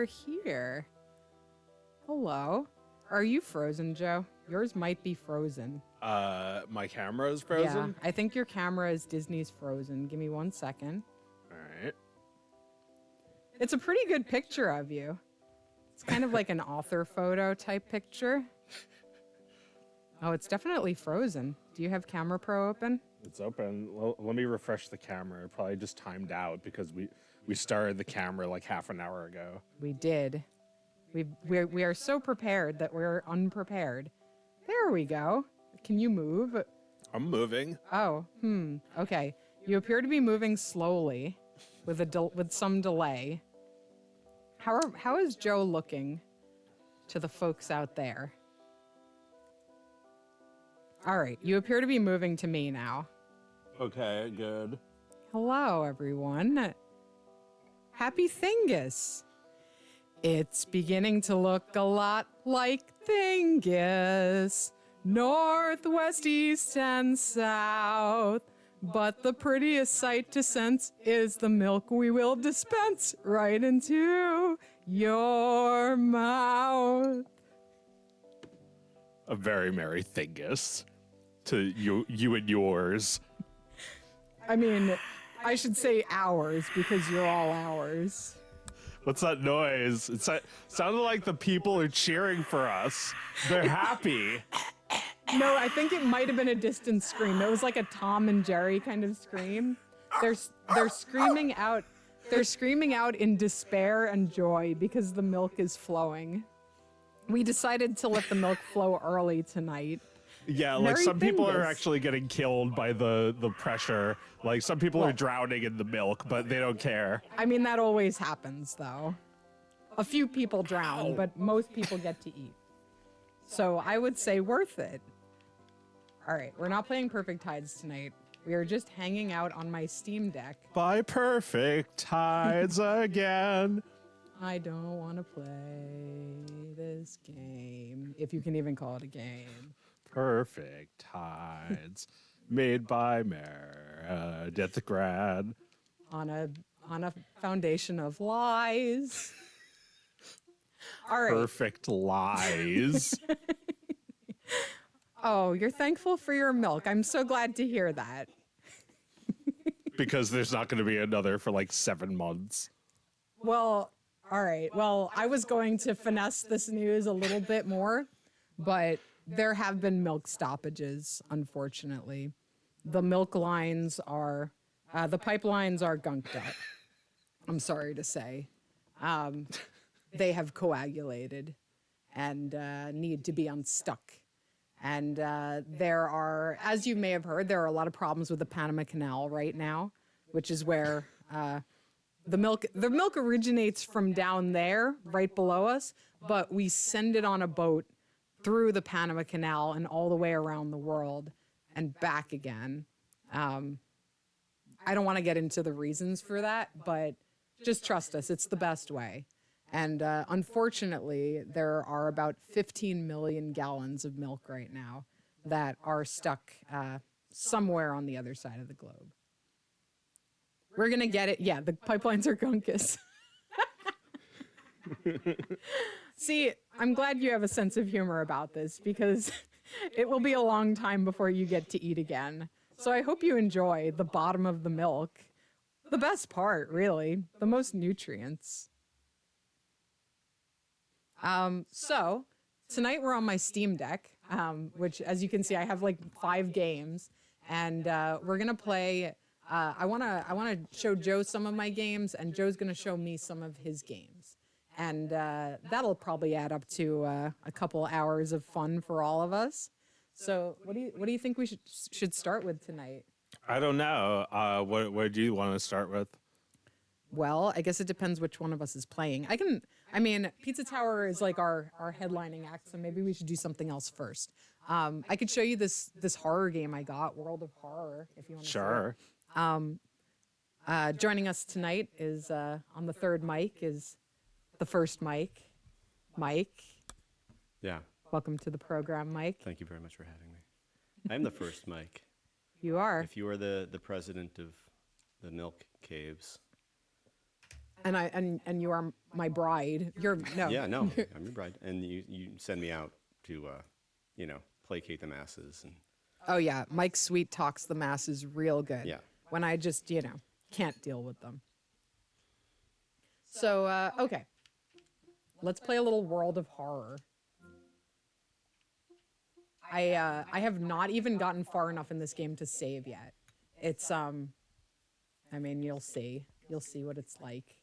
you're here. Hello. Are you frozen, Joe? Yours might be frozen. My camera is frozen? Yeah, I think your camera is Disney's Frozen. Give me 1 second. All right. It's a pretty good picture of you. It's kind of like an author photo type picture. Oh, it's definitely frozen. Do you have Camera Pro open? It's open. Well, let me refresh the camera. It probably just timed out because we started the camera like half an hour ago. We did. We are so prepared that we're unprepared. There we go. Can you move? I'm moving. Oh, okay. You appear to be moving slowly with some delay. How is Joe looking to the folks out there? All right, you appear to be moving to me now. Okay, good. Hello, everyone. Happy Thingus. It's beginning to look a lot like Thingus. North, west, east, and south. But the prettiest sight to sense is the milk we will dispense right into your mouth. A very merry Thingus to you and yours. I mean, I should say ours because you're all ours. What's that noise? It sounded like the people are cheering for us. They're happy. No, I think it might have been a distant scream. It was like a Tom and Jerry kind of scream. They're screaming out. They're screaming out in despair and joy because the milk is flowing. We decided to let the milk flow early tonight. Yeah, like Merry some people are Thingus. actually getting killed by the pressure. Like some people are drowning in the milk, but they don't care. I mean, that always happens, though. A few people drown, but most people get to eat. So I would say worth it. All right, we're not playing Perfect Tides tonight. We are just hanging out on my Steam Deck. By perfect tides again. I don't want to play this game, if you can even call it a game. Perfect tides made by Meredith Grad. On a foundation of lies. All right. Perfect lies. Oh, you're thankful for your milk. I'm so glad to hear that. Because there's not going to be another for like 7 months. Well, all right. Well, I was going to finesse this news a little bit more, but there have been milk stoppages, unfortunately. The milk lines are, the pipelines are gunked up. I'm sorry to say. They have coagulated and need to be unstuck. And there are, as you may have heard, there are a lot of problems with the Panama Canal right now, which is where the milk originates from down there, right below us, but we send it on a boat through the Panama Canal and all the way around the world and back again. I don't want to get into the reasons for that, but just trust us, it's the best way. And unfortunately, there are about 15 million gallons of milk right now that are stuck somewhere on the other side of the globe. We're going to get it. Yeah, the pipelines are gunkus. See, I'm glad you have a sense of humor about this because it will be a long time before you get to eat again. So I hope you enjoy the bottom of the milk. The best part, really, the most nutrients. So tonight we're on my Steam Deck, which as you can see, I have like 5 games and, we're going to play, I want to show Joe some of my games and Joe's going to show me some of his games. And, that'll probably add up to, a couple hours of fun for all of us. So what do you think we should start with tonight? I don't know. What do you want to start with? Well, I guess it depends which one of us is playing. Pizza Tower is like our headlining act, so maybe we should do something else first. I could show you this horror game I got, World of Horror, if you want to. Sure. Joining us tonight is on the third mic is the first Mike. Mike, Yeah, welcome to the program, Mike. thank you very much for having me. I'm the first Mike. You are. If you are the president of the milk caves. And you are my bride. You're no. Yeah, no, I'm your bride, and you send me out to, placate the masses, and Oh yeah, Mike Sweet talks the masses real good. Yeah. When I just can't deal with them. So okay, let's play a little World of Horror. I have not even gotten far enough in this game to save yet. It's I mean, you'll see what it's like.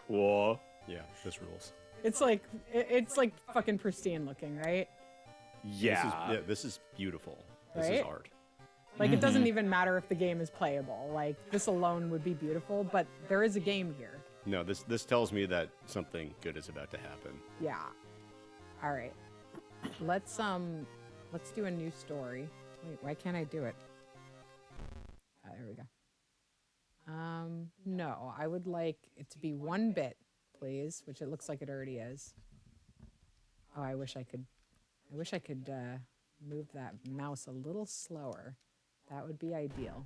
Cool. yeah, this rules. It's like fucking pristine looking, right? Yeah. This is beautiful. This is Right? art. Like it doesn't even matter if the game is playable. Like this alone would be beautiful, but there is a game here. No, this tells me that something good is about to happen. Yeah. All right. Let's do a new story. Wait, why can't I do it? There we go. No, I would like it to be 1 bit, please, which it looks like it already is. Oh, I wish I could move that mouse a little slower. That would be ideal.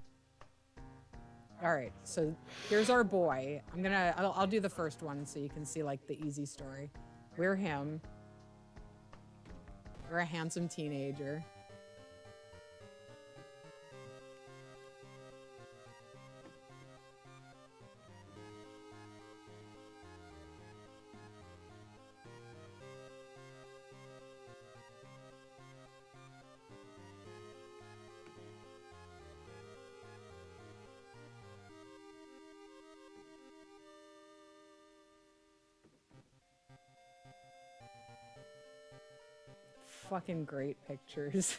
All right, so here's our boy. I'll do the first one so you can see like the easy story. We're him. We're a handsome teenager. Fucking great pictures.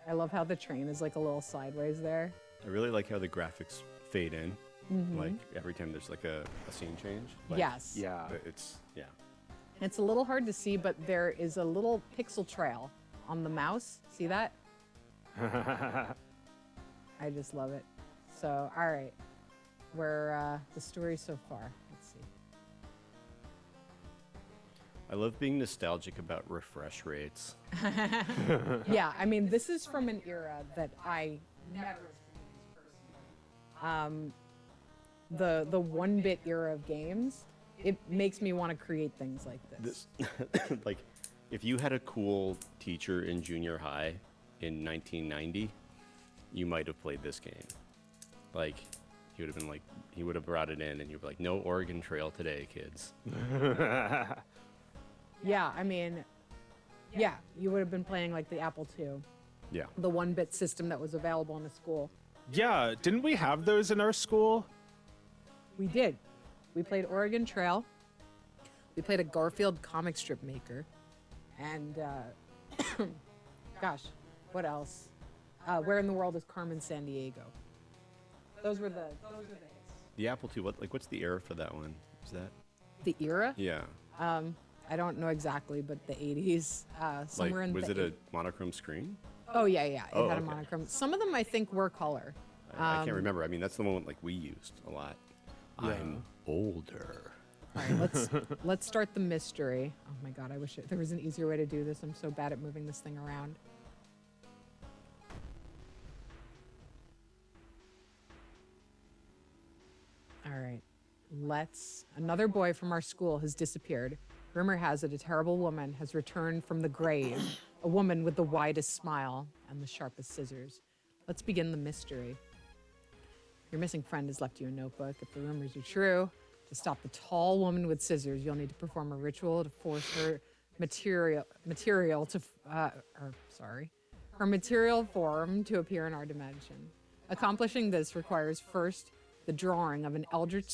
I love how the train is like a little sideways there. I really like how the graphics fade in, like every time there's like a scene change. Like, Yes. Yeah. Yeah. It's a little hard to see, but there is a little pixel trail on the mouse. See that? I just love it. So, all right. Where the story so far. Let's see. I love being nostalgic about refresh rates. Yeah, I mean, this is from an era that I never experienced personally. The 1-bit era of games, it makes me want to create things like this. Like, if you had a cool teacher in junior high in 1990, you might have played this game. Like, he would have been like, he would have brought it in, and you'd be like, no Oregon Trail today, kids. Yeah, I mean, yeah, you would have been playing like the Apple II, Yeah. the 1-bit system that was available in the school. Yeah. Didn't we have those in our school? We did. We played Oregon Trail. We played a Garfield comic strip maker. And, gosh, what else? Where in the World is Carmen Sandiego? Those were the hits. The Apple II, what's the era for that one? Is that? The era? Yeah. I don't know exactly, but the 80s. Somewhere Like, in was the it a monochrome screen? Oh, yeah. It Oh, had a okay. monochrome. Some of them, I think, were color. I can't remember. I mean, that's the one like we used a lot. Yeah. I'm older. All right, let's start the mystery. Oh my god, I wish there was an easier way to do this. I'm so bad at moving this thing around. All right, another boy from our school has disappeared. Rumor has it a terrible woman has returned from the grave, a woman with the widest smile and the sharpest scissors. Let's begin the mystery. Your missing friend has left you a notebook. If the rumors are true, to stop the tall woman with scissors, you'll need to perform a ritual to force her material form to appear in our dimension. Accomplishing this requires first the drawing of an eldritch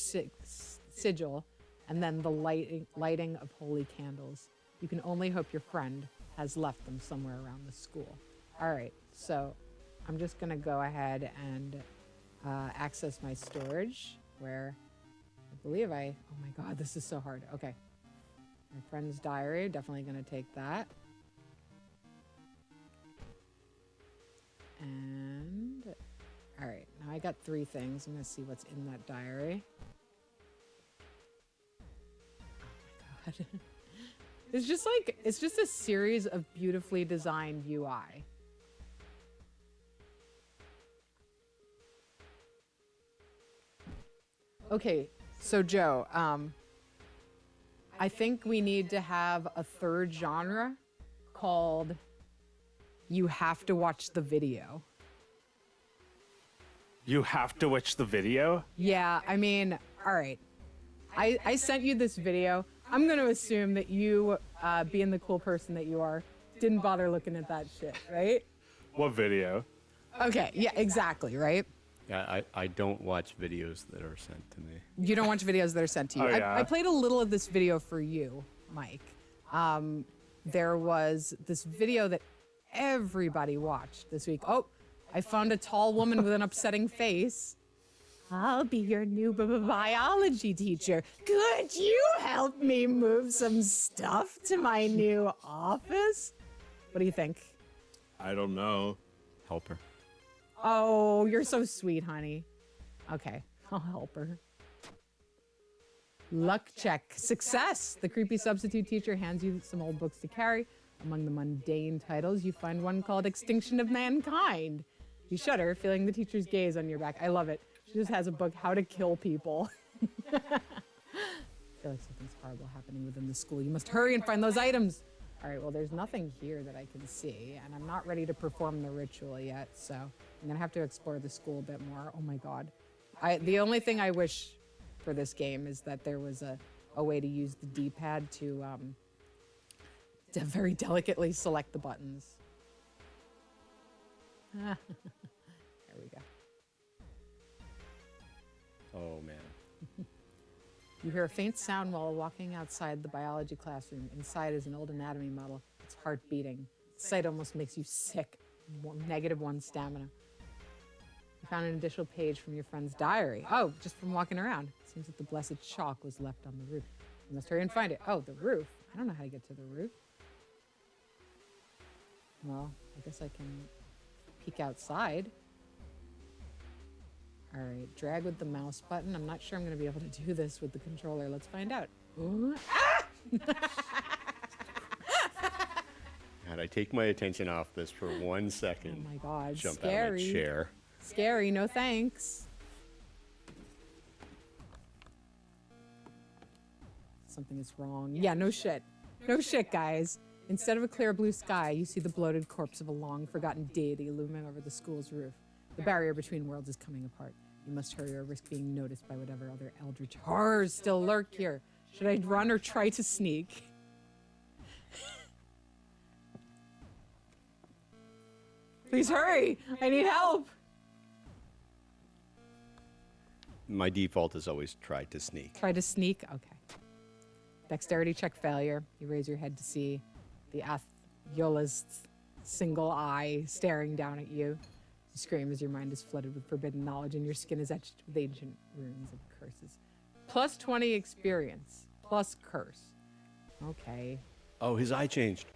sigil and then the lighting of holy candles. You can only hope your friend has left them somewhere around the school. All right, so I'm just gonna go ahead and access my storage where I believe oh my God, this is so hard. Okay. My friend's diary, definitely gonna take that. And, all right, now I got 3 things. I'm gonna see what's in that diary. Oh my God. It's just a series of beautifully designed UI. Okay, so Joe, I think we need to have a 3rd genre called You Have to Watch the Video. You have to watch the video? Yeah, I mean, all right. I sent you this video. I'm going to assume that you, being the cool person that you are, didn't bother looking at that shit, right? What video? Okay, yeah, exactly, right? Yeah, I don't watch videos that are sent to me. You don't watch videos that are sent to you. Oh, yeah. I played a little of this video for you, Mike. There was this video that everybody watched this week. Oh, I found a tall woman with an upsetting face. I'll be your new biology teacher. Could you help me move some stuff to my new office? What do you think? I don't know. Help her. Oh, you're so sweet, honey. Okay, I'll help her. Luck check. Success. The creepy substitute teacher hands you some old books to carry. Among the mundane titles, you find one called Extinction of Mankind. You shudder, feeling the teacher's gaze on your back. I love it. She just has a book, How to Kill People. I feel like something's horrible happening within the school. You must hurry and find those items. All right, well, there's nothing here that I can see, and I'm not ready to perform the ritual yet, so I'm gonna have to explore the school a bit more. Oh my God. The only thing I wish for this game is that there was a way to use the D-pad to very delicately select the buttons. There we go. Oh, man. You hear a faint sound while walking outside the biology classroom. Inside is an old anatomy model. Its heart beating. The sight almost makes you sick. -1 stamina. You found an additional page from your friend's diary. Oh, just from walking around. Seems that the blessed chalk was left on the roof. You must hurry and find it. Oh, the roof. I don't know how to get to the roof. Well, I guess I can peek outside. All right, drag with the mouse button. I'm not sure I'm going to be able to do this with the controller. Let's find out. Ooh. Ah! God, I take my attention off this for 1 second. Oh my God, Jump scary. out of my chair. Scary, no thanks. Something is wrong. Yeah, no shit. No shit, guys. Instead of a clear blue sky, you see the bloated corpse of a long-forgotten deity looming over the school's roof. The barrier between worlds is coming apart. You must hurry or risk being noticed by whatever other eldritch horrors still lurk here. Should I run or try to sneak? Please hurry! I need help! My default is always try to sneak. Try to sneak? Okay. Dexterity check failure. You raise your head to see the Athiola's single eye staring down at you. You scream as your mind is flooded with forbidden knowledge and your skin is etched with ancient runes of curses. Plus 20 experience. Plus curse. Okay. Oh, his eye changed.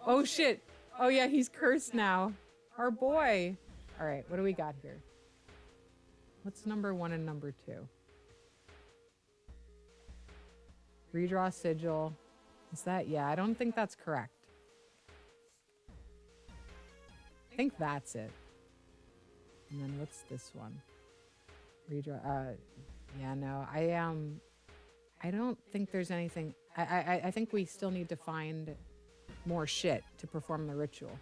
Oh shit. Oh yeah, he's cursed now. Our boy. All right, what do we got here? What's number 1 and number 2? Redraw sigil. Is that? Yeah, I don't think that's correct. I think that's it. And then what's this one? Redraw. Yeah, no. I don't think there's anything. I think we still need to find more shit to perform the ritual.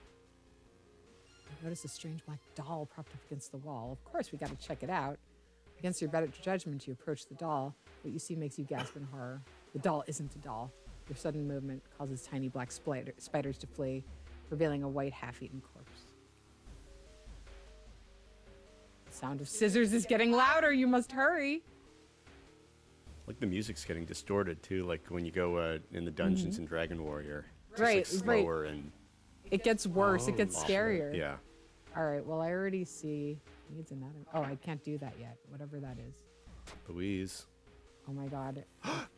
I notice a strange black doll propped up against the wall. Of course, we got to check it out. Against your better judgment, you approach the doll. What you see makes you gasp in horror. The doll isn't a doll. Your sudden movement causes tiny black spiders to flee, revealing a white half-eaten corpse. The sound of scissors is getting louder. You must hurry. Like the music's getting distorted too, like when you go in the dungeons in Dragon Warrior. It's Right, just like slower and It gets worse. It gets awful. scarier. Yeah. All right, well, I already see. Needs another. Oh, I can't do that yet. Whatever that is. Louise. Oh my God.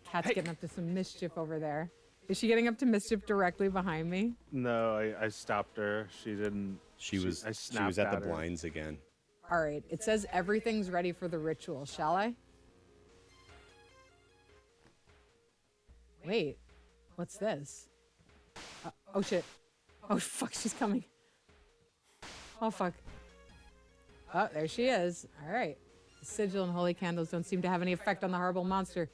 Cat's getting up to some mischief over there. Is she getting up to mischief directly behind me? No, I stopped her. She didn't. She was I she was snapped at the her. blinds again. All right, it says everything's ready for the ritual. Shall I? Wait, what's this? Oh shit. Oh fuck, she's coming. Oh fuck. Oh, there she is. All right. The sigil and holy candles don't seem to have any effect on the horrible monster.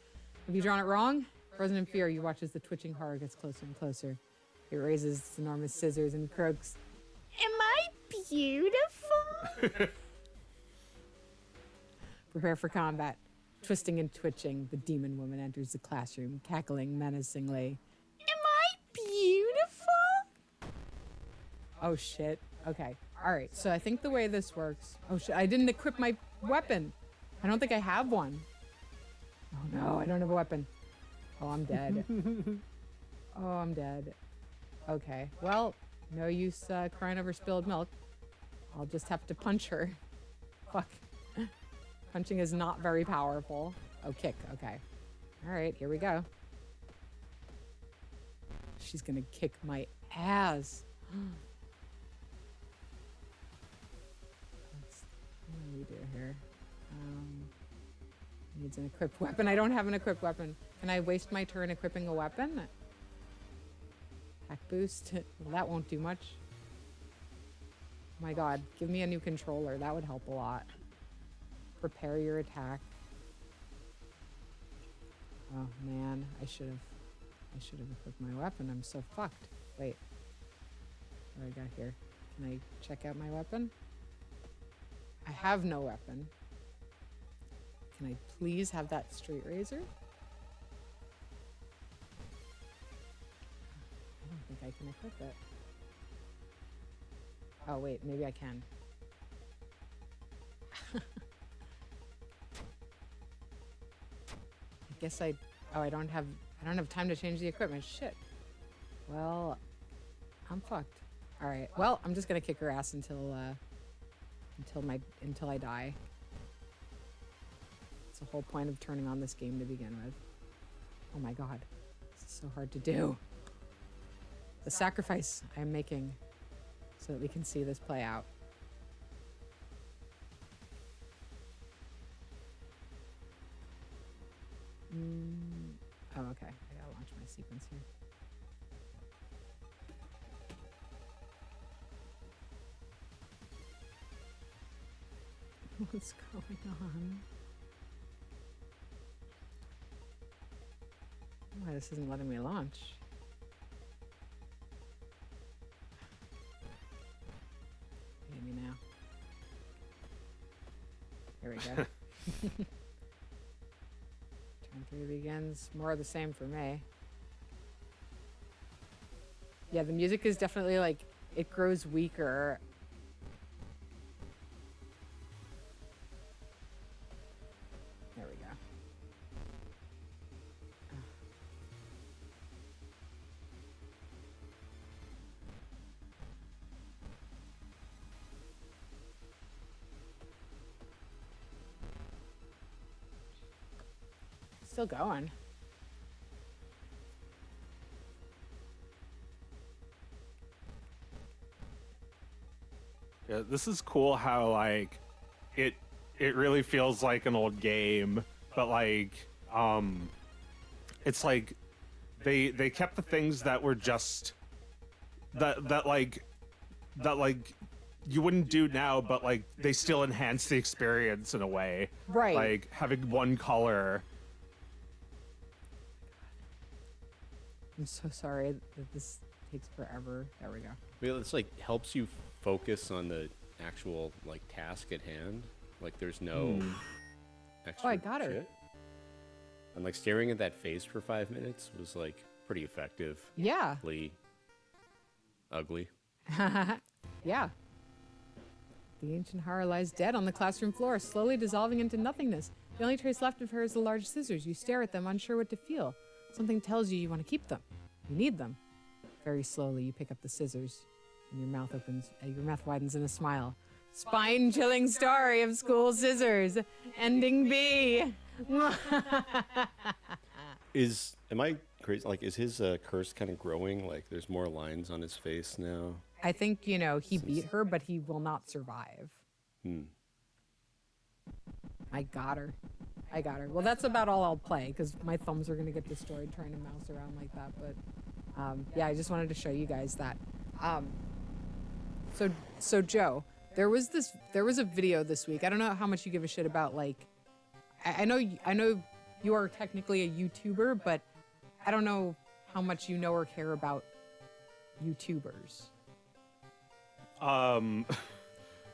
Have you drawn it wrong? Frozen in fear, you watch as the twitching horror gets closer and closer. It raises its enormous scissors and croaks. Am I beautiful? Prepare for combat. Twisting and twitching, the demon woman enters the classroom, cackling menacingly. Am I beautiful? Oh shit. Okay. All right. So I think the way this works. Oh shit. I didn't equip my weapon. I don't think I have one. Oh no, I don't have a weapon. Oh, I'm dead. Oh, I'm dead. Okay. Well, no use crying over spilled milk. I'll just have to punch her. Fuck. Punching is not very powerful. Oh, kick. Okay. All right, here we go. She's gonna kick my ass. What do we do here? Needs an equipped weapon. I don't have an equipped weapon. Can I waste my turn equipping a weapon? Attack boost. Well, that won't do much. Oh my God, give me a new controller. That would help a lot. Prepare your attack. Oh man, I should have equipped my weapon. I'm so fucked. Wait. What do I got here? Can I check out my weapon? I have no weapon. Can I please have that straight razor? I don't think I can equip it. Oh wait, maybe I can. I guess I don't have time to change the equipment. Shit. Well, I'm fucked. All right. Well, I'm just gonna kick her ass until I die. It's the whole point of turning on this game to begin with. Oh my God, this is so hard to do. The sacrifice I'm making so that we can see this play out. Oh, okay. I gotta launch my sequence here. What's going on? Why this isn't letting me launch? Maybe now. Here we go. Turn 3 begins. More of the same for me. Yeah, the music is definitely like, it grows weaker. There we go. Still going. Yeah, this is cool how like it really feels like an old game, but like it's like they kept the things that were just that like you wouldn't do now, but like they still enhance the experience in a way. Right. Like having one color. I'm so sorry that this takes forever. There we go. Well, it's like helps you focus on the actual like task at hand. Like there's no extra Oh, I got her. shit. And like staring at that face for 5 minutes was like pretty effective. Yeah. Ugly. Yeah. The ancient horror lies dead on the classroom floor, slowly dissolving into nothingness. The only trace left of her is the large scissors. You stare at them, unsure what to feel. Something tells you you want to keep them. You need them. Very slowly, you pick up the scissors. And your mouth widens in a smile. Spine-chilling story of school scissors, ending B. Am I crazy? Like, is his curse kind of growing? Like, there's more lines on his face now. I think, he beat her, but he will not survive. I got her. Well, that's about all I'll play, because my thumbs are going to get destroyed trying to mouse around like that. But, yeah, I just wanted to show you guys that. So Joe, there was a video this week. I don't know how much you give a shit about, like, I know you are technically a YouTuber, but I don't know how much you know or care about YouTubers.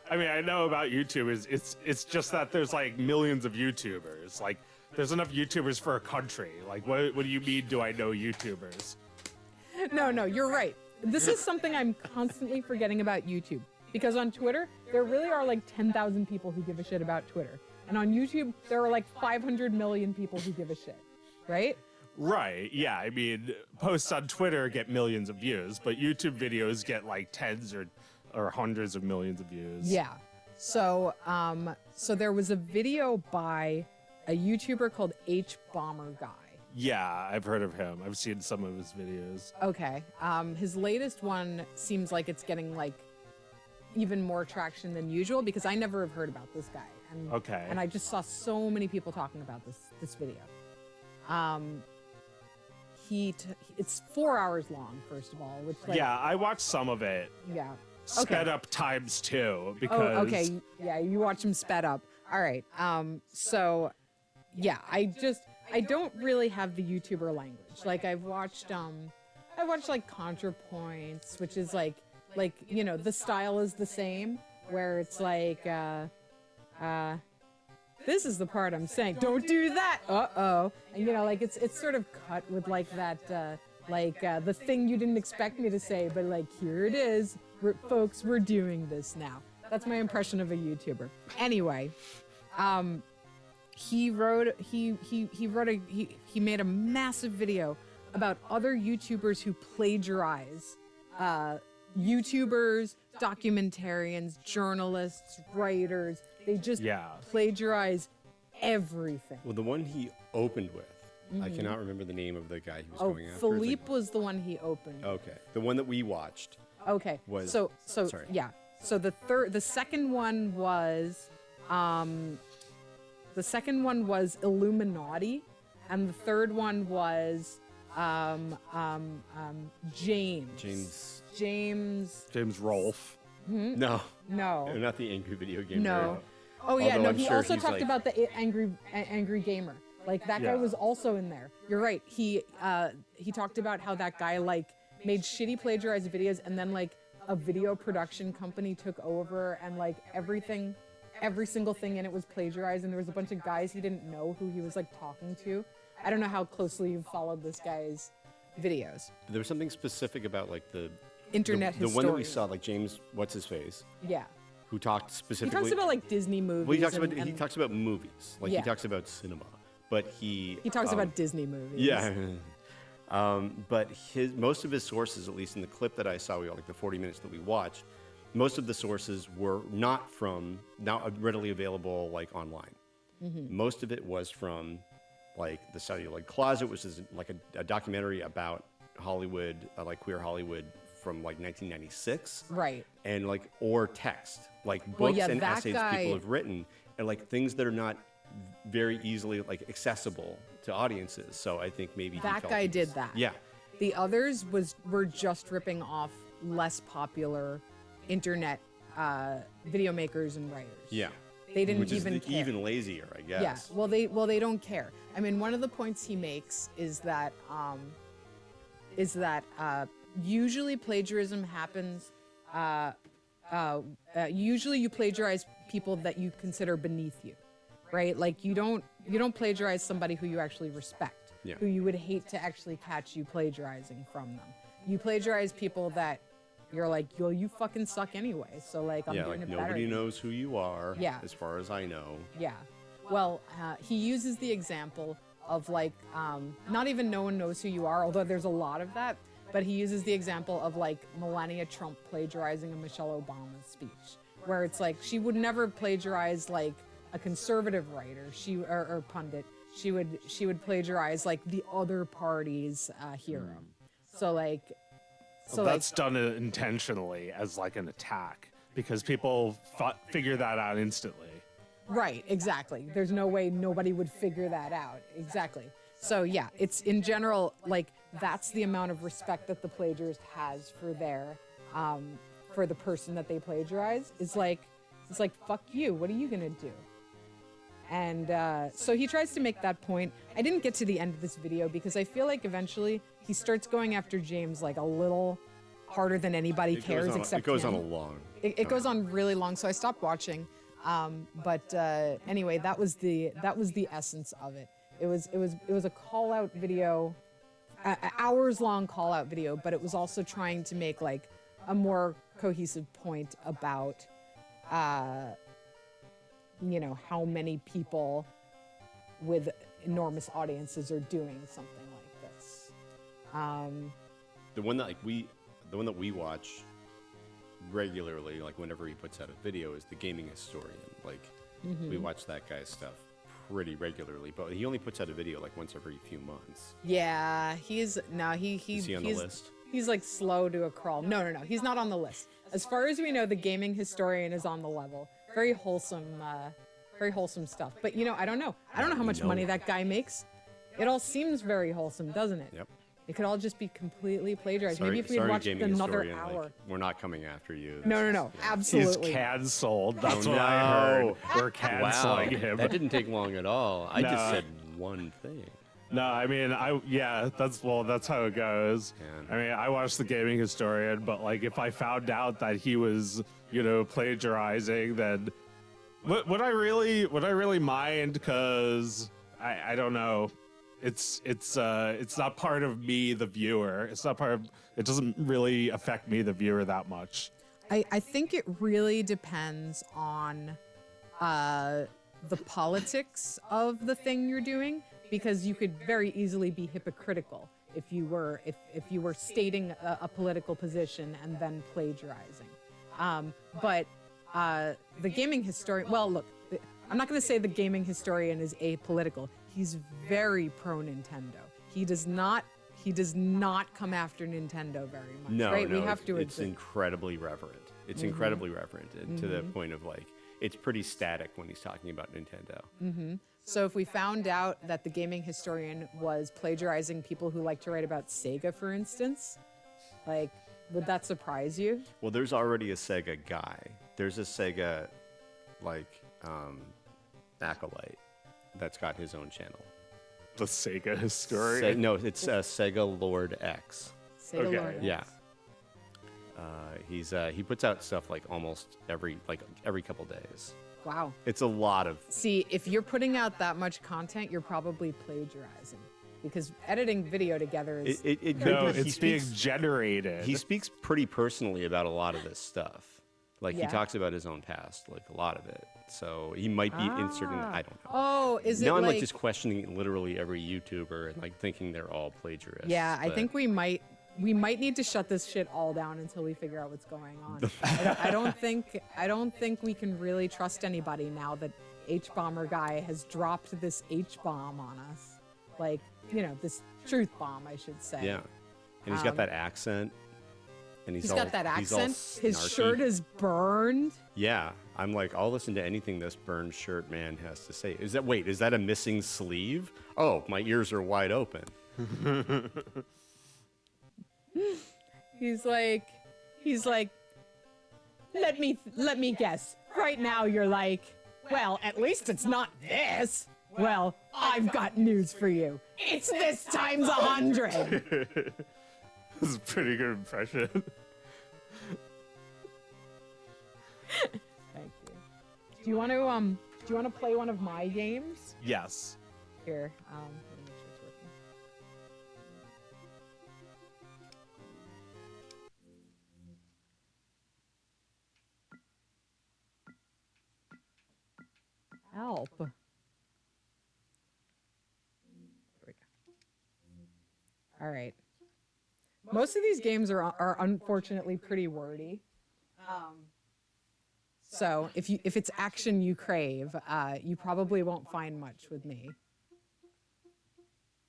I mean, I know about YouTubers. It's just that there's like millions of YouTubers. Like, there's enough YouTubers for a country. Like, what do you mean? Do I know YouTubers? No, you're right. This is something I'm constantly forgetting about YouTube, because on Twitter there really are like 10,000 people who give a shit about Twitter, and on YouTube there are like 500 million people who give a shit, right? Right. Yeah. I mean, posts on Twitter get millions of views, but YouTube videos get like tens or hundreds of millions of views. Yeah. So there was a video by a YouTuber called H Bomber Guy. Yeah, I've heard of him. I've seen some of his videos. Okay. His latest one seems like it's getting like even more traction than usual, because I never have heard about this guy. And, Okay. And I just saw so many people talking about this video. It's 4 hours long, first of all, which, like, Yeah, I watched some of it. yeah. Sped up times 2 because. Oh, okay. Yeah, you watch him sped up. All right. So, yeah, I don't really have the YouTuber language. Like, I've watched like ContraPoints, which is like the style is the same, where it's like this is the part I'm saying, don't do that. And like it's sort of cut with like that the thing you didn't expect me to say, but like, here it is. Folks, we're doing this now. That's my impression of a YouTuber. Anyway, he made a massive video about other YouTubers who plagiarize YouTubers, documentarians, journalists, writers. They just plagiarize everything. Well, the one he opened with, I cannot remember the name of the guy he was going after. Philippe was the one he opened. Okay, the one that we watched. Okay. So sorry. Yeah. So the second one was Illuminati, and the third one was James Rolfe. No, No. not the angry video game. No. Oh yeah, Although no. I'm He sure also he's talked like- about the angry gamer. Like, that guy Yeah. was also in there. You're right. He talked about how that guy like made shitty plagiarized videos, and then like a video production company took over, and like every single thing in it was plagiarized, and there was a bunch of guys he didn't know who he was like talking to. I don't know how closely you've followed this guy's videos. There was something specific about like the Internet the one that we historian. saw, like James, what's his face, Yeah. who talked He specifically. talks about like Disney movies. Well, he talks and about movies, like Yeah. he talks about cinema, but he He talks about Disney movies. Yeah. But most of his sources, at least in the clip that I saw, like the 40 minutes that we watched, most of the sources were not readily available like online. Most of it was from like the Celluloid Closet, which is like a documentary about Hollywood, like queer Hollywood from like 1996. Right. And like, or text, like Well, books yeah, and that essays guy- people have written, and like things that are not very easily like accessible to audiences. So I think maybe he That felt guy he did was- that. Yeah. The others were just ripping off less popular internet video makers and writers. Yeah. They didn't Which is even care. even lazier, I guess. Yeah. Well, they don't care. I mean, one of the points he makes is that usually plagiarism happens. Usually you plagiarize people that you consider beneath you, right? Like you don't plagiarize somebody who you actually respect, Yeah. who you would hate to actually catch you plagiarizing from them. You plagiarize people that you're like, yo, you fucking suck anyway. So like, I'm Yeah, doing like it better. nobody than you. knows who you are. Yeah. As far as I know. Yeah. Well, he uses the example of like, not even no one knows who you are, although there's a lot of that. but he uses the example of like Melania Trump plagiarizing a Michelle Obama speech, where it's like she would never plagiarize like a conservative writer, or pundit. She would plagiarize like the other party's hero. So like, That's done intentionally as like an attack because people figure that out instantly. right, exactly. There's no way nobody would figure that out. Exactly. So yeah, it's in general like that's the amount of respect that the plagiarist has for for the person that they plagiarize. It's like fuck you. What are you gonna do? And so he tries to make that point. I didn't get to the end of this video because I feel like eventually he starts going after James like a little harder than anybody cares except it goes him. on a long. It goes on really long, so I stopped watching. But anyway, that was the essence of it. It was a call out video, hours long call out video, but it was also trying to make like a more cohesive point about how many people with enormous audiences are doing something like this. The one that we watch regularly, like whenever he puts out a video, is the gaming historian. Like we watch that guy's stuff pretty regularly, but he only puts out a video like once every few months. Yeah, is he on the list? He's like slow to a crawl. No, he's not on the list. As far as we know, the gaming historian is on the level. Very wholesome stuff. But I don't know. I don't know how much money that guy makes. It all seems very wholesome, doesn't it? Yep. It could all just be completely plagiarized. Sorry, Maybe if we had watched gaming another historian, hour. like, we're not coming after you. No, absolutely. He's canceled. That's Oh, what I heard. no. We're canceling him. That didn't take long at all. I just said one thing. No, I mean, that's how it goes. Yeah. I mean, I watched the gaming historian, but like, if I found out that he was, plagiarizing, then would I really mind? Because I don't know. It's not part of me, the viewer. It doesn't really affect me, the viewer, that much. I think it really depends on the politics of the thing you're doing, because you could very easily be hypocritical if you were stating a political position and then plagiarizing. But the gaming historian, well, look, I'm not going to say the gaming historian is apolitical. He's very pro Nintendo. He does not come after Nintendo very much. No, right? no, We have to it's incredibly reverent. It's incredibly reverent to the point of like, it's pretty static when he's talking about Nintendo. So if we found out that the gaming historian was plagiarizing people who like to write about Sega, for instance, like, would that surprise you? Well, there's already a Sega guy. There's a Sega, acolyte that's got his own channel. The Sega historian? No, it's Sega Lord X. Sega Okay. Lord X. Yeah. He puts out stuff like almost every couple days. Wow. It's a lot of. See, if you're putting out that much content, you're probably plagiarizing, because editing video together is No, he it's being generated. He speaks pretty personally about a lot of this stuff. Like he Yeah. talks about his own past, like a lot of it. So he might be inserting. I don't know. Oh, is it Now I'm like just questioning literally every YouTuber and like thinking they're all plagiarists. Yeah, I but- think we might need to shut this shit all down until we figure out what's going on. I don't think we can really trust anybody now that H-Bomber guy has dropped this H-bomb on us. Like, this truth bomb, I should say. Yeah, and he's got that accent. And He's got that accent. His snarky. shirt is burned. Yeah, I'm like, I'll listen to anything this burned shirt man has to say. Is that a missing sleeve? Oh, my ears are wide open. He's like, let me guess. Right now you're like, well, at least it's not this. Well, I've got news for you. It's this times 100. This is a pretty good impression. Thank you. Do you want to play one of my games? Yes. Here, let me make sure it's working. Help. There we go. All right. Most of these games are unfortunately pretty wordy. So if it's action you crave, you probably won't find much with me.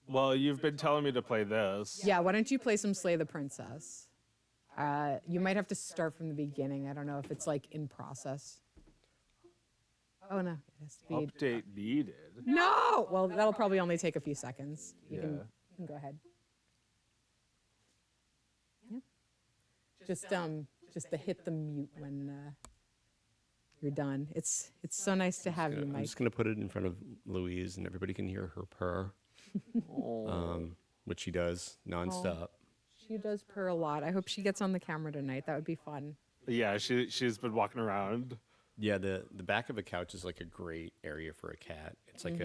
Well, you've been telling me to play this. Yeah, why don't you play some Slay the Princess? You might have to start from the beginning. I don't know if it's like in process. Oh no, it has to be. Update needed. No! Well, that'll probably only take a few seconds. You Yeah. can go ahead. Yeah. Just to hit the mute when you're done. It's so nice to have you, I'm Mike. just gonna put it in front of Louise, and everybody can hear her purr, which she does nonstop. She does purr a lot. I hope she gets on the camera tonight. That would be fun. Yeah, she's been walking around. Yeah, the back of a couch is like a great area for a cat. It's like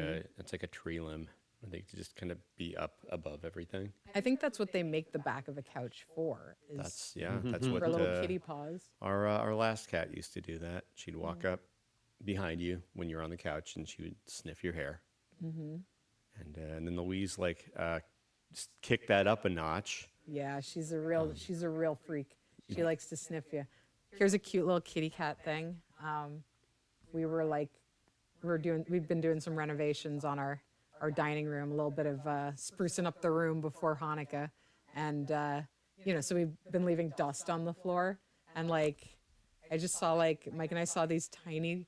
a tree limb. I think to just kind of be up above everything. I think that's what they make the back of a couch for. Is That's what for little kitty paws. our last cat used to do. That she'd walk up behind you when you're on the couch, and she would sniff your hair. And then Louise just kicked that up a notch. Yeah, she's a real freak. She likes to sniff you. Here's a cute little kitty cat thing. We've been doing some renovations on our dining room, a little bit of sprucing up the room before Hanukkah, and so we've been leaving dust on the floor, and I just saw Mike and I saw these tiny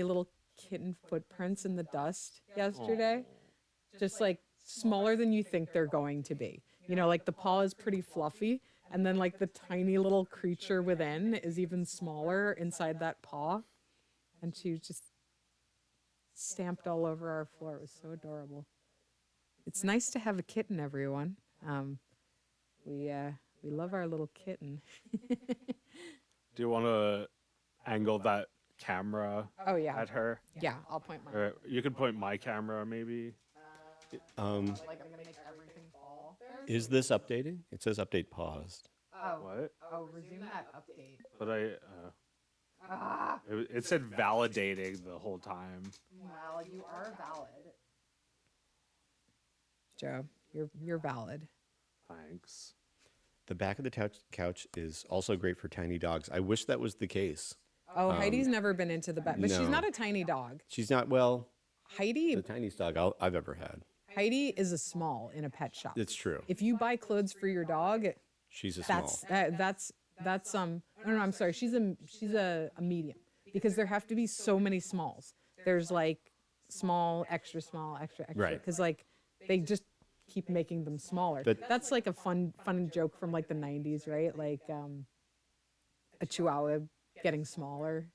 little kitten footprints in the dust yesterday, just smaller than you think they're going to be. The paw is pretty fluffy, and then the tiny little creature within is even smaller inside that paw, and she was just stamped all over our floor. It was so adorable. It's nice to have a kitten, everyone. We love our little kitten. Do you want to angle that camera Oh yeah, at her? yeah. I'll point my. Or you can point my camera, maybe. I'm gonna make everything fall. Is this updating? It says update paused. What? Oh, resume that update. But it said validating the whole time. Well, you are valid. Joe, you're valid. Thanks. The back of the couch is also great for tiny dogs. I wish that was the case. Oh, Heidi's never been into the back, but she's no. not a tiny dog. She's not, well, Heidi the tiniest dog I've ever had. Heidi is a small in a pet shop. It's true. If you buy clothes for your dog, She's a small. that's no, I'm sorry. She's a medium, because there have to be so many smalls. There's small, extra small, extra. Right. Because they just keep making them smaller. That's a fun joke from the 90s, right? A Chihuahua getting smaller.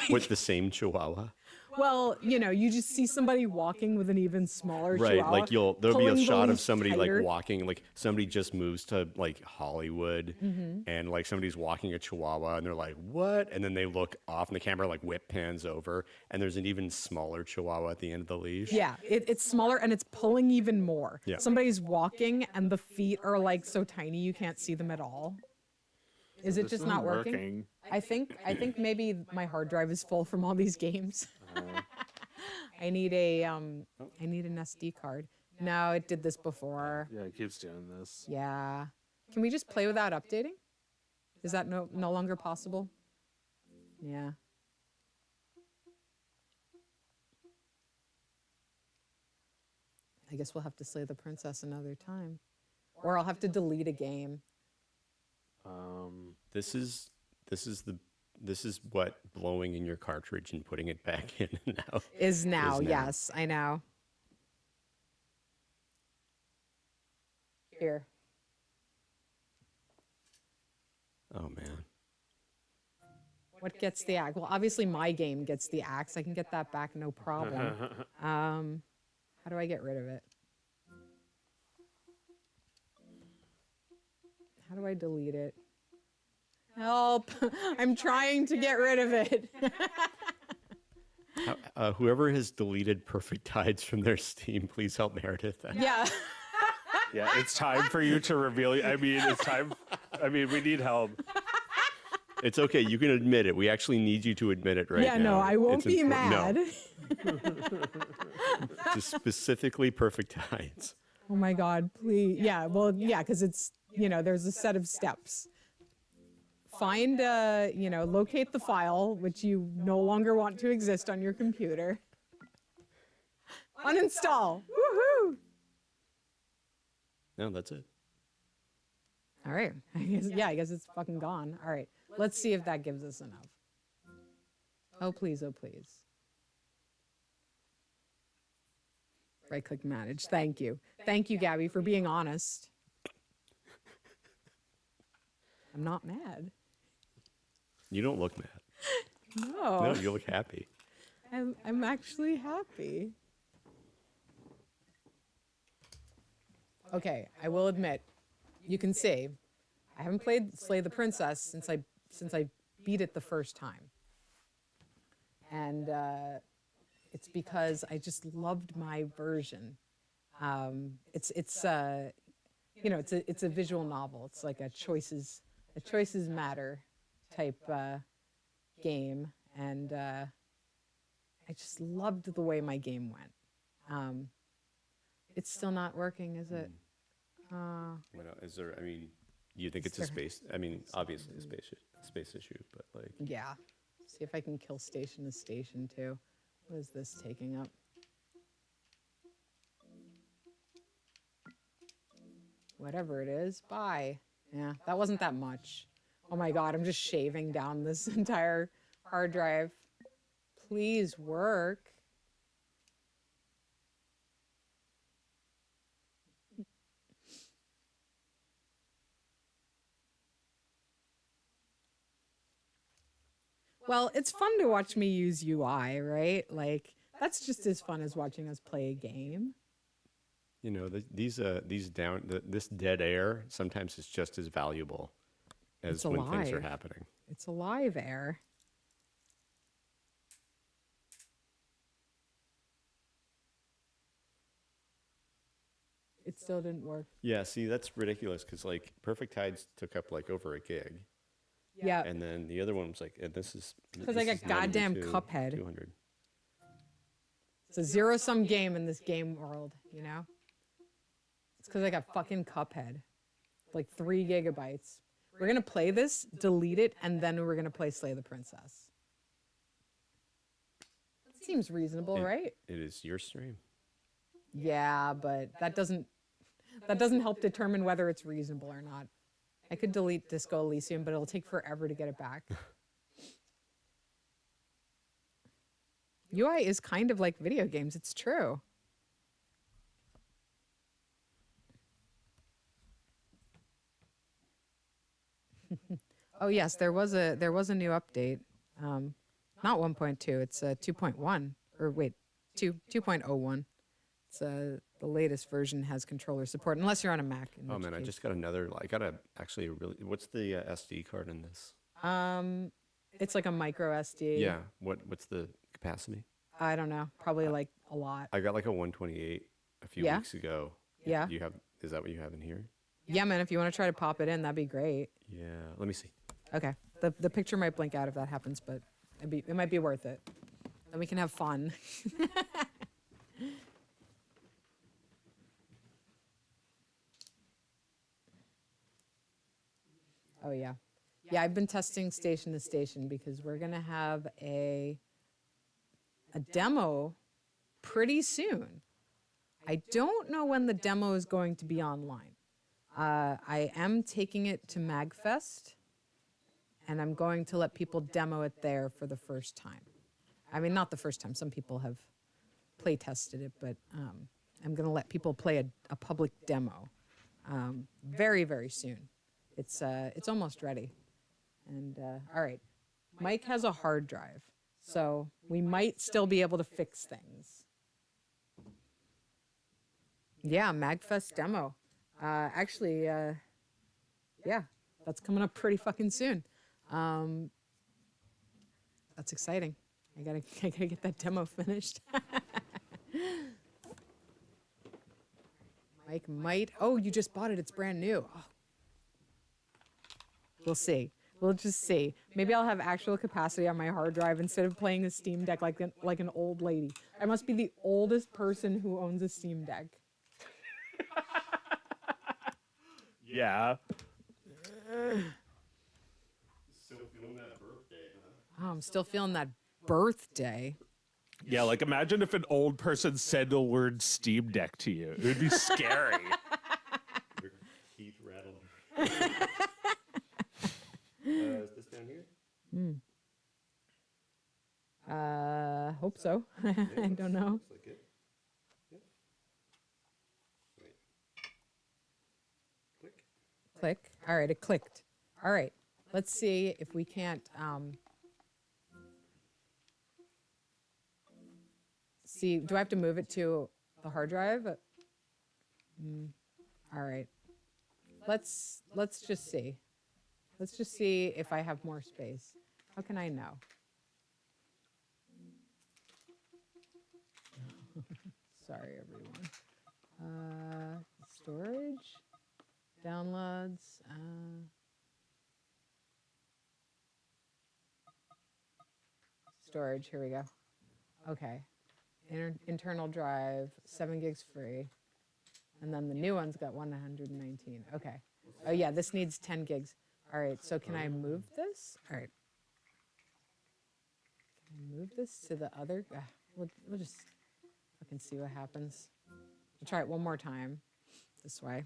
With the same Chihuahua. Well, you just see somebody walking with an even smaller Right, Chihuahua. there'll be pulling a the shot of leash somebody tighter. walking, somebody just moves to Hollywood, and somebody's walking a Chihuahua, and they're like, what? And then they look off, and the camera whip pans over, and there's an even smaller Chihuahua at the end of the leash. Yeah, it's smaller and it's pulling even more. Yeah. Somebody's walking and the feet are so tiny you can't see them at all. Is it This just not isn't working? I think maybe my hard drive is full from all these games. I need an SD card. No, it did this before. Yeah, it keeps doing this. Yeah. Can we just play without updating? Is that no longer possible? Yeah. I guess we'll have to slay the princess another time. Or I'll have to delete a game. This is what blowing in your cartridge and putting it back in now. Is now, Is now. yes, I know. Here. Oh man. What gets the axe? Well, obviously my game gets the axe. I can get that back, no problem. How do I get rid of it? How do I delete it? Help! I'm trying to get rid of it. Whoever has deleted Perfect Tides from their Steam, please help Meredith. Yeah. Yeah, it's time for you to reveal. It's time. We need help. It's okay. You can admit it. We actually need you to admit it right now. Yeah, no, I won't It's be important. mad. No. Just specifically Perfect Tides. Oh my God, please. Yeah, well, yeah, because it's, there's a set of steps. Find, locate the file, which you no longer want to exist on your computer. Uninstall. Woohoo! No, that's it. All right. I guess it's fucking gone. All right. Let's see if that gives us enough. Oh, please. Oh, please. Right-click manage. Thank you. Thank you, Gabby, for being honest. I'm not mad. You don't look mad. No. No, you look happy. I'm actually happy. Okay, I will admit, you can see, I haven't played Slay the Princess since I beat it the first time. And it's because I just loved my version. It's a visual novel. It's like a choices matter type game, and I just loved the way my game went. It's still not working, is it? Is there? I mean, you think it's a space? I mean, obviously a space issue, but like. Yeah. See if I can kill station to station too. What is this taking up? Whatever it is, bye. Yeah, that wasn't that much. Oh my God, I'm just shaving down this entire hard drive. Please work. Well, it's fun to watch me use UI, right? Like, that's just as fun as watching us play a game. You know, this dead air sometimes is just as valuable as when things are happening. It's alive air. It still didn't work. Yeah, see, that's ridiculous because like Perfect Tides took up like over a gig. Yeah. And then the other one was like, and this is because I got goddamn Cuphead. 200. It's a zero-sum game in this game world, you know? It's because I got fucking Cuphead. Like 3 gigabytes. We're going to play this, delete it, and then we're going to play Slay the Princess. That seems reasonable, right? It is your stream. Yeah, but that doesn't help determine whether it's reasonable or not. I could delete Disco Elysium, but it'll take forever to get it back. UI is kind of like video games. It's true. Oh yes, there was a new update. Not 1.2. It's 2.1 or wait, 2.01. It's the latest version has controller support unless you're on a Mac. Oh man, I just got another. I got actually a really. What's the SD card in this? It's like a micro SD. Yeah. What's the capacity? I don't know. Probably like a lot. I got like a 128 a few weeks ago. Yeah. Is that what you have in here? Yeah, man. If you want to try to pop it in, that'd be great. Yeah. Let me see. Okay. The picture might blink out if that happens, but it might be worth it. Then we can have fun. Oh yeah. Yeah, I've been testing station to station because we're going to have a demo pretty soon. I don't know when the demo is going to be online. I am taking it to MagFest, and I'm going to let people demo it there for the first time. I mean, not the first time. Some people have play tested it, but I'm going to let people play a public demo very, very soon. It's almost ready. And all right, Mike has a hard drive, so we might still be able to fix things. Yeah, MagFest demo. Actually, yeah, that's coming up pretty fucking soon. That's exciting. I gotta get that demo finished. Mike might. Oh, you just bought it. It's brand new. Oh. We'll see. We'll just see. Maybe I'll have actual capacity on my hard drive instead of playing a Steam Deck like an old lady. I must be the oldest person who owns a Steam Deck. Yeah. Still feeling that birthday, huh? Oh, I'm still feeling that birthday. Yeah, like imagine if an old person said the word Steam Deck to you. It would be scary. Your teeth rattled. Is this down here? Hope so. I don't know. Looks like it. Yep. Wait. Click. Click. All right, it clicked. All right, let's see if we can't see. Do I have to move it to the hard drive? All right. Let's just see. Let's just see if I have more space. How can I know? Sorry, everyone. Storage, downloads. Storage. Here we go. Okay. Internal drive, 7 gigs free. And then the new one's got 119. Okay. Oh, yeah, this needs 10 gigs. All right, so can I move this? All right. Can I move this to the other? We'll just fucking see what happens. I'll try it one more time this way.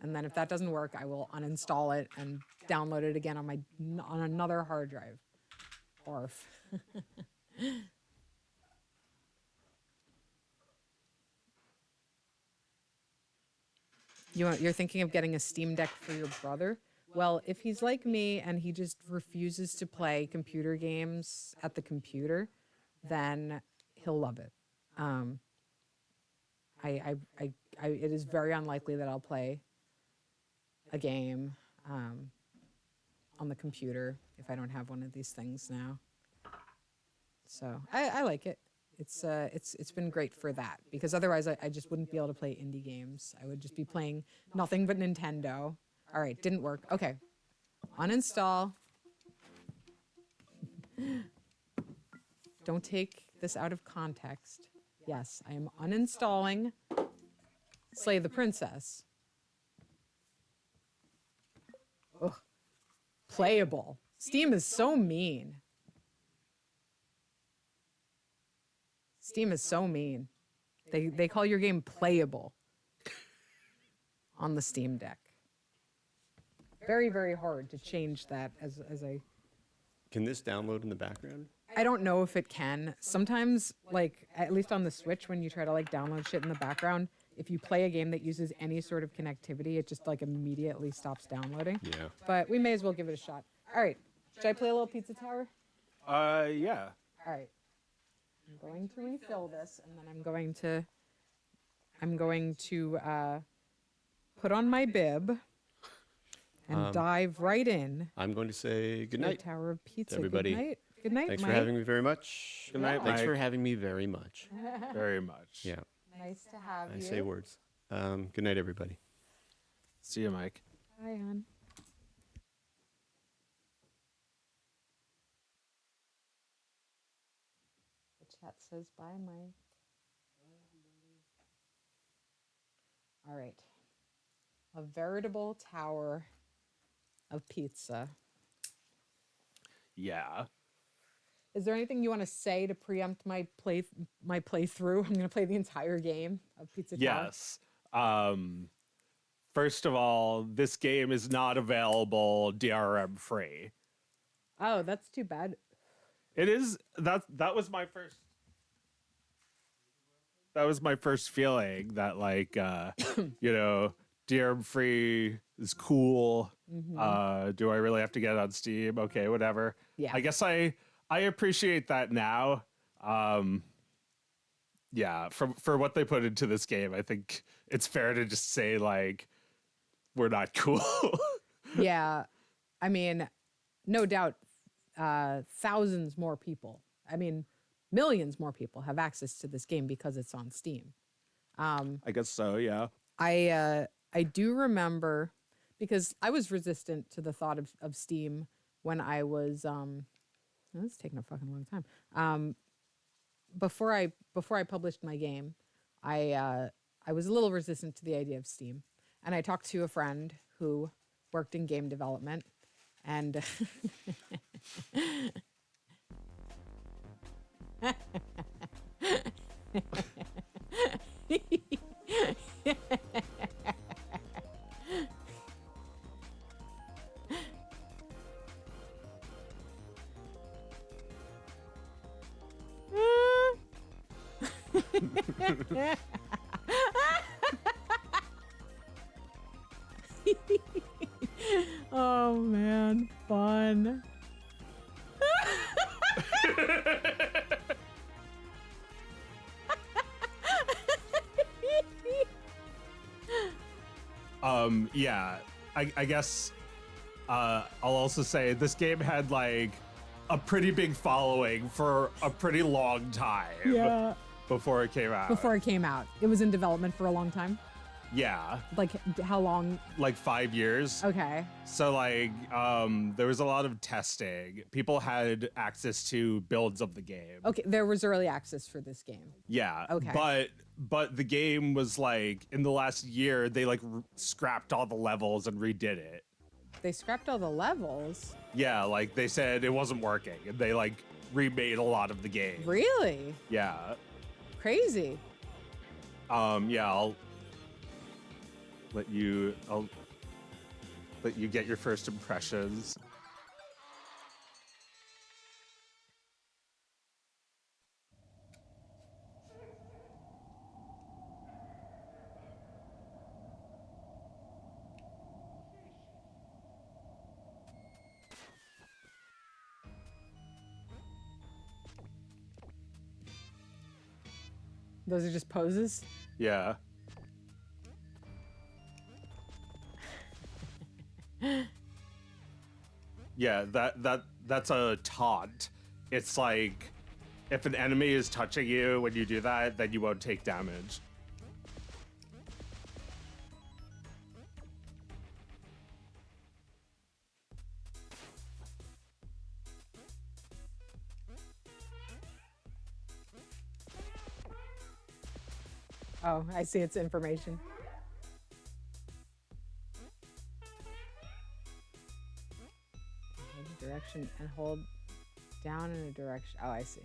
And then if that doesn't work, I will uninstall it and download it again on another hard drive. Orf. You're thinking of getting a Steam Deck for your brother? Well, if he's like me and he just refuses to play computer games at the computer, then he'll love it. It is very unlikely that I'll play a game on the computer if I don't have one of these things now. So I like it. It's been great for that because otherwise I just wouldn't be able to play indie games. I would just be playing nothing but Nintendo. All right, didn't work. Okay, uninstall. Don't take this out of context. Yes, I am uninstalling Slay the Princess. Ugh. Playable. Steam is so mean. Steam is so mean. They call your game playable on the Steam Deck. Very, very hard to change that as a... Can this download in the background? I don't know if it can. Sometimes, like, at least on the Switch, when you try to, like, download shit in the background, if you play a game that uses any sort of connectivity, it just, like, immediately stops downloading. Yeah. But we may as well give it a shot. All right. Should I play a little Pizza Tower? Yeah. All right. I'm going to refill this, and then I'm going to put on my bib and dive right in. I'm going to say good The night. Tower of Pizza. everybody. Good night. Good night, Thanks Mike. for having me very much. Good night, Thanks for Mike. having me very much. Very much. Yeah, Nice to have I you. say words. Good night, everybody. See you, Mike. Hi, hon. The chat says bye, Mike. All right. A veritable tower of pizza. Yeah. Is there anything you want to say to preempt my playthrough? I'm going to play the entire game of Pizza Tower. Yes. First of all, this game is not available DRM free. Oh, that's too bad. It is that was my first. That was my first feeling that like DRM free is cool. Do I really have to get it on Steam? Okay, whatever. Yeah. I guess I appreciate that now. Yeah, for what they put into this game, I think it's fair to just say like we're not cool. Yeah. I mean, no doubt thousands more people. I mean, millions more people have access to this game because it's on Steam. I guess so, yeah. I do remember because I was resistant to the thought of Steam when I was it's taking a fucking long time. Before I published my game, I was a little resistant to the idea of Steam. and I talked to a friend who worked in game development, and oh man, fun. Yeah, I guess I'll also say this game had like a pretty big following for a pretty long time. Yeah. Before it came out. Before it came out, it was in development for a long time. Yeah. Like how long? Like 5 years. Okay. So like there was a lot of testing. People had access to builds of the game. Okay, there was early access for this game. Yeah. Okay. But the game was like in the last year they like scrapped all the levels and redid it. They scrapped all the levels. Yeah, like they said it wasn't working and they like remade a lot of the game. Really? Yeah. Crazy. Yeah, I'll let you get your first impressions. Those are just poses? Yeah. Yeah, that's a taunt. It's like if an enemy is touching you when you do that, then you won't take damage. Oh, I see its information. Hold a direction and hold down in a direction. Oh, I see.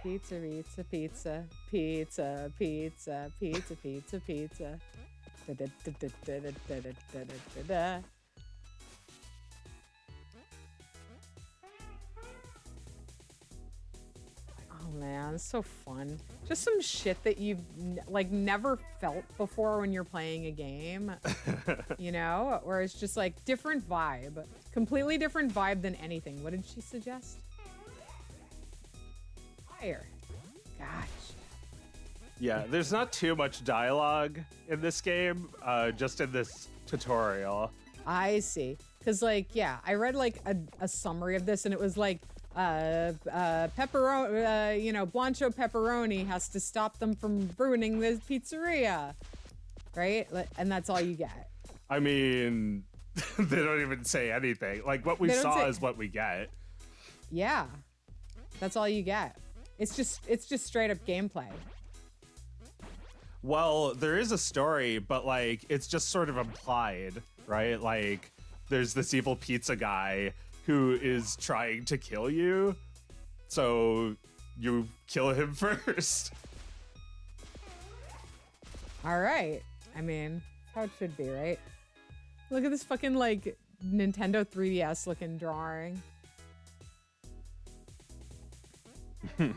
Pizza, pizza, pizza, pizza, pizza, pizza, pizza, pizza. Da, da, da, da, da, da, da, da, da, da. Oh man, it's so fun. Just some shit that you've like never felt before when you're playing a game, you know? Where it's just like different vibe, completely different vibe than anything. What did she suggest? Fire. Gosh. Yeah, there's not too much dialogue in this game, just in this tutorial. I see. Cause like, yeah, I read like a summary of this and it was like, pepperoni, you know, Blancho pepperoni has to stop them from ruining this pizzeria, right? And that's all you get. I mean, they don't even say anything. Like what we saw is what we get. Yeah, that's all you get. It's just straight up gameplay. Well, there is a story, but like it's just sort of implied, right? Like there's this evil pizza guy who is trying to kill you, so you kill him first. All right. I mean, that's how it should be, right? Look at this fucking like Nintendo 3DS looking drawing. Do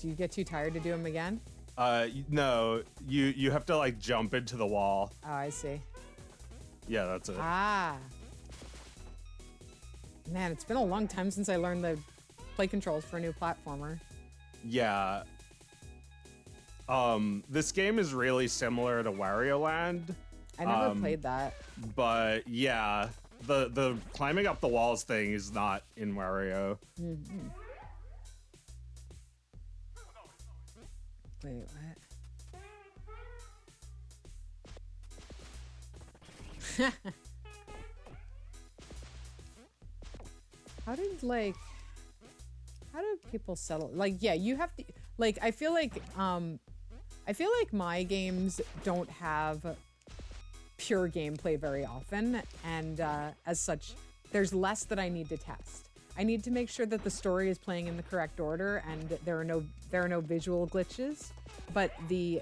you get too tired to do them again? No, you have to like jump into the wall. Oh, I see. Yeah, that's it. Ah. Man, it's been a long time since I learned the play controls for a new platformer. Yeah. This game is really similar to Wario Land. I never played that. But yeah, the climbing up the walls thing is not in Wario. Mm-hmm. Wait, what? How do people settle? Like, yeah, you have to, Like I feel like my games don't have pure gameplay very often, and as such, there's less that I need to test. I need to make sure that the story is playing in the correct order and there are no visual glitches, but the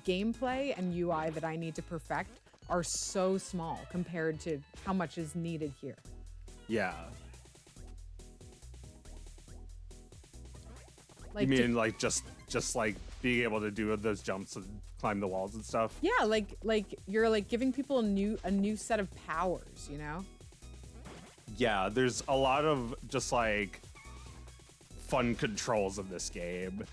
gameplay and UI that I need to perfect are so small compared to how much is needed here. Yeah. Like You mean like just like being able to do those jumps and climb the walls and stuff? yeah, like you're like giving people a new set of powers, you know? Yeah, there's a lot of just like fun controls in this game.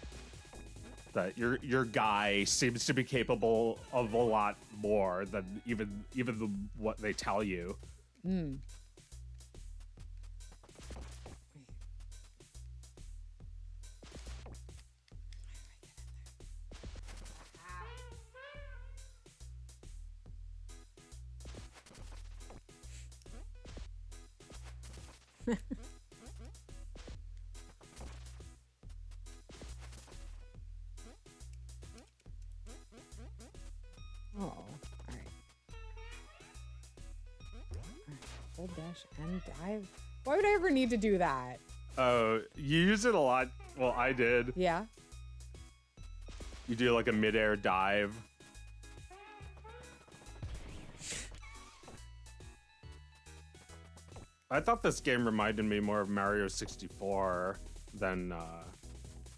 That your guy seems to be capable of a lot more than even what they tell you. Mm. Oh, all right. Hold dash and dive. Why would I ever need to do that? Oh, you use it a lot. Well, I did. Yeah. You do like a midair dive. I thought this game reminded me more of Mario 64 than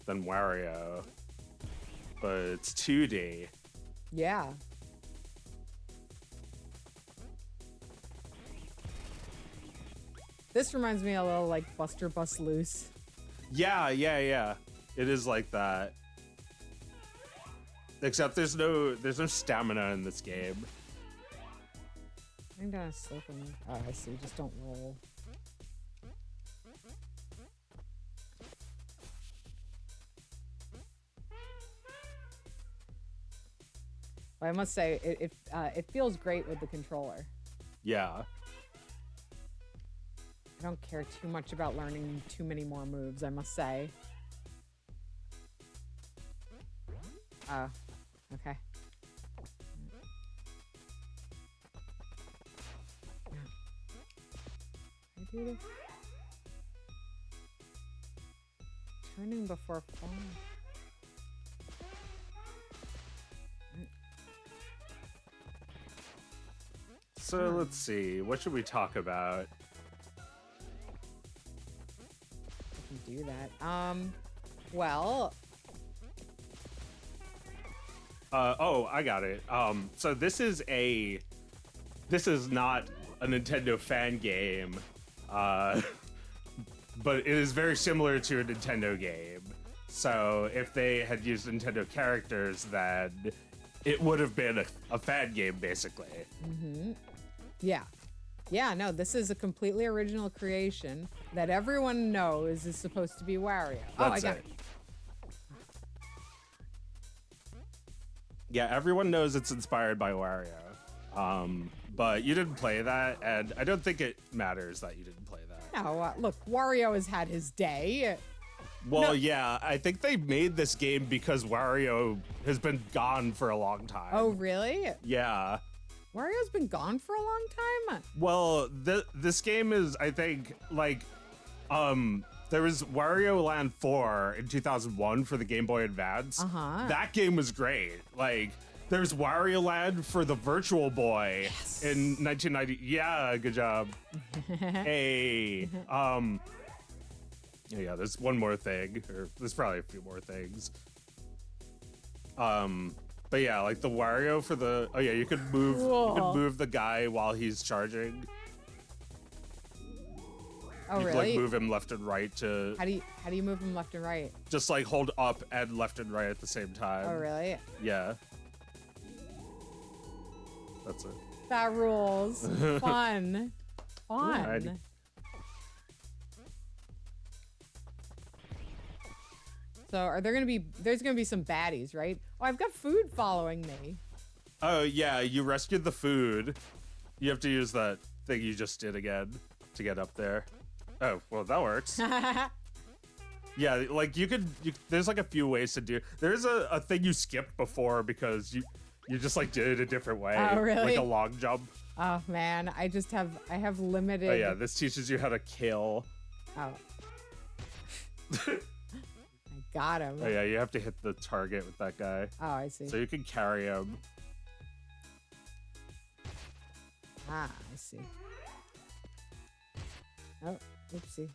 Wario, but it's 2D. Yeah. This reminds me a little like Buster Bust Loose. Yeah. It is like that. Except there's no stamina in this game. I'm gonna slip them. Oh, I see. Just don't roll. But I must say, it feels great with the controller. Yeah. I don't care too much about learning too many more moves, I must say. Oh, okay. I do this. Turning before falling. So let's see. What should we talk about? I can do that. Well. Oh, I got it. So this is not a Nintendo fan game, but it is very similar to a Nintendo game. So if they had used Nintendo characters, then it would have been a fan game, basically. Mm-hmm. Yeah. Yeah, no, this is a completely original creation that everyone knows is supposed to be Wario. Oh, I got it. Yeah, everyone knows it's inspired by Wario. But you didn't play that, and I don't think it matters that you didn't play that. No, look, Wario has had his day. Well, No. yeah, I think they made this game because Wario has been gone for a long time. Oh, really? Yeah. Wario's been gone for a long time? Well, this game is, I think, like, there was Wario Land 4 in 2001 for the Game Boy Advance. Uh-huh. That game was great. Like, there's Wario Land for the Virtual Boy in 1990. Yeah, good job. Hey. Yeah, there's one more thing, or there's probably a few more things. But yeah, like the Wario for the, oh yeah, you could move the guy while he's charging. Oh, you really? could like move him left and right to. How do you move him left and right? Just like hold up and left and right at the same time. Oh, really? Yeah. That's it. That rules. Fun. Fun. Alrighty. So there's gonna be some baddies, right? Oh, I've got food following me. Oh yeah, you rescued the food. You have to use that thing you just did again to get up there. Oh, well, that works. Yeah, like there's like a few ways to do. There's a thing you skipped before because you just like did it a different way. Oh, really? Like a long jump. Oh man, I have limited. Oh yeah, this teaches you how to kill. Oh. I got him. Oh yeah, you have to hit the target with that guy. Oh, I see. So you can carry him. Ah, I see. Oh, oopsie.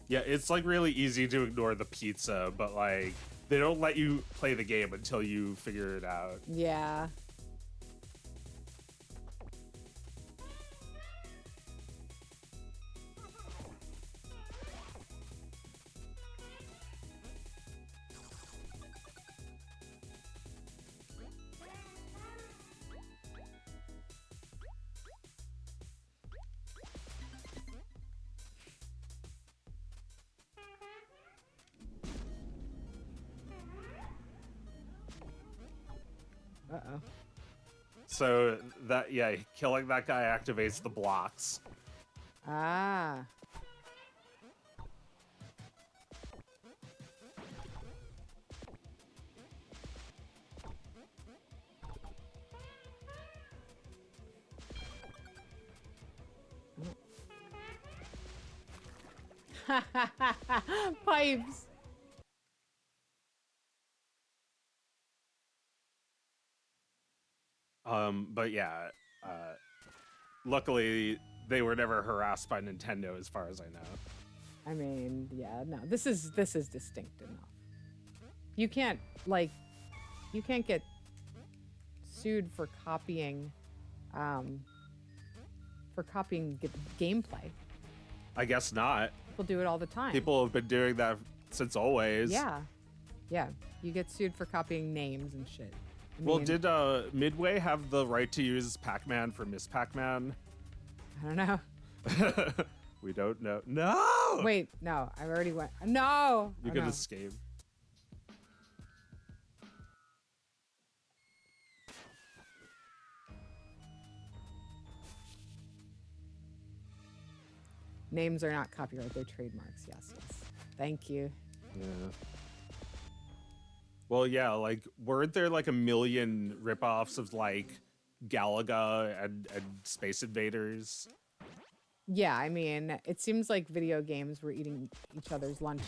Yeah, it's like really easy to ignore the pizza, but like they don't let you play the game until you figure it out. Yeah. Uh-oh. So that yeah, killing that guy activates the blocks. Ah. Pipes. But yeah, luckily they were never harassed by Nintendo, as far as I know. I mean, yeah, no, this is distinct enough. You can't get sued for copying gameplay. I guess not. People do it all the time. People have been doing that since always. Yeah. Yeah. You get sued for copying names and shit. Well, did Midway have the right to use Pac-Man for Miss Pac-Man? I don't know. We don't know. No! Wait, no, I already went. No! You Oh, can no. escape. Names are not copyright, they're trademarks. Yes, yes. Thank you. Yeah. Well, yeah, like, weren't there like a million ripoffs of like Galaga and Space Invaders? Yeah, I mean, it seems like video games were eating each other's lunch,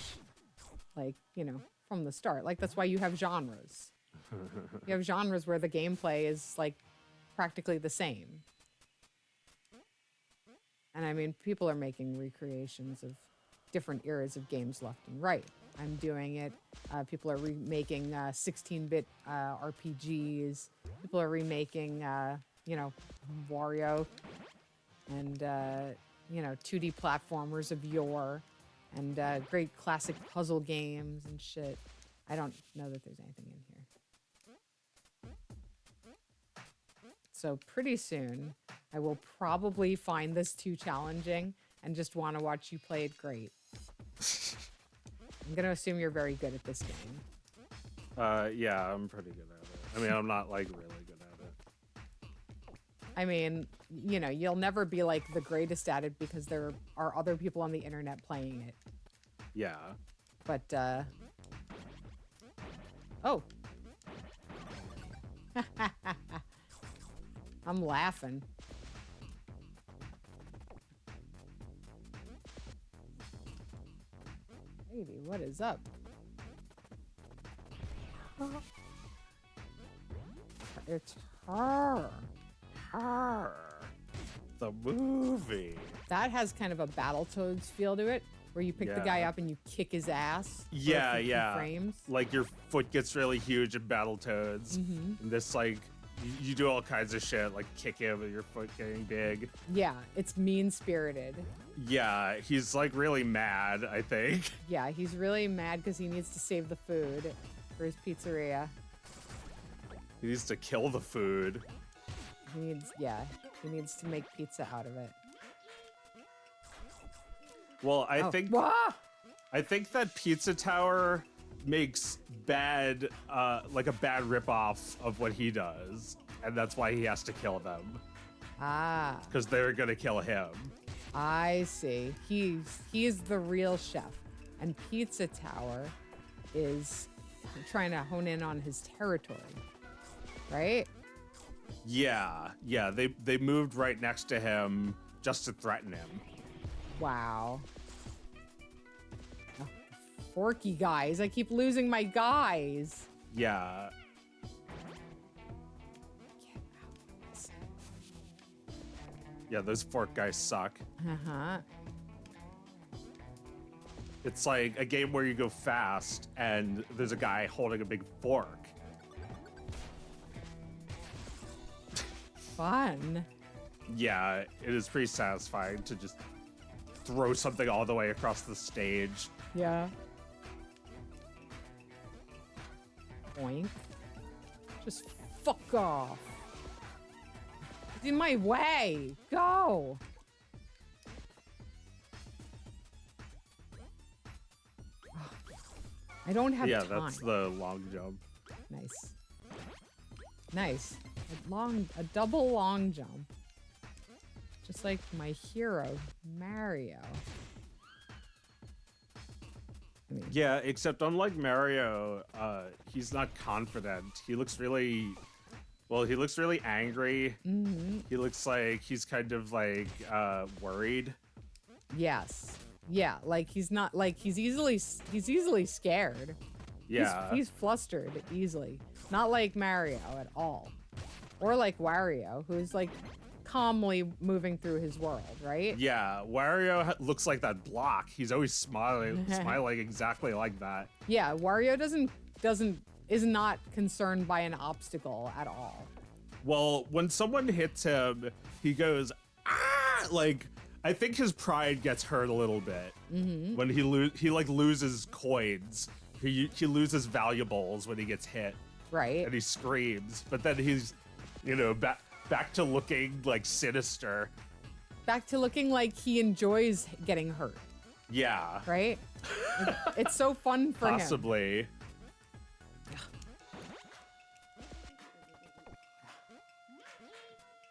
like, you know, from the start. Like, that's why you have genres. You have genres where the gameplay is, like, practically the same. And I mean, people are making recreations of different eras of games left and right. I'm doing it. People are remaking 16-bit RPGs. People are remaking, you know, Wario and, you know, 2D platformers of yore and great classic puzzle games and shit. I don't know that there's anything in here. So pretty soon, I will probably find this too challenging and just want to watch you play it great. I'm going to assume you're very good at this game. Yeah, I'm pretty good at it. I mean, I'm not like really good at it. I mean, you know, you'll never be like the greatest at it because there are other people on the internet playing it. Yeah. But, oh. I'm laughing. Baby, what is up? It's her. Arr, the movie. That has kind of a Battletoads feel to it, where you pick the guy Yeah. up and you kick his ass. for a Yeah, few yeah. Frames. Like your foot gets really huge in Battletoads. And this like you do all kinds of shit, like kick him with your foot getting big. Yeah, it's mean-spirited. Yeah, he's like really mad, I think. Yeah, he's really mad because he needs to save the food for his pizzeria. He needs to kill the food. He needs to make pizza out of it. Well, I Oh. think Wah! I think that Pizza Tower makes bad like a bad ripoff of what he does. And that's why he has to kill them. Ah. Because they're gonna kill him. I see. He's the real chef, and Pizza Tower is trying to hone in on his territory, right? Yeah, they moved right next to him just to threaten him. Wow. Oh, forky guys. I keep losing my guys. Yeah. Get out of this. Yeah, those fork guys suck. Uh-huh. It's like a game where you go fast and there's a guy holding a big fork. Fun. Yeah, it is pretty satisfying to just throw something all the way across the stage. Yeah. Boink. Just fuck off. It's in my way. Go. I don't have Yeah, time. that's the long jump. Nice. Nice. A double long jump. Just like my hero, Mario. I mean, Yeah, except unlike Mario, he's not confident. He looks really, well, he looks really angry. He looks like he's kind of like worried. yes. Yeah, like he's not like he's easily scared. Yeah. He's flustered easily. Not like Mario at all. Or like Wario, who's like calmly moving through his world, right? Yeah, Wario looks like that block. He's always smiling, smiling exactly like that. Yeah, Wario is not concerned by an obstacle at all. Well, when someone hits him, he goes, ah! Like, I think his pride gets hurt a little bit when he loses coins. He loses valuables when he gets hit, Right? and he screams. But then he's, back to looking like sinister. Back to looking like he enjoys getting hurt, Yeah, right? It's so fun for him. possibly.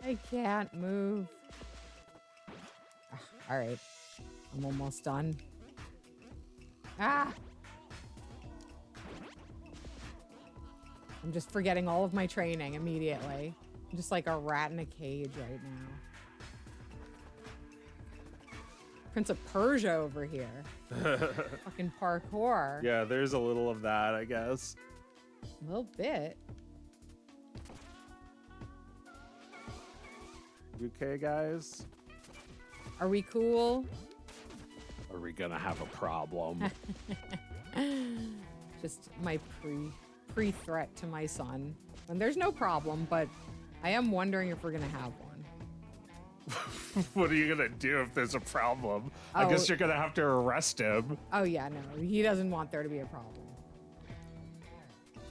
I can't move. All right, I'm almost done. Ah! I'm just forgetting all of my training immediately. I'm just like a rat in a cage right now. Prince of Persia over here. Fucking parkour. Yeah, there's a little of that, I guess. A little bit. You okay, guys? Are we cool? Are we gonna have a problem? Just my pre-threat to my son. And there's no problem, but I am wondering if we're gonna have one. What are you gonna do if there's a problem? I Oh. guess you're gonna have to arrest him. Oh yeah, no, he doesn't want there to be a problem.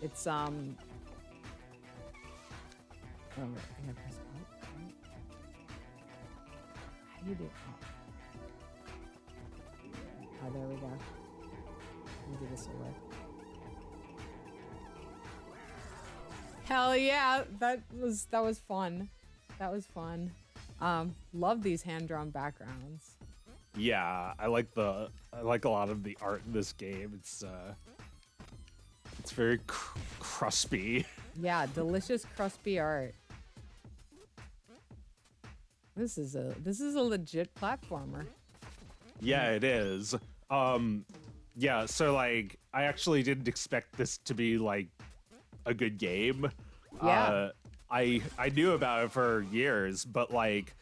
It's Oh, I gotta press Alt, right? How do you do Alt? Oh, there we go. Maybe this will work. Hell yeah, that was fun. That was fun. Love these hand-drawn backgrounds. Yeah, I like a lot of the art in this game. It's very crispy. Yeah, delicious, crispy art. This is a legit platformer. Yeah, it is. Yeah, so like I actually didn't expect this to be like a good game. Yeah. I knew about it for years, but like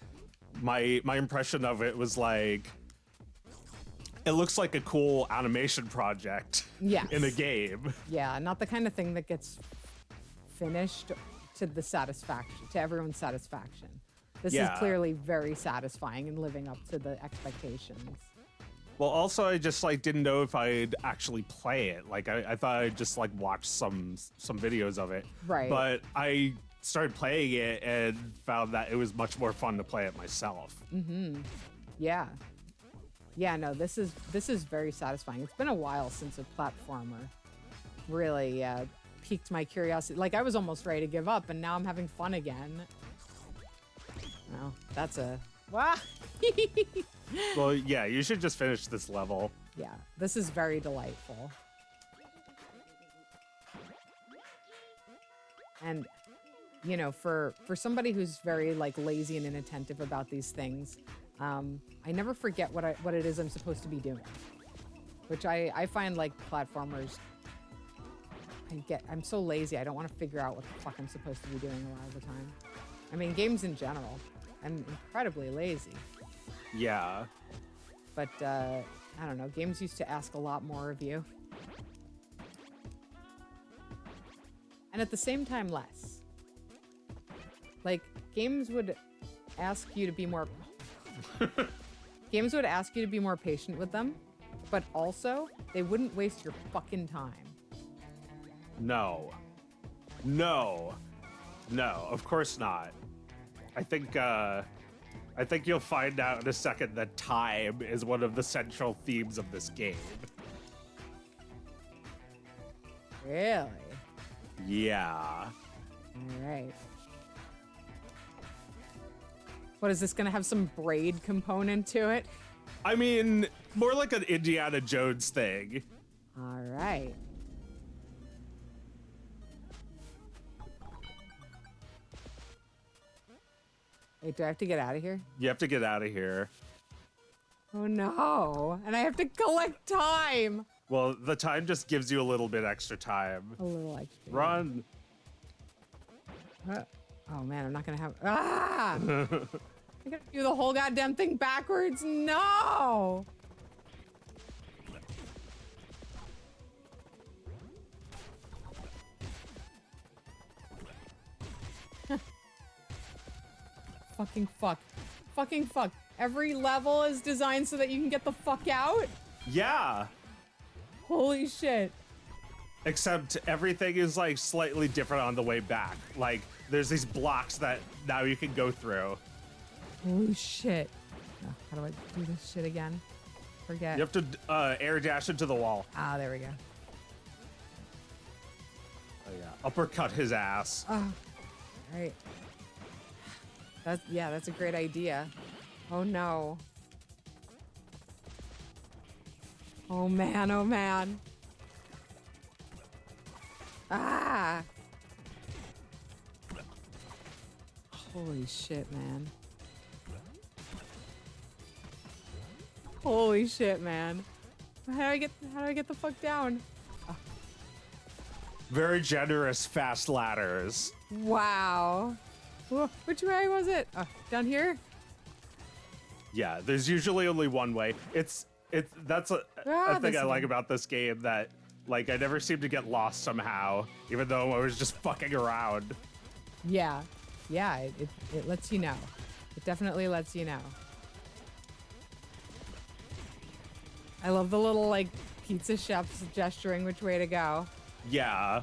my impression of it was like it looks like a cool animation project Yes. in a game. Yeah, not the kind of thing that gets finished to everyone's satisfaction. This Yeah. is clearly very satisfying and living up to the expectations. Well, also I just like didn't know if I'd actually play it. Like I thought I'd just like watch some videos of it. Right. But I started playing it and found that it was much more fun to play it myself. Yeah. Yeah, no, this is very satisfying. It's been a while since a platformer really piqued my curiosity. Like I was almost ready to give up and now I'm having fun again. Well, that's a Wow. Well, yeah, you should just finish this level. Yeah, this is very delightful. And, you know, for somebody who's very like lazy and inattentive about these things, I never forget what it is I'm supposed to be doing. Which I find like platformers, I'm so lazy. I don't want to figure out what the fuck I'm supposed to be doing a lot of the time. I mean, games in general, I'm incredibly lazy. Yeah. But, I don't know, games used to ask a lot more of you. And at the same time, less. Like, games would ask you to be more... games would ask you to be more patient with them, but also, they wouldn't waste your fucking time. No. No. No, of course not. I think you'll find out in a second that time is one of the central themes of this game. Really? Yeah. All right. What, is this gonna have some braid component to it? I mean, more like an Indiana Jones thing. All right. Wait, do I have to get out of here? You have to get out of here. Oh no, and I have to collect time. Well, the time just gives you a little bit extra time. A little extra. Run. Oh man, I'm not gonna have. Ah! I gotta do the whole goddamn thing backwards. No. Fucking fuck. Fucking fuck. Every level is designed so that you can get the fuck out? Yeah. Holy shit. Except everything is like slightly different on the way back. Like there's these blocks that now you can go through. Holy shit. Oh, how do I do this shit again? Forget. You have to air dash into the wall. Ah, there we go. Oh yeah. Uppercut his ass. Oh. All right. That's a great idea. Oh no. Oh man, oh man. Ah! Holy shit, man. Holy shit, man. How do I get the fuck down? Oh. Very generous fast ladders. Wow. Whoa, which way was it? Oh, down here? Yeah, there's usually only one way. That's a thing I like about this game, that like I never seem to get lost somehow, even though I was just fucking around. Yeah. Yeah, it lets you know. It definitely lets you know. I love the little like pizza chefs gesturing which way to go. Yeah.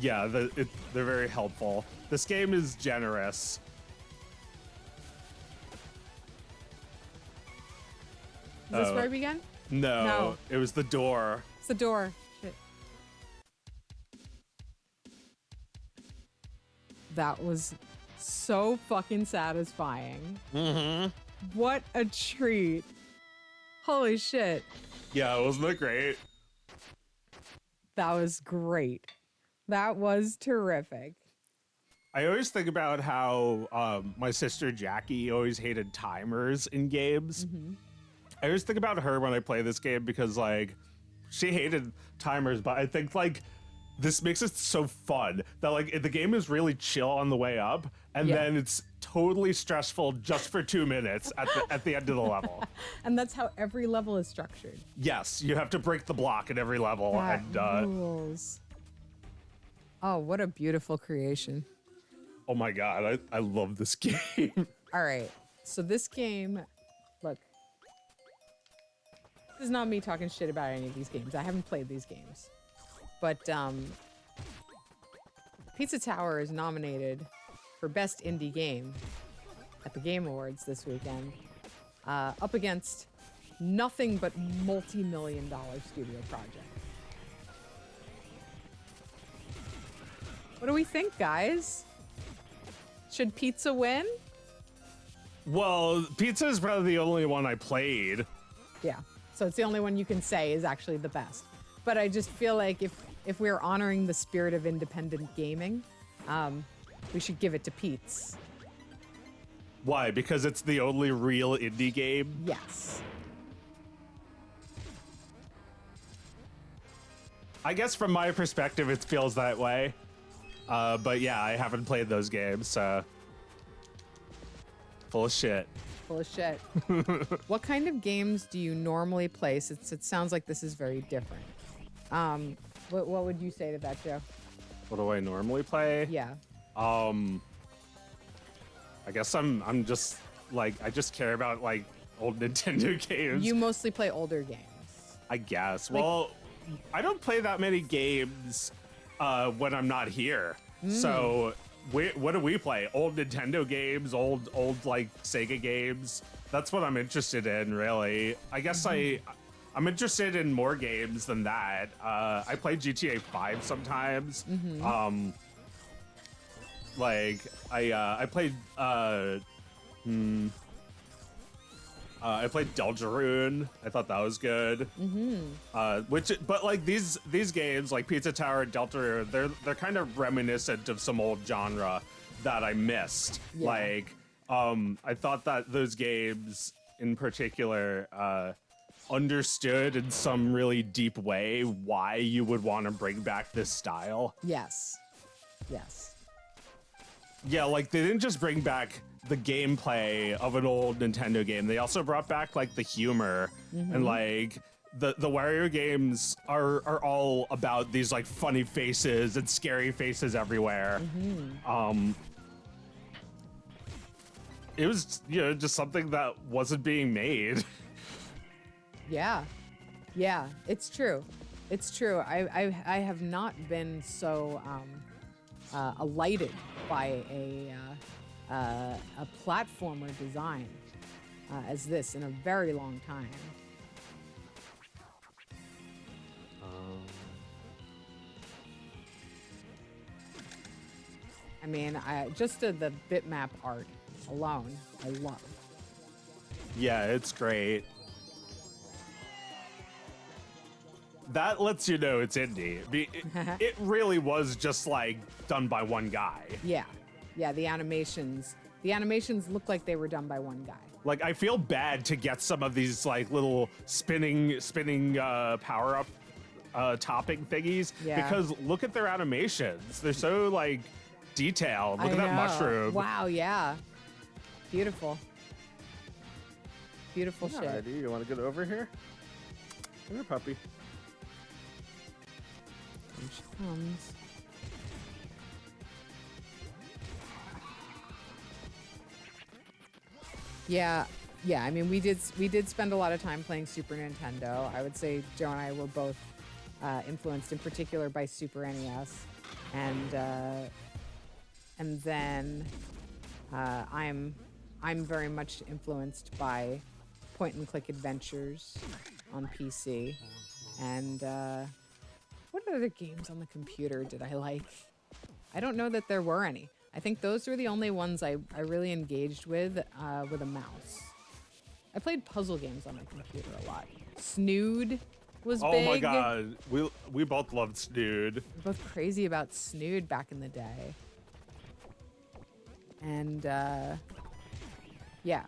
Yeah, they're very helpful. This game is generous. Is this where I began? No, it was the door. It's the door. Shit. That was so fucking satisfying. Mm-hmm. What a treat. Holy shit. Yeah, wasn't that great? That was great. That was terrific. I always think about how my sister Jackie always hated timers in games. Mm-hmm. I always think about her when I play this game because, like, she hated timers, but I think, like, this makes it so fun that, like, the game is really chill on the way up, and then it's totally stressful just for 2 minutes at the end of the level. And that's how every level is structured. Yes, you have to break the block in every level. That rules. Oh, what a beautiful creation. Oh my god, I love this game. All right, so this game, look, this is not me talking shit about any of these games. I haven't played these games. But Pizza Tower is nominated for Best Indie Game at the Game Awards this weekend, up against nothing but multi-million-dollar studio projects. What do we think, guys? Should pizza win? Well, Pizza is probably the only one I played. Yeah. So it's the only one you can say is actually the best. But I just feel like if we're honoring the spirit of independent gaming, we should give it to Pete's. Why? Because it's the only real indie game? Yes. I guess from my perspective, it feels that way. But yeah, I haven't played those games, so... Full of shit. Full of shit. What kind of games do you normally play? It sounds like this is very different. What would you say to that, Joe? What do I normally play? Yeah. I guess I'm just like I just care about like old Nintendo games. You mostly play older games. I guess. Like, well, I don't play that many games when I'm not here. So what do we play? Old Nintendo games, old like Sega games. That's what I'm interested in, really. I guess I'm interested in more games than that. I play GTA 5 sometimes. Like I played I played Deltarune. I thought that was good. But like these games like Pizza Tower and Deltarune, they're kind of reminiscent of some old genre that I missed. Yeah. Like I thought that those games in particular understood in some really deep way why you would want to bring back this style. Yes. Yes. Yeah, like they didn't just bring back the gameplay of an old Nintendo game. They also brought back like the humor and like the Wario games are all about these like funny faces and scary faces everywhere. It was, you know, just something that wasn't being made. Yeah. Yeah, it's true. It's true. I have not been so elated by a platformer design as this in a very long time. I mean, just the bitmap art alone, I love. Yeah, it's great. That lets you know it's indie. It really was just like done by one guy. Yeah. Yeah, the animations look like they were done by one guy. Like I feel bad to get some of these like little spinning power up topping thingies because look at their animations. They're so like detailed. Look at that mushroom. Wow, yeah. Beautiful. Beautiful Yeah, shit. dude, you want to get over here? Come here, puppy. Here she comes. Yeah, I mean, we did spend a lot of time playing Super Nintendo. I would say Joe and I were both influenced in particular by Super NES, and then I'm very much influenced by point and click adventures on PC, and what other games on the computer did I like? I don't know that there were any. I think those were the only ones I really engaged with a mouse. I played puzzle games on my computer a lot. Snood was big. Oh my god, we both loved Snood. We're both crazy about Snood back in the day. And yeah,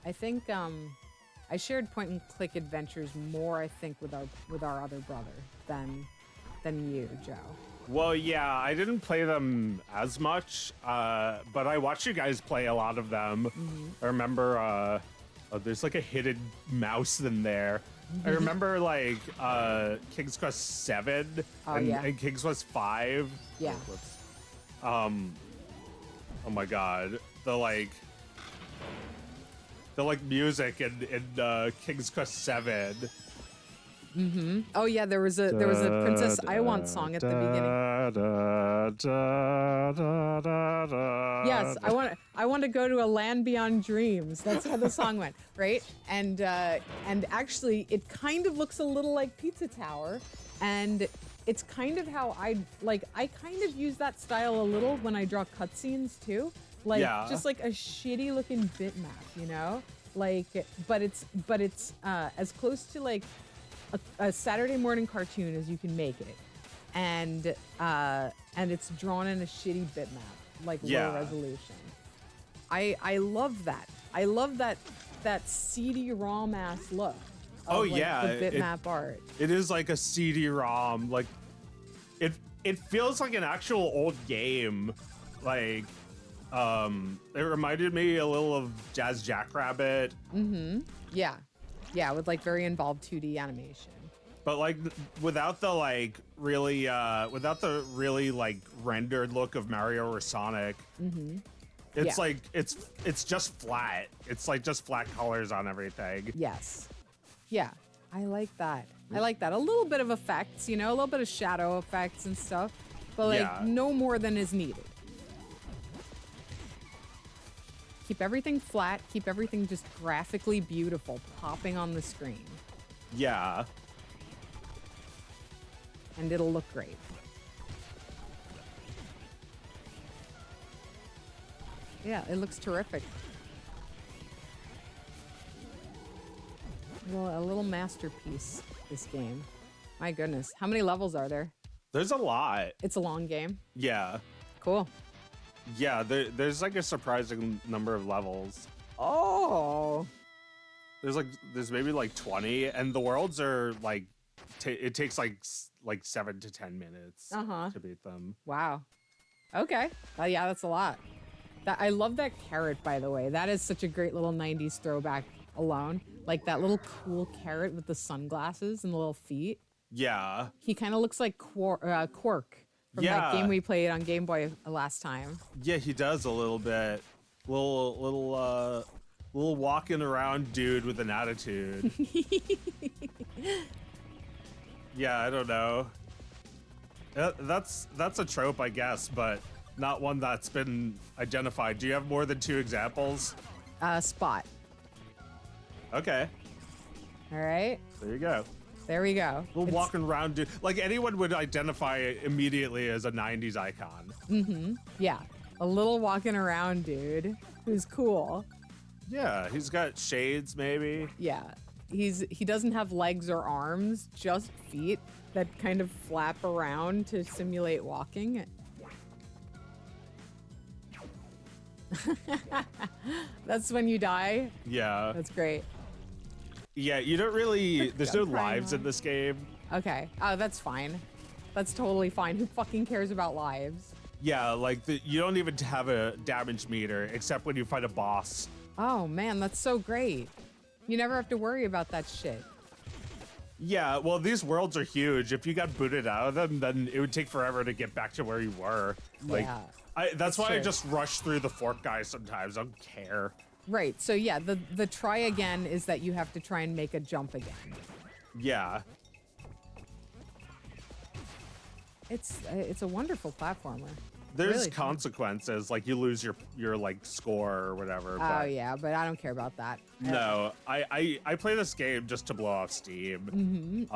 I think I shared point and click adventures more, I think, with our other brother than you, Joe. Well, yeah, I didn't play them as much, but I watched you guys play a lot of them. I remember there's like a hidden mouse in there. I remember like King's Quest 7 and King's Quest 5. Yeah. Oh my god, the music in King's Quest 7. Oh yeah, there was a Princess I Want song at the beginning. Yes, I want to go to a land beyond dreams. That's how the song went, right? And actually, it kind of looks a little like Pizza Tower, and it's kind of how I kind of use that style a little when I draw cutscenes too. Like Yeah. just like a shitty looking bitmap, you know? Like, but it's as close to like a Saturday morning cartoon as you can make it, and it's drawn in a shitty bitmap, like Yeah. low resolution. I love that. I love that CD-ROM ass look. Of, Oh, like, yeah, the bitmap art. It is like a CD-ROM. Like, it feels like an actual old game. Like, it reminded me a little of Jazz Jackrabbit, Yeah, yeah, with like very involved 2D animation. but like without the really like rendered look of Mario or Sonic. It's Yeah. like it's just flat. It's like just flat colors on everything. Yes. Yeah, I like that. I like that. A little bit of effects, you know, a little bit of shadow effects and stuff, but like Yeah. no more than is needed. Keep everything flat, keep everything just graphically beautiful, popping on the screen, Yeah. and it'll look great. Yeah, it looks terrific. Well, a little masterpiece, this game. My goodness. How many levels are there? There's a lot. It's a long game. Yeah. Cool. Yeah, there's like a surprising number of levels. Oh. There's maybe like 20, and the worlds are like it takes like 7 to 10 minutes Uh-huh. to beat them. Wow. Okay. Yeah, that's a lot. I love that carrot, by the way. That is such a great little 90s throwback alone. Like that little cool carrot with the sunglasses and the little feet. Yeah. He kind of looks like Quark from Yeah. that game we played on Game Boy last time. Yeah, he does a little bit. Little walking around dude with an attitude. Yeah, I don't know. That's a trope, I guess, but not one that's been identified. Do you have more than 2 examples? Spot. Okay, All right. there you go. There we go. Little It's- walking around dude. Like anyone would identify it immediately as a 90s icon. Yeah. A little walking around dude who's cool. Yeah, he's got shades maybe. Yeah. He doesn't have legs or arms, just feet that kind of flap around to simulate walking. That's when you die. Yeah. That's great. Yeah, you don't really there's no I'm crying lives now. in this game. Okay. Oh, that's fine. That's totally fine. Who fucking cares about lives? Yeah, like you don't even have a damage meter except when you fight a boss. Oh man, that's so great. You never have to worry about that shit. Yeah, well, these worlds are huge. If you got booted out of them, then it would take forever to get back to where you were. Like, Yeah, that's why I true. just rush through the fork guys sometimes. I don't care. Right. So yeah, the try again is that you have to try and make a jump again. Yeah. It's a wonderful platformer. There's Really fun. consequences, like you lose your like score or whatever. Oh But yeah, but I don't care about that. no, I play this game just to blow off steam.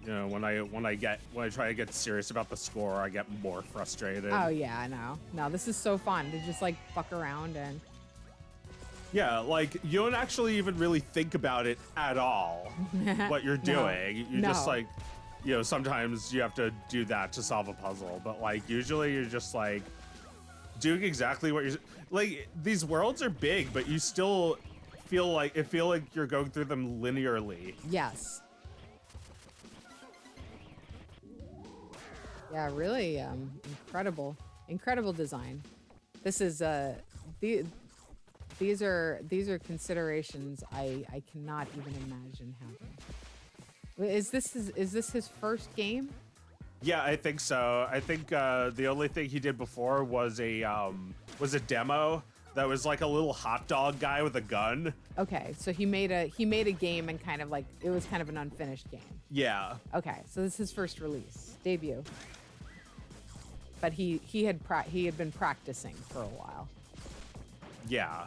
You know, when I try to get serious about the score, I get more frustrated. Oh yeah, I know. No, this is so fun to just like fuck around and Yeah, like you don't actually even really think about it at all, what you're No. doing. You just No. like, you know, sometimes you have to do that to solve a puzzle, but like usually you're just like doing exactly what you're like. These worlds are big, but you still feel like you're going through them linearly. yes. Yeah, really incredible design. This is these are considerations I cannot even imagine having. Is this his first game? Yeah, I think so. I think the only thing he did before was a demo that was like a little hot dog guy with a gun. Okay, so he made a game and kind of like it was kind of an unfinished game. Yeah. Okay, so this is his first release, debut. But he had been practicing for a while. Yeah.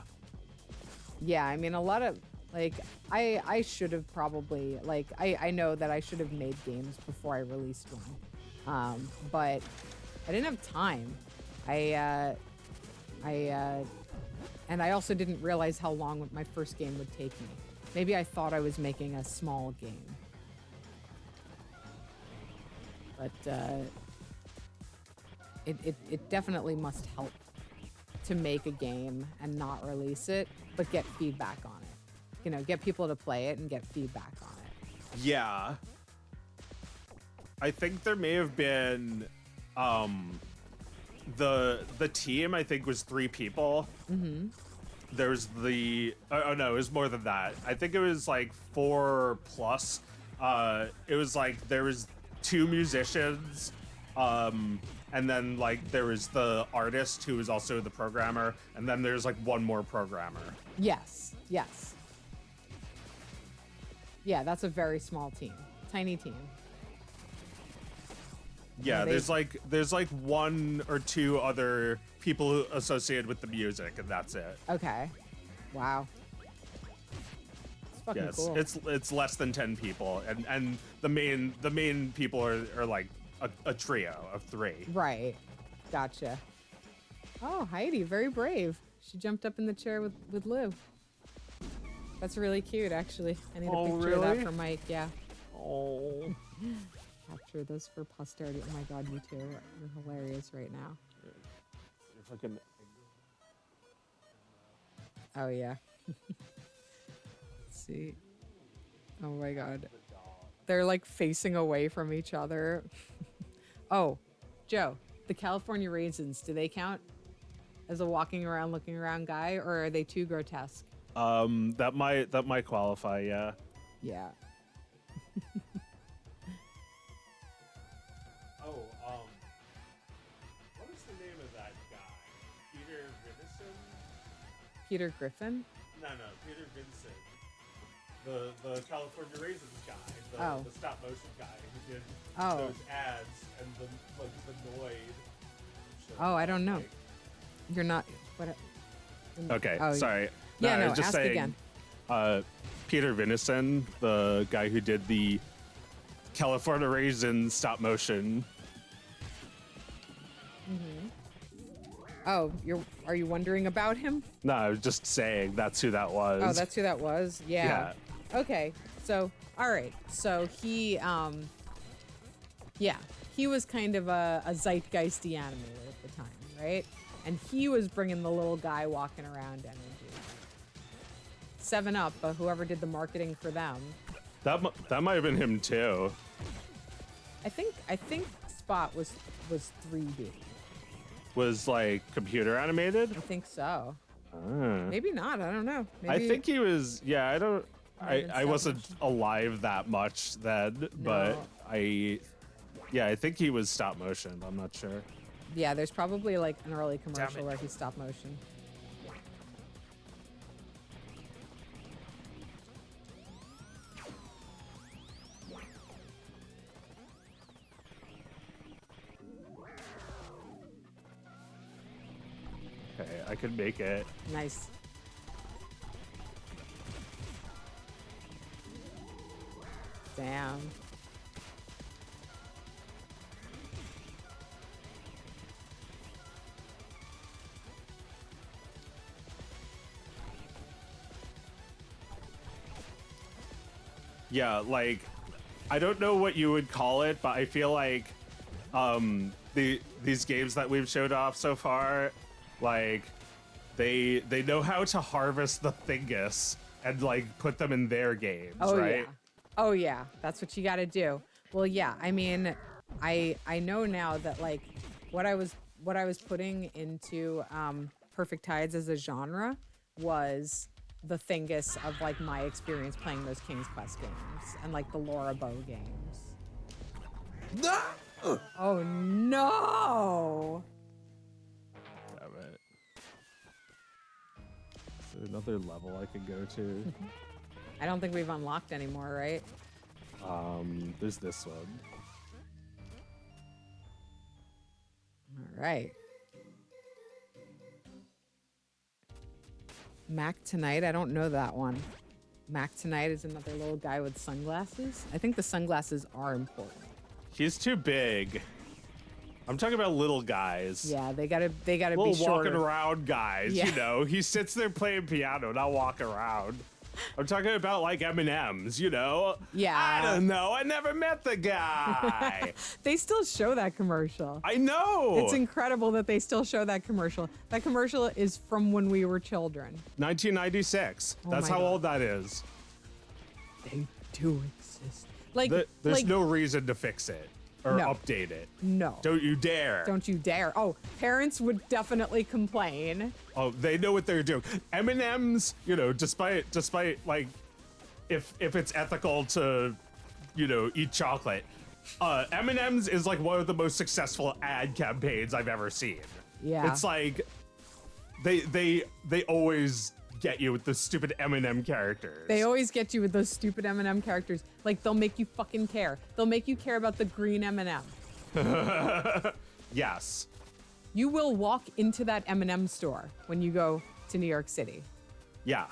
Yeah, I mean a lot of like I should have probably like I know that I should have made games before I released one. But I didn't have time. I And I also didn't realize how long my first game would take me. Maybe I thought I was making a small game. But it definitely must help to make a game and not release it, but get feedback on it. You know, get people to play it and get feedback on it. Yeah. I think there may have been the team, I think, was 3 people. Mm-hmm. There's oh no, it was more than that. I think it was like 4 plus. It was like there was 2 musicians, and then like there was the artist who was also the programmer, and then there's like 1 more programmer. Yes. Yeah, that's a very small team. Tiny team. Yeah, there's like 1 or 2 other people associated with the music, and that's it. Okay. Wow. It's fucking Yes, cool. it's less than 10 people, and the main people are like a trio of 3. Right. Gotcha. Oh, Heidi, very brave. She jumped up in the chair with Lou. That's really cute, actually. I need a picture of that for Mike. Yeah. Oh. Capture this for posterity. Oh my god, you two are hilarious right now. You're fucking. Oh yeah. Let's see. Oh my god. They're like facing away from each other. Oh, Joe, the California raisins, do they count as a walking around, looking around guy, or are they too grotesque? That might qualify, yeah. Yeah. What is the name of that guy? Peter Vincent? Peter Griffin? No, Peter Vincent. The California Raisins guy, Oh. the stop motion guy who did Oh. those ads and the Noid. Oh, I don't know. You're not. What? Okay, Oh, sorry. Yeah, I no, was just ask saying, again. Peter Venison, the guy who did the California Raisin stop motion. Oh, are you wondering about him? No, I was just saying that's who that was. Oh, that's who that was? Yeah. Okay. So, all right. So he he was kind of a zeitgeisty animator at the time, right? And he was bringing the little guy walking around energy. 7-Up, whoever did the marketing for them. That might have been him too. I think Spot was 3D. Was like computer animated? I think so. Ah. Maybe not. I don't know. Maybe, I think he was. Yeah, I don't. Might have been I wasn't stop alive that much then, but I think he was stop motion. I'm not sure. Yeah, there's probably like an early commercial where he stop motion. Okay, I could make it. Nice. Damn. Yeah, like I don't know what you would call it, but I feel like these games that we've showed off so far, like they know how to harvest the Thingus and like put them in their games, right? Yeah. Oh yeah, that's what you got to do. Well, yeah. I mean, I know now that like what I was putting into Perfect Tides as a genre was the Thingus of like my experience playing those King's Quest games and like the Laura Bow games. No! Oh no! Damn it. Is there another level I can go to? I don't think we've unlocked anymore, right? There's this one. All right. Mac Tonight, I don't know that one. Mac Tonight is another little guy with sunglasses. I think the sunglasses are important. He's too big. I'm talking about little guys. Yeah, they gotta be Little shorter. walking around guys, Yeah. you know. He sits there playing piano, not walking around. I'm talking about like M&Ms, you know. Yeah. I don't know. I never met the guy. They still show that commercial. I know. It's incredible that they still show that commercial. That commercial is from when we were children. 1996. Oh That's my how God. old that is. They do exist. Like, There's like, no reason to fix it or No. update it. no. Don't you dare. Don't you dare. Oh, parents would definitely complain. Oh, they know what they're doing. M&Ms, you know, despite like, if it's ethical to, you know, eat chocolate, M&Ms is like one of the most successful ad campaigns I've ever seen. Yeah. It's like they always get you with the stupid M&M characters. They always get you with those stupid M&M characters. Like, they'll make you fucking care. They'll make you care about the green M&M. Yes. You will walk into that M&M store when you go to New York City. Yeah.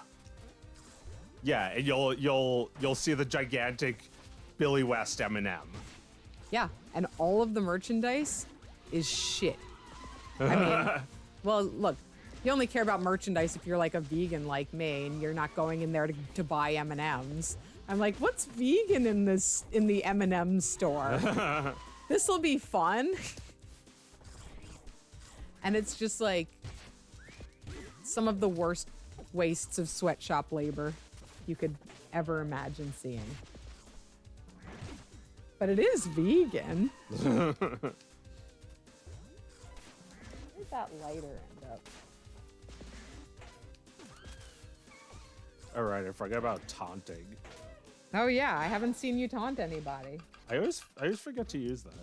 Yeah, and you'll see the gigantic Billy West M&M. Yeah, and all of the merchandise is shit. I mean, well, look, you only care about merchandise if you're like a vegan like me and you're not going in there to buy M&Ms. I'm like, what's vegan in the M&M store? This will be fun. And it's just like some of the worst wastes of sweatshop labor you could ever imagine seeing. But it is vegan. Where'd that lighter end up? All right, I forgot about taunting. Oh yeah, I haven't seen you taunt anybody. I always forget to use that.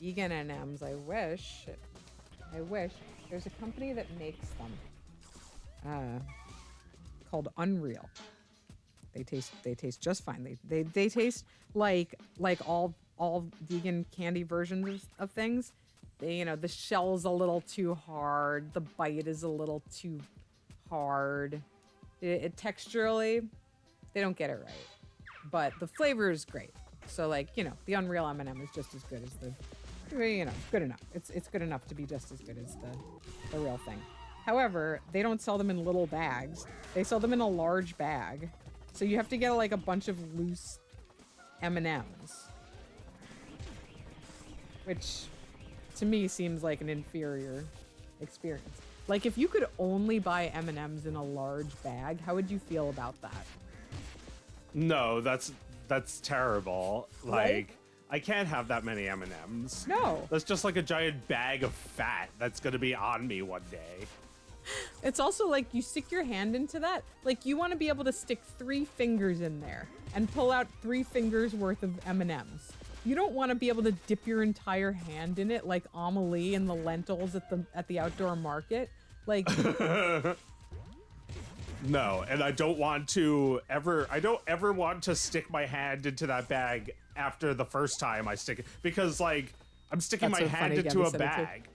Vegan M&Ms, I wish. There's a company that makes them. Called Unreal. They taste just fine. They taste like all vegan candy versions of things. They, you know, the shell's a little too hard. The bite is a little too hard. It texturally, they don't get it right. But the flavor is great. So like, you know, the Unreal M&M is just as good as the, you know, good enough. It's good enough to be just as good as the real thing. However, they don't sell them in little bags. They sell them in a large bag. So you have to get like a bunch of loose M&Ms. Which to me seems like an inferior experience. Like if you could only buy M&Ms in a large bag, how would you feel about that? No, that's terrible. Right? Like I can't have that many M&Ms. No. That's just like a giant bag of fat that's gonna be on me one day. It's also like you stick your hand into that. Like you want to be able to stick 3 fingers in there and pull out 3 fingers worth of M&Ms. You don't want to be able to dip your entire hand in it like Amelie in the lentils at the outdoor market. Like No, and I don't ever want to stick my hand into that bag after the first time I stick it, because like I'm sticking That's my so hand funny, into Gabby a said it too. bag.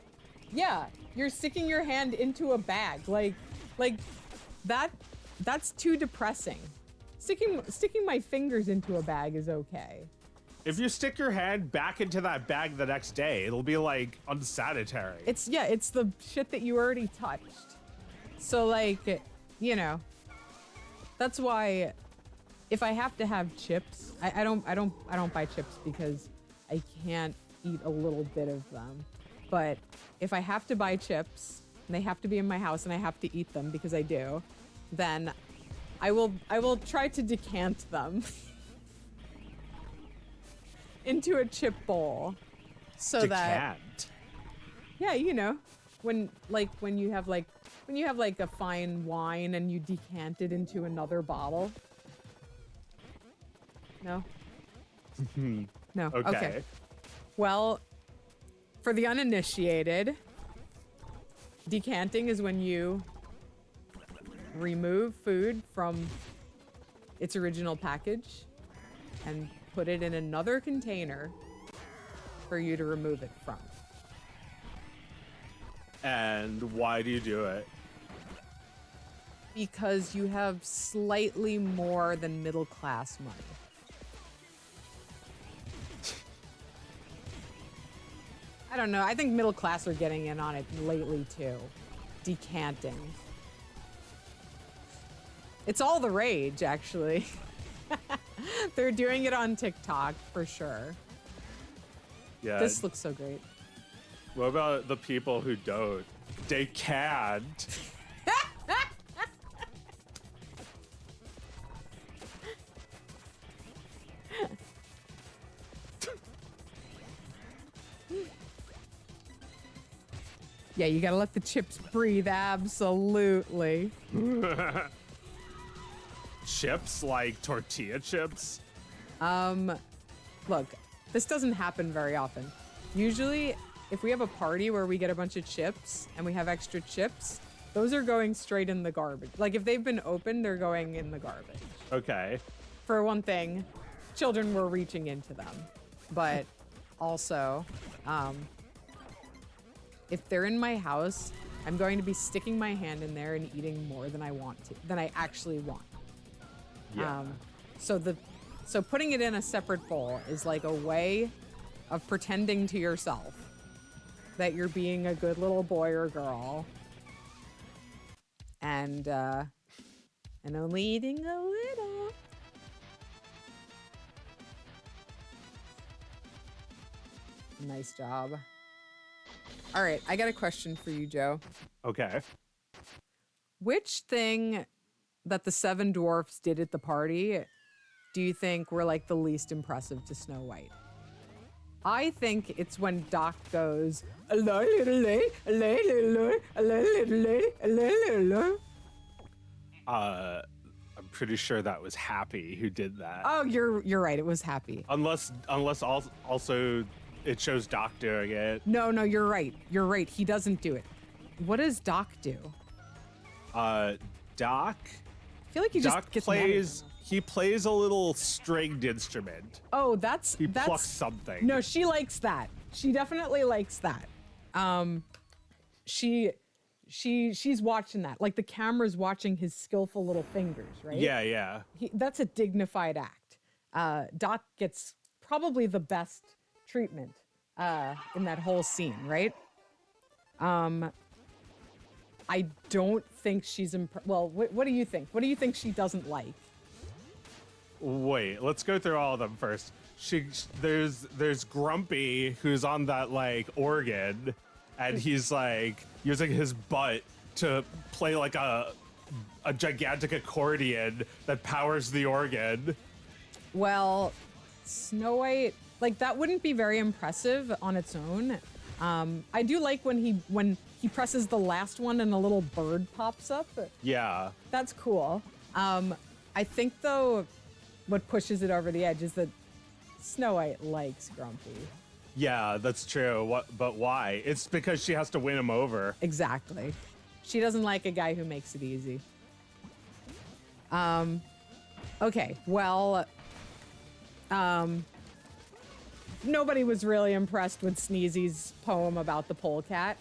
yeah, you're sticking your hand into a bag. Like that's too depressing. Sticking my fingers into a bag is okay. If you stick your hand back into that bag the next day, it'll be like unsanitary. It's the shit that you already touched. So like, you know, that's why if I have to have chips, I don't buy chips because I can't eat a little bit of them. But if I have to buy chips and they have to be in my house and I have to eat them because I do, then I will try to decant them into a chip bowl so that yeah, you know, when you have a fine wine and you decant it into another bottle. No? No. Okay. Well, for the uninitiated, decanting is when you remove food from its original package and put it in another container for you to remove it from. And why do you do it? Because you have slightly more than middle class money. I don't know. I think middle class are getting in on it lately too. Decanting. It's all the rage, actually. They're doing it on TikTok for sure. Yeah. This looks so great. What about the people who don't? They can't. Yeah, you gotta let the chips breathe, absolutely. Chips like tortilla chips? Look, this doesn't happen very often. Usually, if we have a party where we get a bunch of chips and we have extra chips, those are going straight in the garbage. Like if they've been opened, they're going in the garbage. Okay. For one thing, children were reaching into them. But also, if they're in my house, I'm going to be sticking my hand in there and eating more than I want to, than I actually want. Yeah. So putting it in a separate bowl is like a way of pretending to yourself that you're being a good little boy or girl, and only eating a little. Nice job. All right, I got a question for you, Joe. Okay. Which thing that the seven dwarfs did at the party do you think were like the least impressive to Snow White? I think it's when Doc goes, "Hello, little lady, hello, little lady, hello, little lady, hello, little lady." I'm pretty sure that was Happy who did that. Oh, you're right. It was Happy. Unless also it shows Doc doing it. No, you're right. You're right. He doesn't do it. What does Doc do? Doc I feel like he just gets mad at plays. him. He plays a little stringed instrument. Oh, that's He plucks something. No, she likes that. She definitely likes that. She's watching that. Like the camera's watching his skillful little fingers, right? Yeah. That's a dignified act. Doc gets probably the best treatment in that whole scene, right? I don't think she's well, what do you think? What do you think she doesn't like? Wait, let's go through all of them first. There's Grumpy who's on that like organ, and he's like using his butt to play like a gigantic accordion that powers the organ. Well, Snow White, like that wouldn't be very impressive on its own. I do like when he presses the last one and a little bird pops up. Yeah. That's cool. I think though, what pushes it over the edge is that Snow White likes Grumpy. Yeah, that's true. But why? It's because she has to win him over. Exactly. She doesn't like a guy who makes it easy. Okay, well, nobody was really impressed with Sneezy's poem about the polecat.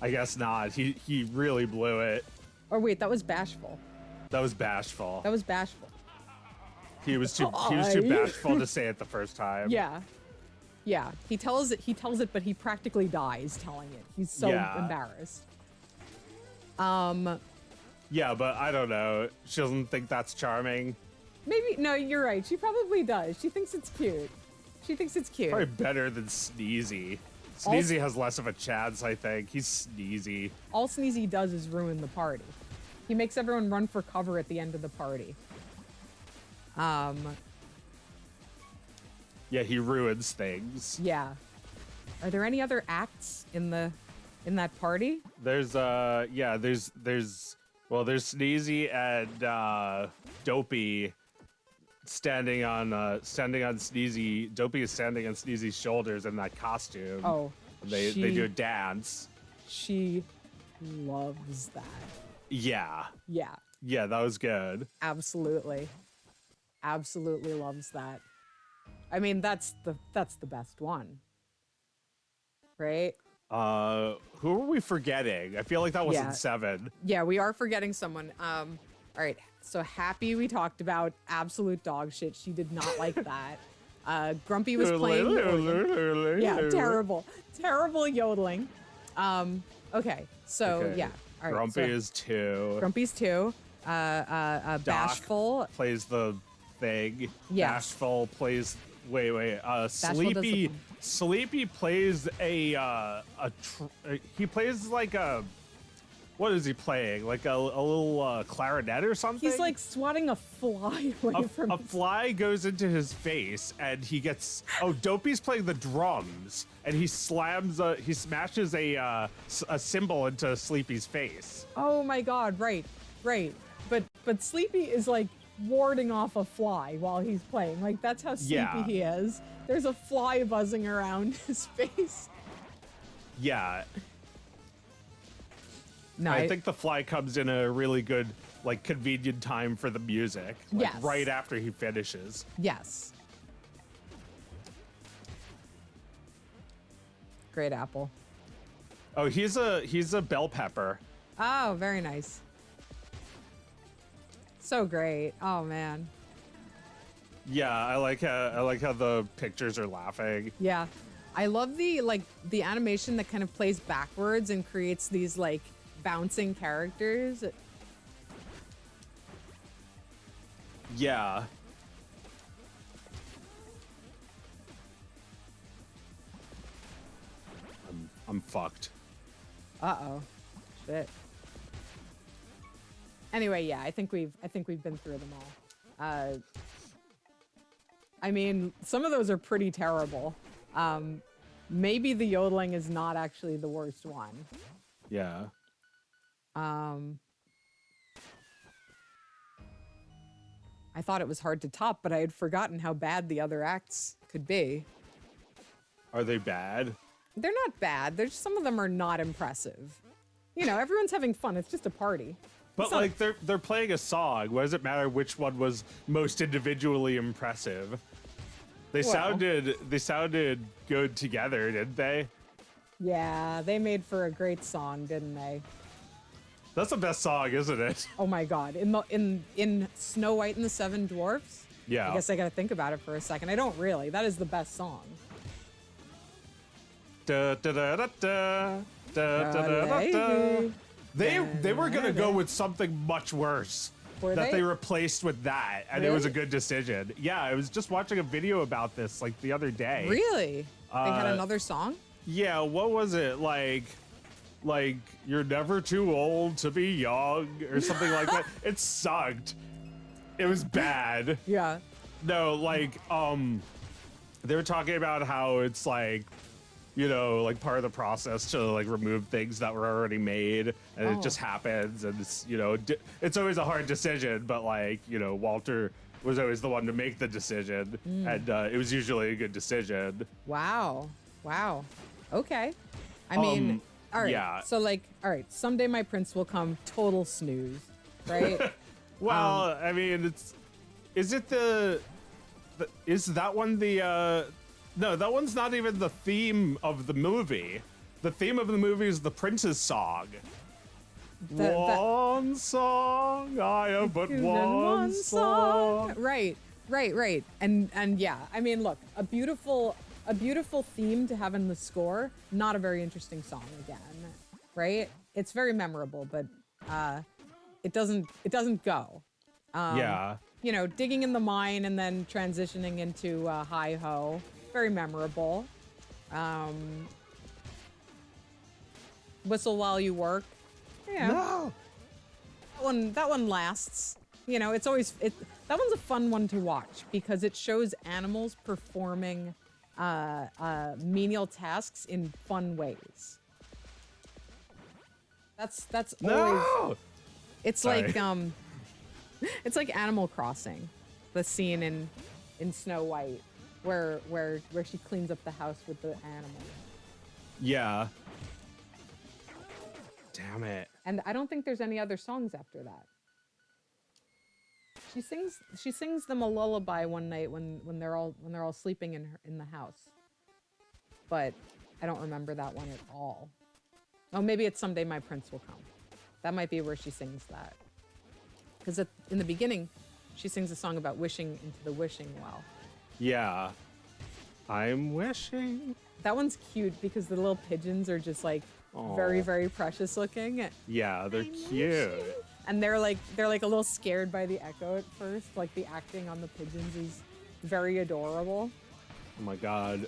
I guess not. He really blew it. Or wait, that was Bashful. That was bashful. That was Bashful. He was too bashful to say it the first time. Yeah. Yeah. He tells it, but he practically dies telling it. He's so embarrassed. Yeah, but I don't know. She doesn't think that's charming. Maybe, no, you're right. She probably does. She thinks it's cute. She thinks it's cute. Probably better than Sneezy. Sneezy has less of a chance, I think. He's Sneezy. All Sneezy does is ruin the party. He makes everyone run for cover at the end of the party. Yeah, he ruins things. Yeah. Are there any other acts in that party? There's Sneezy and Dopey standing on Sneezy. Dopey is standing on Sneezy's shoulders in that costume. Oh. They do a dance. She loves that. Yeah. Yeah. Yeah, that was good. Absolutely loves that. I mean, that's the best one, right? Who are we forgetting? I feel like that wasn't Yeah. 7. Yeah, we are forgetting someone. All right. So Happy, we talked about absolute dog shit. She did not like that. Grumpy was playing. Yeah, terrible, terrible yodeling. Okay. So Okay. yeah. All right. Grumpy so is 2. Grumpy's 2. Doc Bashful. plays the thing. Yes. Bashful plays. Wait. does the Sleepy. thing. Sleepy plays he plays like a. What is he playing? Like a little clarinet or something? He's like swatting a fly away from A fly goes into his face and he gets. Oh, Dopey's playing the drums and he smashes a cymbal into Sleepy's face. Oh my God! Right. But Sleepy is like warding off a fly while he's playing. Like that's how sleepy Yeah. he is. There's a fly buzzing around his face. Yeah. No, I think the fly comes in a really good, like, convenient time for the music. Like, Yes. right after he finishes. yes. Great apple. Oh, he's a bell pepper. Oh, very nice. So great. Oh man. Yeah, I like how the pictures are laughing. Yeah. I love the animation that kind of plays backwards and creates these like bouncing characters. Yeah. I'm fucked. Uh-oh. Shit. Anyway, yeah, I think we've been through them all. I mean, some of those are pretty terrible. Maybe the yodeling is not actually the worst one. Yeah. I thought it was hard to top, but I had forgotten how bad the other acts could be. Are they bad? They're not bad. There's some of them are not impressive. You know, everyone's having fun. It's just a party. But It's not- like they're playing a song. What does it matter which one was most individually impressive? They Well. sounded good together, didn't they? Yeah, they made for a great song, didn't they? That's the best song, isn't it? Oh my God! In Snow White and the Seven Dwarfs. Yeah. I guess I gotta think about it for a second. I don't really. That is the best song. Da, da, da, da, da, da, da, da, da. They were gonna go with something much worse. Were that they? they replaced with that, and it was a Really? good decision. Yeah, I was just watching a video about this like the other day. Really? They had Uh, another song? Yeah, what was it like you're never too old to be young or something like that. It sucked. It was bad. Yeah. No, like they were talking about how it's like, you know, like part of the process to like remove things that were already made, and Oh. it just happens, and it's, you know, it's always a hard decision, but like, you know, Walter was always the one to make the decision, and it was usually a good decision. Wow. Wow. Okay. I mean, all right. yeah. So like, all right. Someday my prince will come. Total snooze, right? Well, I mean, is it is that one no, that one's not even the theme of the movie. The theme of the movie is the Prince's song. One song, I have but one song. Right. And yeah, I mean, look, a beautiful theme to have in the score. Not a very interesting song again, right? It's very memorable, but it doesn't go. Yeah. You know, digging in the mine and then transitioning into Hi Ho, very memorable. Whistle While You Work. Yeah. No. That one lasts. You know, it's always that one's a fun one to watch because it shows animals performing menial tasks in fun ways. That's always. No. It's Sorry. like it's like Animal Crossing, the scene in Snow White where she cleans up the house with the animals. Yeah. Damn it. And I don't think there's any other songs after that. She sings them a lullaby one night when they're all sleeping in the house. But I don't remember that one at all. Oh, maybe it's Someday My Prince Will Come. That might be where she sings that. Because in the beginning, she sings a song about wishing into the wishing well. Yeah. I'm wishing. That one's cute because the little pigeons are just like very, Aw. very precious looking. Yeah, they're cute. And they're like a little scared by the echo at first. Like the acting on the pigeons is very adorable. Oh my god.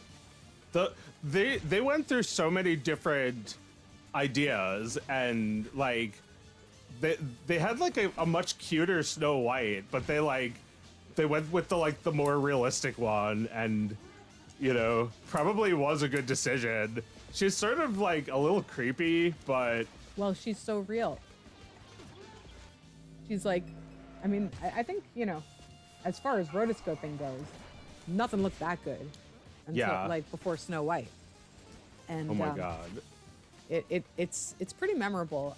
They went through so many different ideas, and like they had like a much cuter Snow White, but they went with the more realistic one, and you know, probably was a good decision. She's sort of like a little creepy, but Well, she's so real. She's like, I mean, I think, you know, as far as rotoscoping goes, nothing looked that good until Yeah. like before Snow White. And oh my god. it's pretty memorable.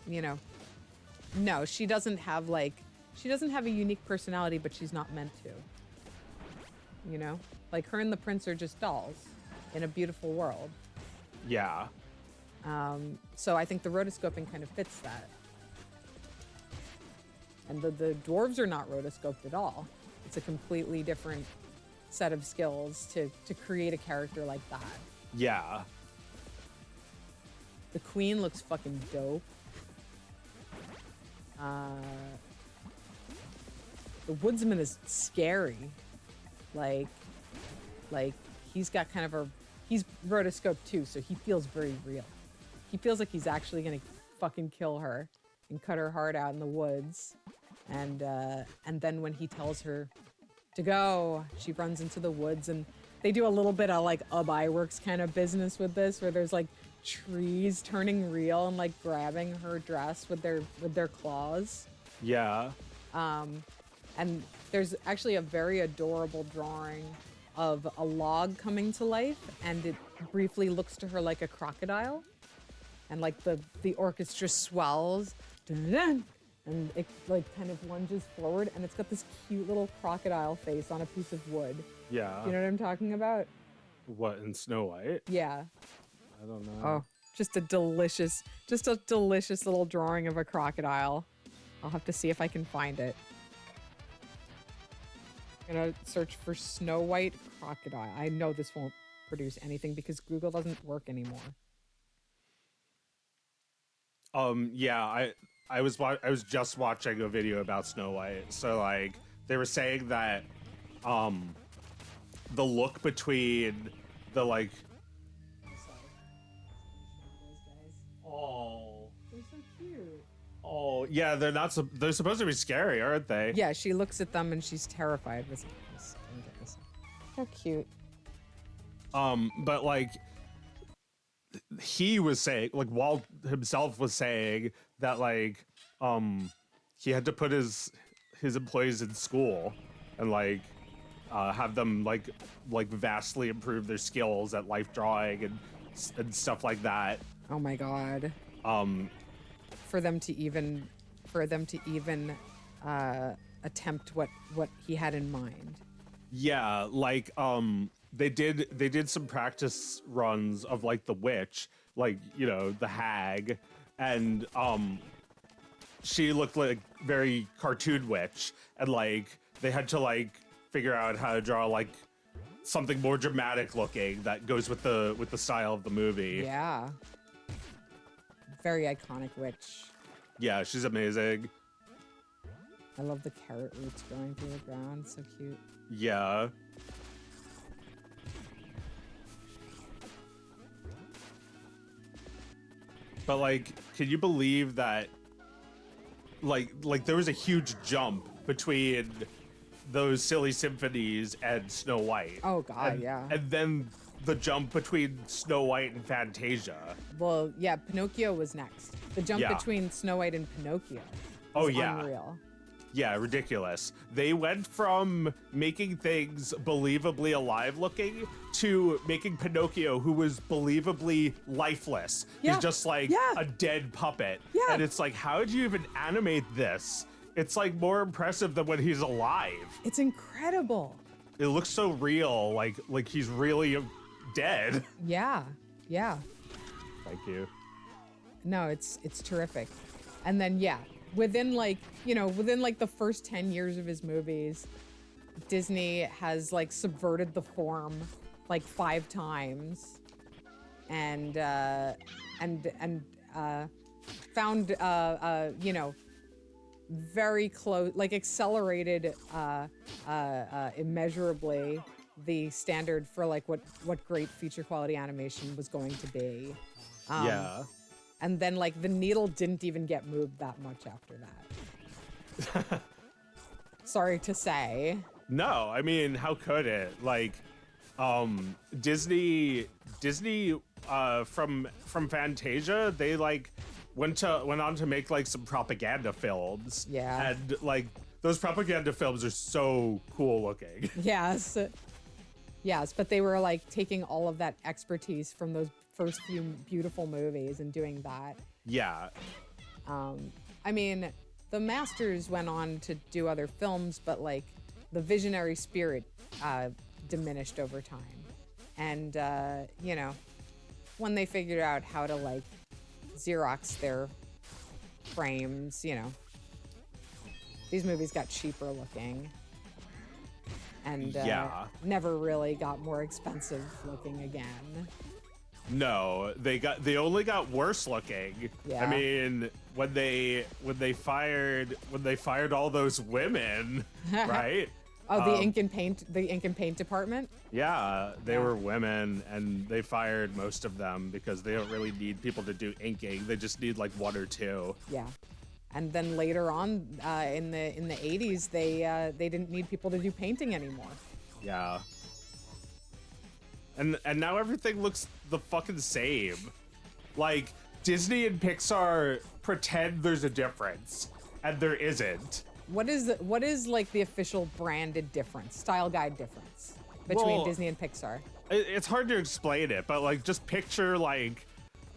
You know, no, she doesn't have a unique personality, but she's not meant to. You know, like her and the prince are just dolls in a beautiful world. Yeah. So I think the rotoscoping kind of fits that. And the dwarves are not rotoscoped at all. It's a completely different set of skills to create a character like that. Yeah. The queen looks fucking dope. The woodsman is scary. Like he's got kind of he's rotoscoped too, so he feels very real. He feels like he's actually gonna fucking kill her and cut her heart out in the woods. And then when he tells her to go, she runs into the woods, and they do a little bit of like Iwerks kind of business with this, where there's like trees turning real and like grabbing her dress with their claws. Yeah. And there's actually a very adorable drawing of a log coming to life, and it briefly looks to her like a crocodile, and like the orchestra swells, dun-dun, and it like kind of lunges forward, and it's got this cute little crocodile face on a piece of wood. Yeah. You know what I'm talking about? What, in Snow White? Yeah. I don't know. Oh, just a delicious little drawing of a crocodile. I'll have to see if I can find it. I'm gonna search for Snow White crocodile. I know this won't produce anything because Google doesn't work anymore. Yeah, I was just watching a video about Snow White. So like they were saying that the look between the like oh They're so cute. oh yeah, they're supposed to be scary, aren't they? Yeah, she looks at them and she's terrified. So cute. But like he was saying, like Walt himself was saying that like he had to put his employees in school and like have them like vastly improve their skills at life drawing and stuff like that. Oh my god. For them to even attempt what he had in mind. Yeah, like they did some practice runs of like the witch, like, you know, the hag, and she looked like very cartoon witch, and like they had to like figure out how to draw like something more dramatic looking that goes with the style of the movie. Yeah. Very iconic witch. Yeah, she's amazing. I love the carrot roots growing through the ground. So cute. Yeah. But like, can you believe that like there was a huge jump between those silly symphonies and Snow White? Oh god, and, yeah. And then the jump between Snow White and Fantasia. Well, yeah, Pinocchio was next. The jump Yeah. between Snow White and Pinocchio. Oh, is yeah. Unreal. Yeah, ridiculous. They went from making things believably alive looking to making Pinocchio, who was believably lifeless. Yeah. He's just like Yeah. a dead puppet. Yeah. And it's like, how did you even animate this? It's like more impressive than when he's alive. It's incredible. It looks so real, like he's really dead. Yeah, yeah. Thank you. No, it's terrific. And then yeah, within like the first 10 years of his movies, Disney has like subverted the form like 5 times, and found very close, like accelerated immeasurably the standard for like what great feature quality animation was going to be. Yeah. And then like the needle didn't even get moved that much after that. Sorry to say. No, I mean, how could it? Like, Disney, from Fantasia, they like went on to make like some propaganda films. Yeah. And like those propaganda films are so cool looking. Yes. Yes, but they were like taking all of that expertise from those first few beautiful movies and doing that. Yeah. I mean, the Masters went on to do other films, but like the visionary spirit diminished over time. And, when they figured out how to like Xerox their frames, these movies got cheaper looking. And never really got more expensive looking again. No, they only got worse looking. Yeah. I mean, when they fired all those women, right? Oh, the ink and paint department? Yeah, they were women, and they fired most of them because they don't really need people to do inking. They just need like 1 or 2. Yeah. And then later on, in the 80s, they didn't need people to do painting anymore. Yeah. And now everything looks the fucking same. Like, Disney and Pixar pretend there's a difference, and there isn't. What is like the official branded difference, style guide difference between Well, Disney and Pixar? It's hard to explain it, but like just picture like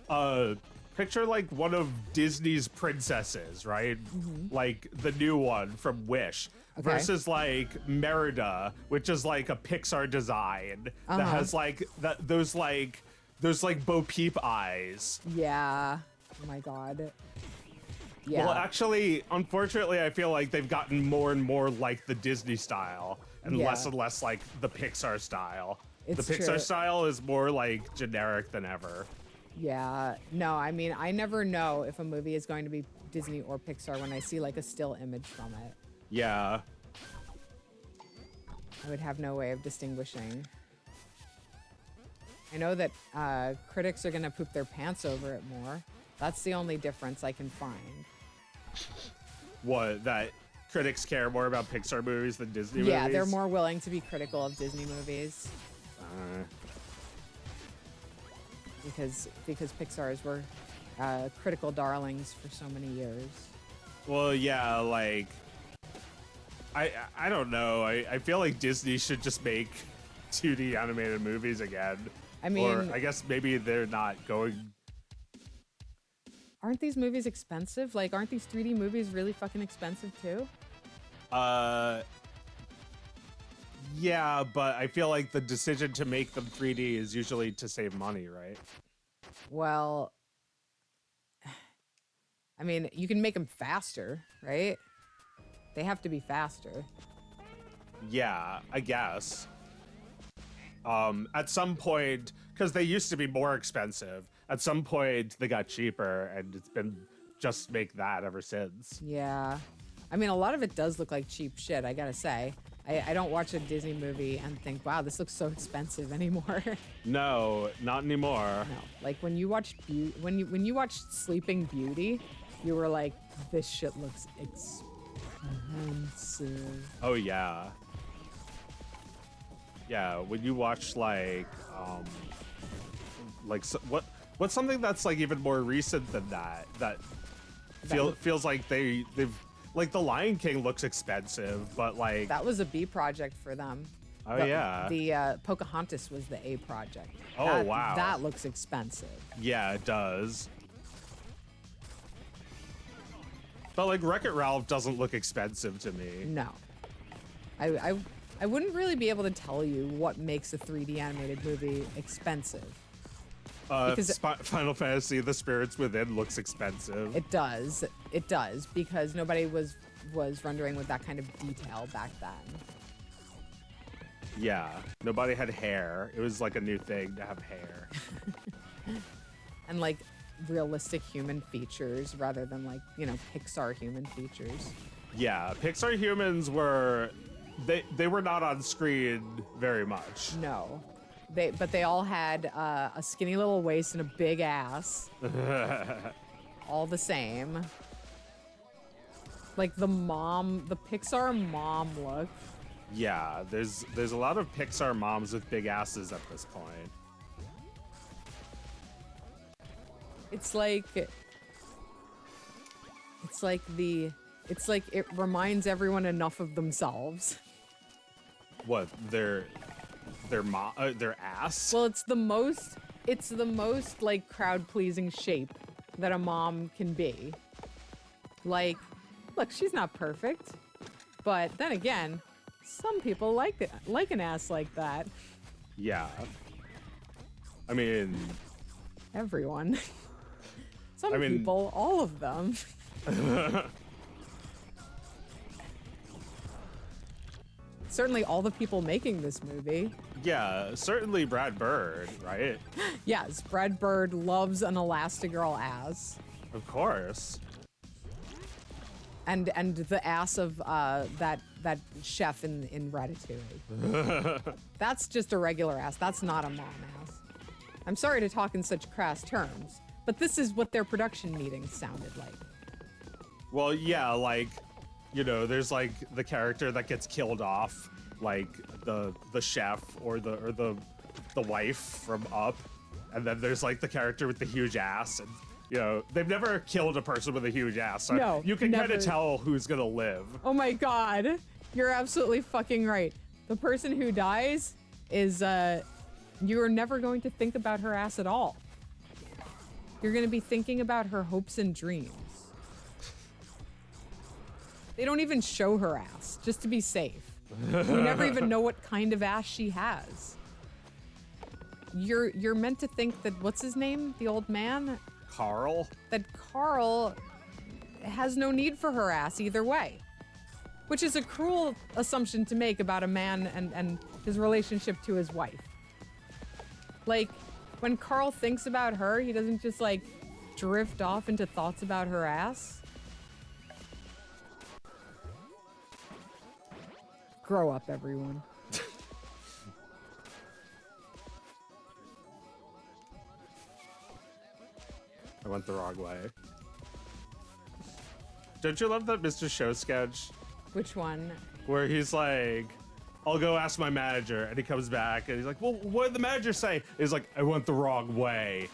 one of Disney's princesses, right? Mm-hmm. Like the new one from Wish, Okay. versus like Merida, which is like a Pixar design that has like those Bo Peep eyes. Yeah. Oh my God. Yeah. Well, actually, unfortunately, I feel like they've gotten more and more like the Disney style and Yeah. less like the Pixar style. It's the Pixar true. style is more like generic than ever. Yeah. No, I mean, I never know if a movie is going to be Disney or Pixar when I see like a still image from it. Yeah. I would have no way of distinguishing. I know that critics are going to poop their pants over it more. That's the only difference I can find. What, that critics care more about Pixar movies than Disney Yeah, movies? they're more willing to be critical of Disney movies because Pixar's were critical darlings for so many years. Well, yeah, like I don't know. I feel like Disney should just make 2D animated movies again. I mean, or I guess maybe they're not going. aren't these movies expensive? Like, aren't these 3D movies really fucking expensive too? Yeah, but I feel like the decision to make them 3D is usually to save money, right? Well, I mean, you can make them faster, right? They have to be faster. Yeah, I guess. At some point, because they used to be more expensive, at some point they got cheaper, and it's been just make that ever since. Yeah. I mean, a lot of it does look like cheap shit, I gotta say. I don't watch a Disney movie and think, wow, this looks so expensive anymore. No, not anymore. No, like when you watched when you watched Sleeping Beauty, you were like, this shit looks expensive. Oh yeah. Yeah, when you watch like what's something that's like even more recent than that feels like they've like The Lion King looks expensive, but like That was a B project for them. oh But yeah. The Pocahontas was the A project. Oh, wow. That looks expensive. Yeah, it does. But like Wreck-It Ralph doesn't look expensive to me. No. I wouldn't really be able to tell you what makes a 3D animated movie expensive. Because Final Fantasy: The Spirits Within looks expensive. It does, because nobody was rendering with that kind of detail back then. Yeah, nobody had hair. It was like a new thing to have hair. And like realistic human features rather than like, you know, Pixar human features. Yeah, Pixar humans were they were not on screen very much. No. But they all had a skinny little waist and a big ass. All the same. Like the Pixar mom look. Yeah, there's a lot of Pixar moms with big asses at this point. It's like it reminds everyone enough of themselves. What, their ass? Well, it's the most like crowd-pleasing shape that a mom can be. Like, look, she's not perfect, but then again, some people like an ass like that. Yeah. I mean, Everyone. Some I mean- people, all of them. Certainly all the people making this movie. yeah, certainly Brad Bird, right? Yes, Brad Bird loves an Elastigirl ass. Of course. And the ass of that chef in Ratatouille. That's just a regular ass. That's not a mom ass. I'm sorry to talk in such crass terms, but this is what their production meetings sounded like. Well, yeah, like, you know, there's like the character that gets killed off, like the chef or the wife from Up, and then there's like the character with the huge ass, and you know, they've never killed a person with a huge ass, so No, you can kind never. of tell who's gonna live. Oh my god, you're absolutely fucking right. The person who dies is you are never going to think about her ass at all. You're going to be thinking about her hopes and dreams. They don't even show her ass, just to be safe. We never even know what kind of ass she has. You're meant to think that, what's his name? The old man? Carl? That Carl has no need for her ass either way. Which is a cruel assumption to make about a man and his relationship to his wife. Like, when Carl thinks about her, he doesn't just like drift off into thoughts about her ass. Grow up, everyone. I went the wrong way. Don't you love that Mr. Show sketch Which one? where he's like, I'll go ask my manager, and he comes back and he's like, well, what did the manager say? He's like, I went the wrong way.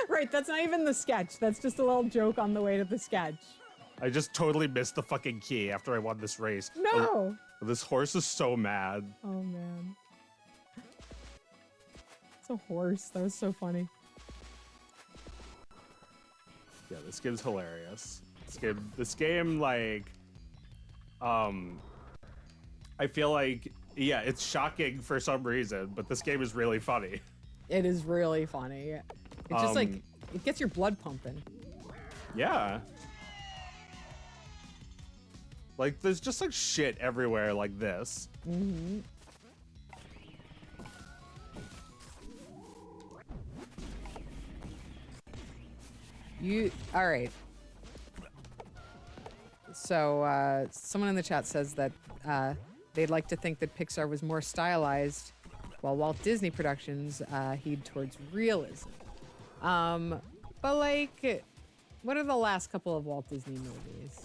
Right, that's not even the sketch. That's just a little joke on the way to the sketch. I just totally missed the fucking key after I won this race. No! This horse is so mad. Oh, man. It's a horse. That was so funny. Yeah, this game's hilarious. This game, like, I feel like, yeah, it's shocking for some reason, but this game is really funny. It is really funny. It just like, Um, it gets your blood pumping. Yeah. Like, there's just like shit everywhere like this. Mm-hmm. All right. So, someone in the chat says that they'd like to think that Pixar was more stylized, while Walt Disney Productions heed towards realism. But like, what are the last couple of Walt Disney movies?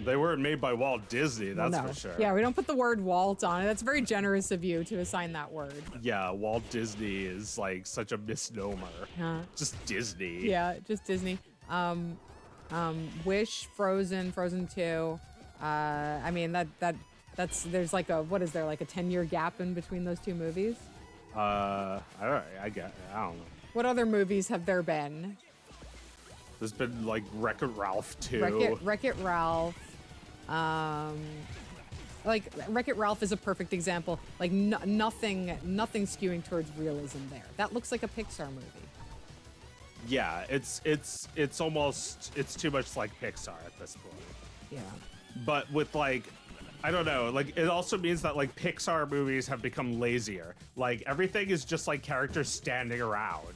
They weren't made by Walt Disney, that's No. for sure. Yeah, we don't put the word Walt on it. That's very generous of you to assign that word. Yeah, Walt Disney is like such a misnomer. Huh. Just Disney. Yeah, just Disney. Wish, Frozen, Frozen 2. I mean that's there's like a, what is there, like a 10-year gap in between those two movies? I don't know. What other movies have there been? There's been like Wreck-It Ralph 2. Wreck-It Ralph. Like Wreck-It Ralph is a perfect example. Like nothing skewing towards realism there. That looks like a Pixar movie. Yeah, it's almost too much like Pixar at this point. Yeah. But with like, I don't know, like it also means that like Pixar movies have become lazier. Like everything is just like characters standing around.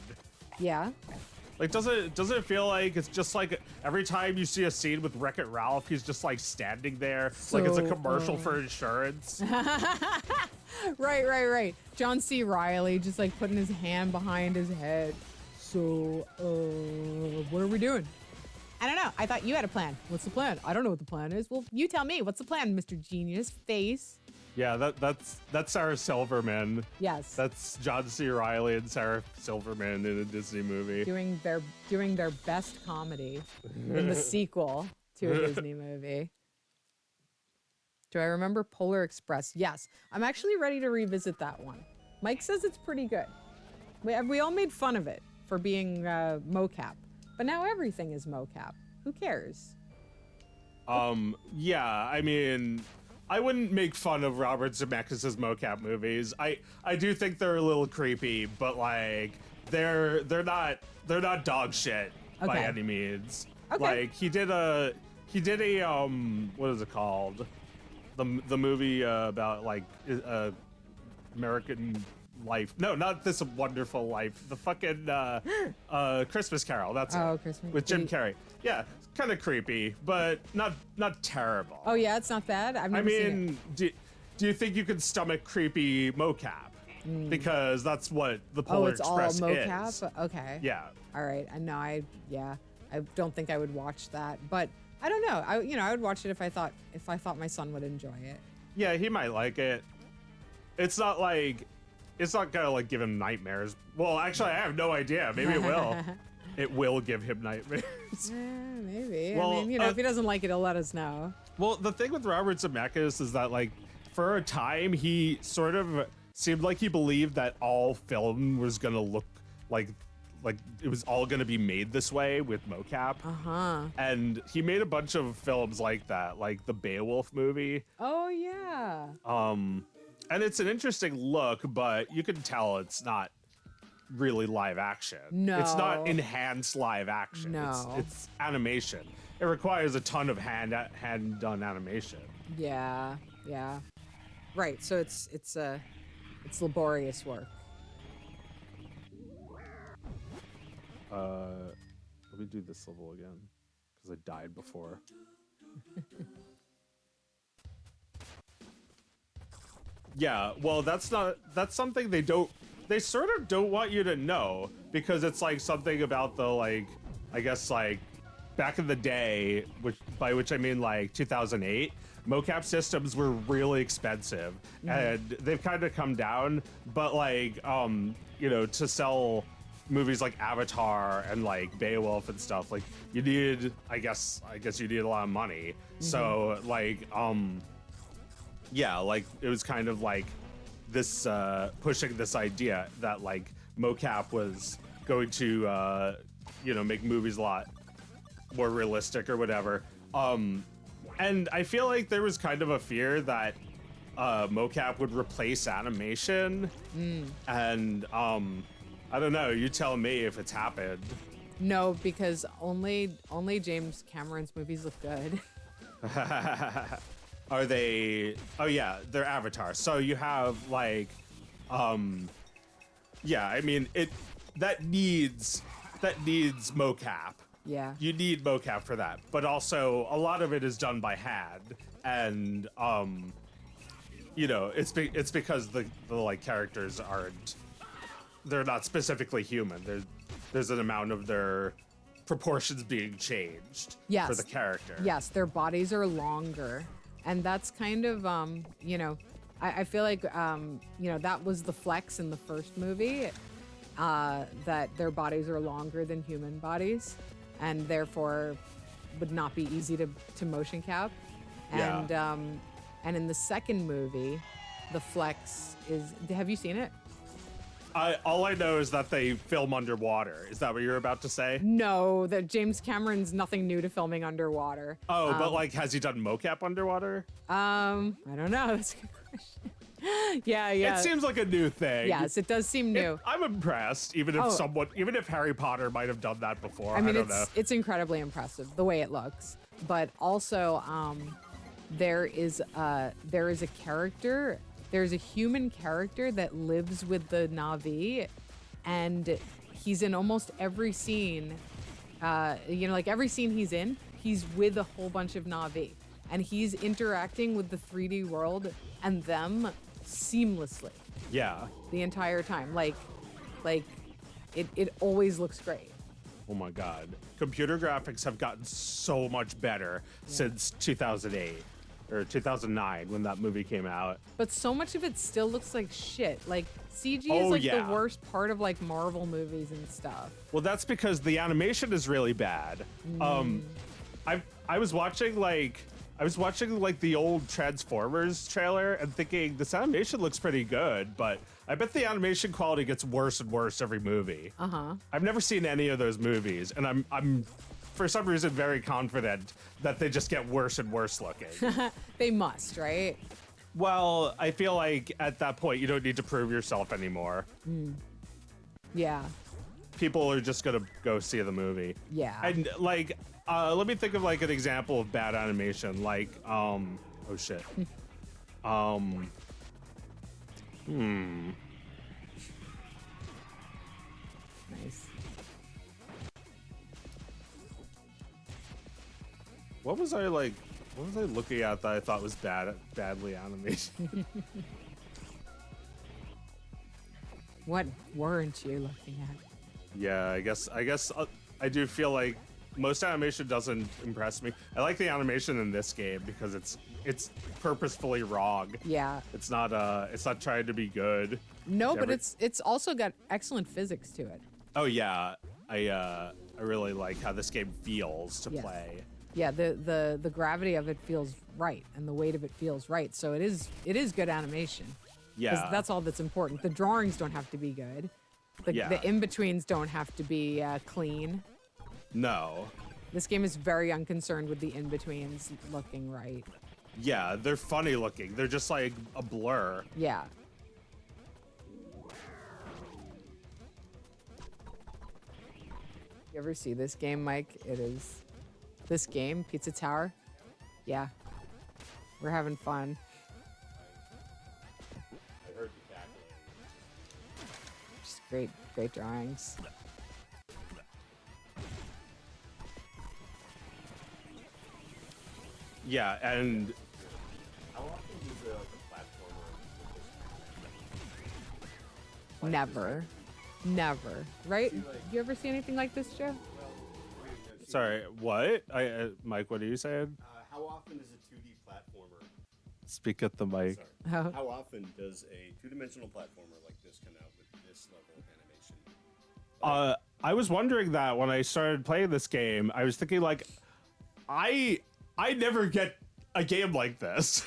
Yeah. Like doesn't it feel like it's just like every time you see a scene with Wreck-It Ralph, he's just like standing there like it's a commercial for insurance. Right. John C. Reilly just like putting his hand behind his head. So, what are we doing? I don't know. I thought you had a plan. What's the plan? I don't know what the plan is. Well, you tell me. What's the plan, Mr. Genius Face? Yeah, that's Sarah Silverman. Yes. That's John C. Reilly and Sarah Silverman in a Disney movie. Doing their best comedy in the sequel to a Disney movie. Do I remember Polar Express? Yes. I'm actually ready to revisit that one. Mike says it's pretty good. We all made fun of it for being mocap, but now everything is mocap. Who cares? Yeah, I mean, I wouldn't make fun of Robert Zemeckis' mocap movies. I do think they're a little creepy, but like they're not dog shit by Okay. any means. Okay. Like he did a what is it called? The movie about like American Life. No, not This Wonderful Life. The fucking Christmas Carol. That's Oh, it. Christmas- With Jim Carrey. Yeah, it's kind of creepy, but not terrible. Oh yeah, it's not bad. I've I never seen mean, do you think you can stomach creepy mocap? Because that's what the it. Oh, Polar it's all Express mocap. is. Okay. Yeah. All right. I know. I don't think I would watch that, but I don't know. I would watch it if I thought my son would enjoy it. Yeah, he might like it. It's not gonna like give him nightmares. Well, actually, I have no idea. Maybe it will. It will give him nightmares. Maybe. Well, I mean, if he doesn't like it, he'll let us know. Well, the thing with Robert Zemeckis is that, like, for a time, he sort of seemed like he believed that all film was gonna look like it was all gonna be made this way with mocap. And he made a bunch of films like that, like the Beowulf movie. Oh yeah. And it's an interesting look, but you can tell it's not really live action. No. It's not enhanced live action. No. It's animation. It requires a ton of hand done animation. Yeah. Right. So it's laborious work. Let me do this level again because I died before. Yeah, well, that's something they sort of don't want you to know, because it's like something about the, like, I guess, like, back in the day, by which I mean like 2008, mocap systems were really expensive, and they've kind of come down, but like, to sell movies like Avatar and like Beowulf and stuff, like you need, I guess you need a lot of money. So like, yeah, like it was kind of like this pushing this idea that like mocap was going to make movies a lot more realistic or whatever. And I feel like there was kind of a fear that mocap would replace animation. And I don't know, you tell me if it's happened. No, because only James Cameron's movies look good. Are they? Oh yeah, they're Avatar. So you have like, yeah. I mean, that needs mocap. Yeah. You need mocap for that, but also a lot of it is done by hand, and it's because the like characters they're not specifically human. There's an amount of their proportions being changed for the character. Yes, their bodies are longer. And that's kind of, I feel like, that was the flex in the first movie, that their bodies are longer than human bodies, and therefore would not be easy to motion cap. And and in the second movie, the flex is. Have you seen it? All I know is that they film underwater. Is that what you're about to say? No, that James Cameron's nothing new to filming underwater. Oh, but like, has he done mocap underwater? I don't know. That's a good question. yeah. It seems like a new thing. Yes, it does seem new. I'm impressed, even if Harry Potter might have done that before. I mean, don't know. it's incredibly impressive the way it looks, but also there is a character. There's a human character that lives with the Na'vi, and he's in almost every scene. Like every scene he's in, he's with a whole bunch of Na'vi, and he's interacting with the 3D world and them seamlessly Yeah. the entire time. Like it always looks great. Oh my God. Computer graphics have gotten so much better since 2008 or 2009 when that movie came out. But so much of it still looks like shit. Like CG is Oh, like yeah. the worst part of like Marvel movies and stuff. Well, that's because the animation is really bad. I was watching like the old Transformers trailer and thinking this animation looks pretty good, but I bet the animation quality gets worse and worse every movie. I've never seen any of those movies, and I'm for some reason very confident that they just get worse and worse looking. They must, right? Well, I feel like at that point you don't need to prove yourself anymore. Yeah. People are just gonna go see the movie. Yeah. And like, let me think of like an example of bad animation. Like, oh shit. Nice. What was I looking at that I thought was badly animated? What weren't you looking at? Yeah, I guess I do feel like most animation doesn't impress me. I like the animation in this game because it's purposefully wrong. Yeah. It's not trying to be good. No, but it's also got excellent physics to it. Oh yeah, I really like how this game feels to Yes. play. Yeah, the gravity of it feels right, and the weight of it feels right. So it is good animation. 'Cause Yeah, that's all that's important. The drawings don't have to be good. Yeah. The in-betweens don't have to be clean. no. This game is very unconcerned with the in-betweens looking right. Yeah, they're funny looking. They're just like a blur. Yeah. You ever see this game, Mike? It is this game, Pizza Tower. Yeah. We're having fun. I heard you cackling. Just great drawings. Yeah, and How often does a platformer? Never. Right? You ever see anything like this, Joe? sorry, what? Mike, what are you saying? How often does a 2D platformer? Speak at the mic. Sorry. Oh. How often does a two-dimensional platformer like this come out with this level of animation? I was wondering that when I started playing this game. I was thinking like, I never get a game like this.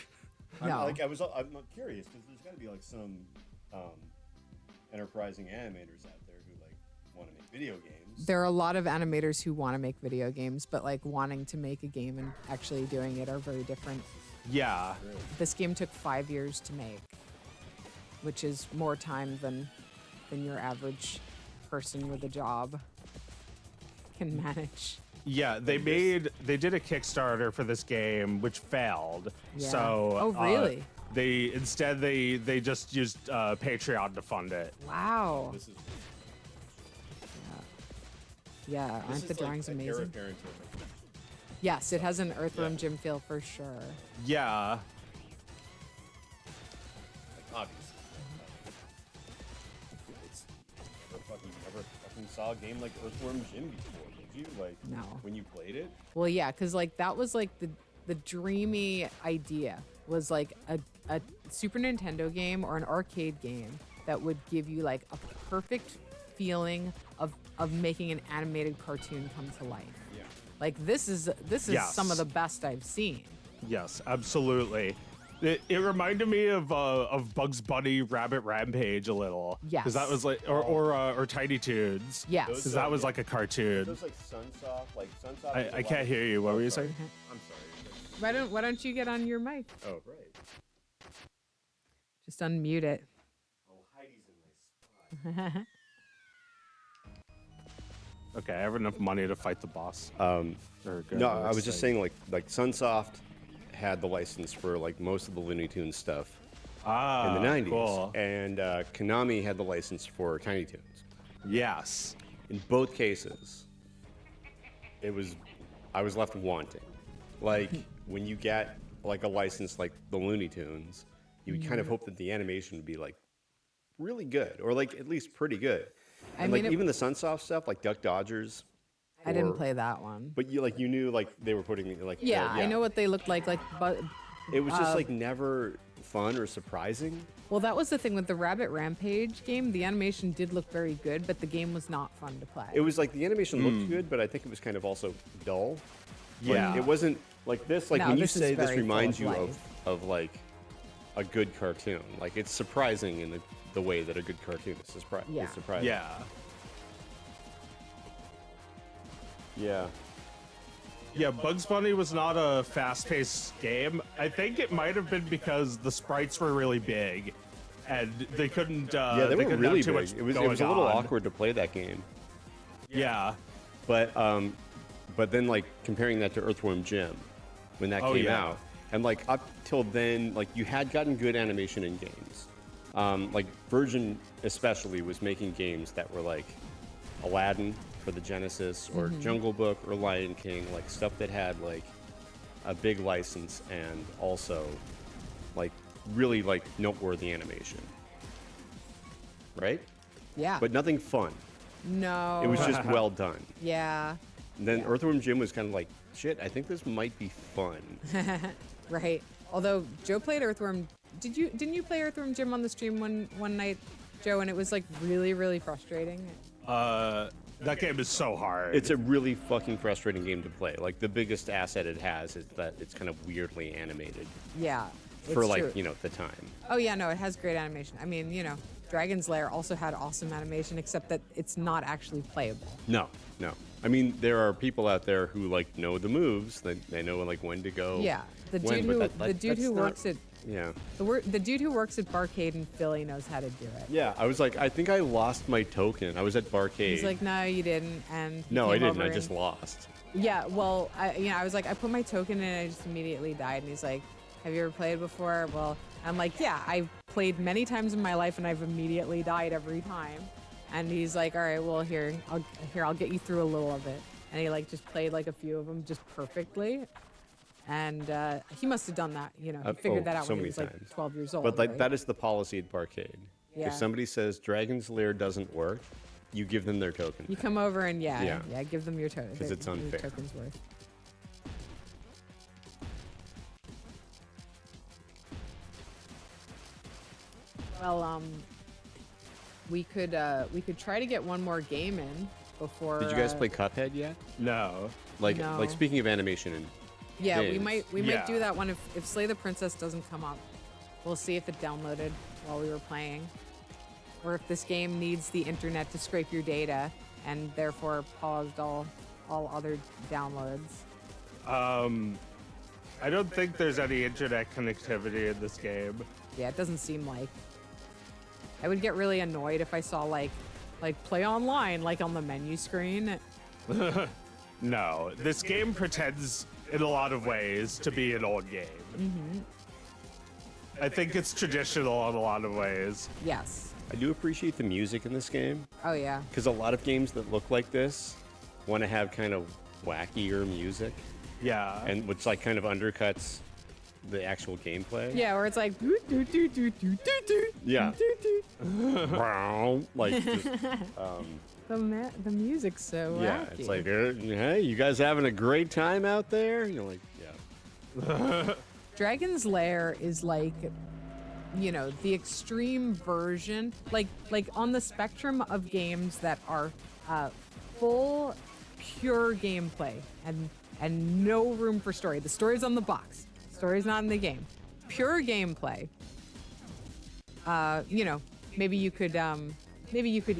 No. I'm curious because there's got to be like some enterprising animators out there who like want to make video games. There are a lot of animators who want to make video games, but like wanting to make a game and actually doing it are very different. Yeah. This game took 5 years to make, which is more time than your average person with a job can manage. Yeah, they did a Kickstarter for this game, which failed. Yeah. So Oh, really? They just used Patreon to fund it. Wow. This is Yeah, aren't the drawings amazing? Yes, it has an Earthworm Jim feel for sure. Yeah. Obviously. Never fucking saw a game like Earthworm Jim before, did you? Like, No. when you played it? Well, yeah, because like that was like the dreamy idea was like a Super Nintendo game or an arcade game that would give you like a perfect feeling of making an animated cartoon come to life. Yeah. Like this is Yes. some of the best I've seen. Yes, absolutely. It reminded me of Bugs Bunny Rabbit Rampage a little. Yes. Because that was like, or Tiny Toons. Yes. Because that was like a cartoon. Those like Sunsoft, Sunsoft. I can't hear you. What were you saying? I'm sorry. Why don't you get on your mic? Oh, right. Just unmute it. Oh, Heidi's in my spot. Okay, I have enough money to fight the boss. No, I was just saying like Sunsoft had the license for like most of the Looney Tunes stuff in the 90s, cool. and Konami had the license for Tiny Toons. Yes. In both cases, I was left wanting. Like when you get like a license like the Looney Tunes, you would kind of hope that the animation would be like really good, or like at least pretty good. And mean, like even the Sunsoft stuff, like Duck Dodgers. I didn't play that one. But you knew like they were putting like Yeah, I know what they looked like. But it was just like never fun or surprising. well, that was the thing with the Rabbit Rampage game. The animation did look very good, but the game was not fun to play. It was like the animation looked good, but I think it was kind of also dull. Like, Yeah. it wasn't like this. Like No, when you this is say this very full reminds of you life. of like a good cartoon. Like it's surprising in the way that a good cartoon is Yeah. surprising. Yeah. Yeah. Yeah, Bugs Bunny was not a fast-paced game. I think it might have been because the sprites were really big, and they couldn't. Yeah, they were couldn't really have too big. much It was going a little on. awkward to play that game. Yeah. But then like comparing that to Earthworm Jim when that Oh, came yeah. out, and like up till then, like you had gotten good animation in games. Like Virgin especially was making games that were like Aladdin for the Genesis, or Jungle Book, or Lion King, like stuff that had like a big license and also like really like noteworthy animation. Right? yeah. But nothing fun. no. It was just well done. Yeah. And then Earthworm Jim was kind of like, shit, I think this might be fun. Right. Although Joe played Earthworm. Didn't you play Earthworm Jim on the stream one night, Joe? And it was like really, really frustrating. That game is so hard. It's a really fucking frustrating game to play. Like, the biggest asset it has is that it's kind of weirdly animated Yeah. for, it's like, true. you know, the time. Oh yeah, no, it has great animation. I mean, Dragon's Lair also had awesome animation, except that it's not actually playable. No. I mean, there are people out there who, like, know the moves. They know, like, when to go. Yeah. The when, dude but who the dude that's who not- works at Yeah. the dude who works at Barcade in Philly knows how to do it. Yeah, I was like, I think I lost my token. I was at Barcade. He's like, no, you didn't, and he no, I came didn't. over I and- just lost. Yeah, well, I was like, I put my token in and I just immediately died. And he's like, have you ever played before? Well, I'm like, yeah, I've played many times in my life and I've immediately died every time. And he's like, all right, well, I'll get you through a little of it. And he like just played like a few of them just perfectly. And he must have done that, he figured that out so when he many was like times. 12 years old. But like right? that is the policy at Barcade. Yeah. If somebody says Dragon's Lair doesn't work, you give them their token. You come over and Yeah. give them your token. 'Cause it's unfair. Token's worth. Well, we could try to get one more game in before. Did you guys play Cuphead yet? No. Like No. speaking of animation and Yeah, we games. might Yeah. do that one if Slay the Princess doesn't come up. We'll see if it downloaded while we were playing, or if this game needs the internet to scrape your data and therefore paused all other downloads. I don't think there's any internet connectivity in this game. Yeah, it doesn't seem like. I would get really annoyed if I saw like play online like on the menu screen. No, this game pretends in a lot of ways to be an old game. Mm-hmm. I think it's traditional in a lot of ways. Yes. I do appreciate the music in this game, Oh yeah. because a lot of games that look like this want to have kind of wackier music, Yeah. and which like kind of undercuts the actual gameplay. Yeah, where it's like doo, doo, doo, doo, doo, doo, doo, Yeah. doo, doo. Like just, The music's so yeah, wacky. it's like, hey, you guys having a great time out there? You're like, yeah. Dragon's Lair is like, the extreme version, like on the spectrum of games that are full, pure gameplay and no room for story. The story's on the box. Story's not in the game. pure gameplay, you know, maybe you could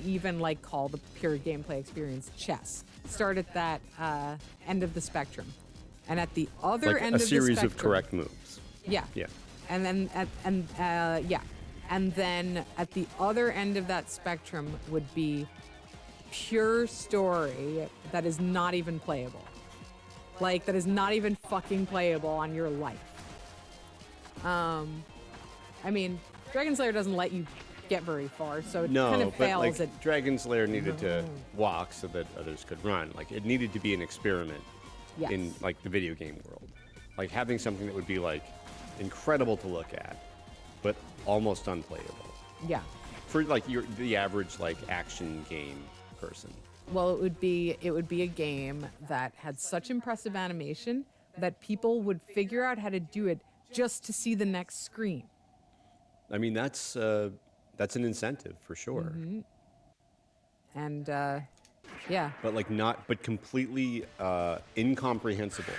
even like call the pure gameplay experience chess. Start at that end of the spectrum, and at the other Like end a of the series spectrum, of correct moves. Yeah. Yeah. And then and then at the other end of that spectrum would be pure story that is not even playable. Like that is not even fucking playable on your life. I mean, Dragon Slayer doesn't let you get very far, so it kind No, of but fails like at Dragon's Lair needed to walk so that others could run. Like it needed to be an experiment Yes. in like the video game world. Like having something that would be like incredible to look at, but almost unplayable yeah. for like the average like action game person. Well, it would be a game that had such impressive animation that people would figure out how to do it just to see the next screen. I mean, that's an incentive for sure. And yeah, But like but completely incomprehensible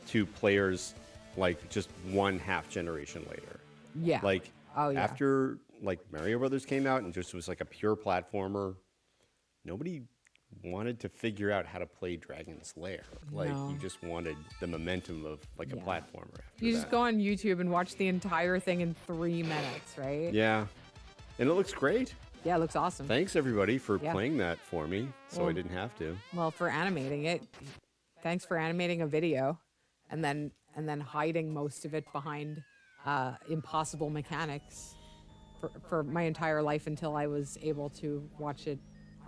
to players like just one half generation later. yeah. Like Oh, yeah. after like Mario Brothers came out and just was like a pure platformer, nobody wanted to figure out how to play Dragon's Lair. Like No. you just wanted the momentum of like a Yeah. platformer after You that. just go on YouTube and watch the entire thing in 3 minutes, right? Yeah. And it looks great. Yeah, it looks awesome. Thanks everybody for Yeah. playing that for me so I Well- didn't have to. Well, for animating it, thanks for animating a video, and then hiding most of it behind impossible mechanics for my entire life until I was able to watch it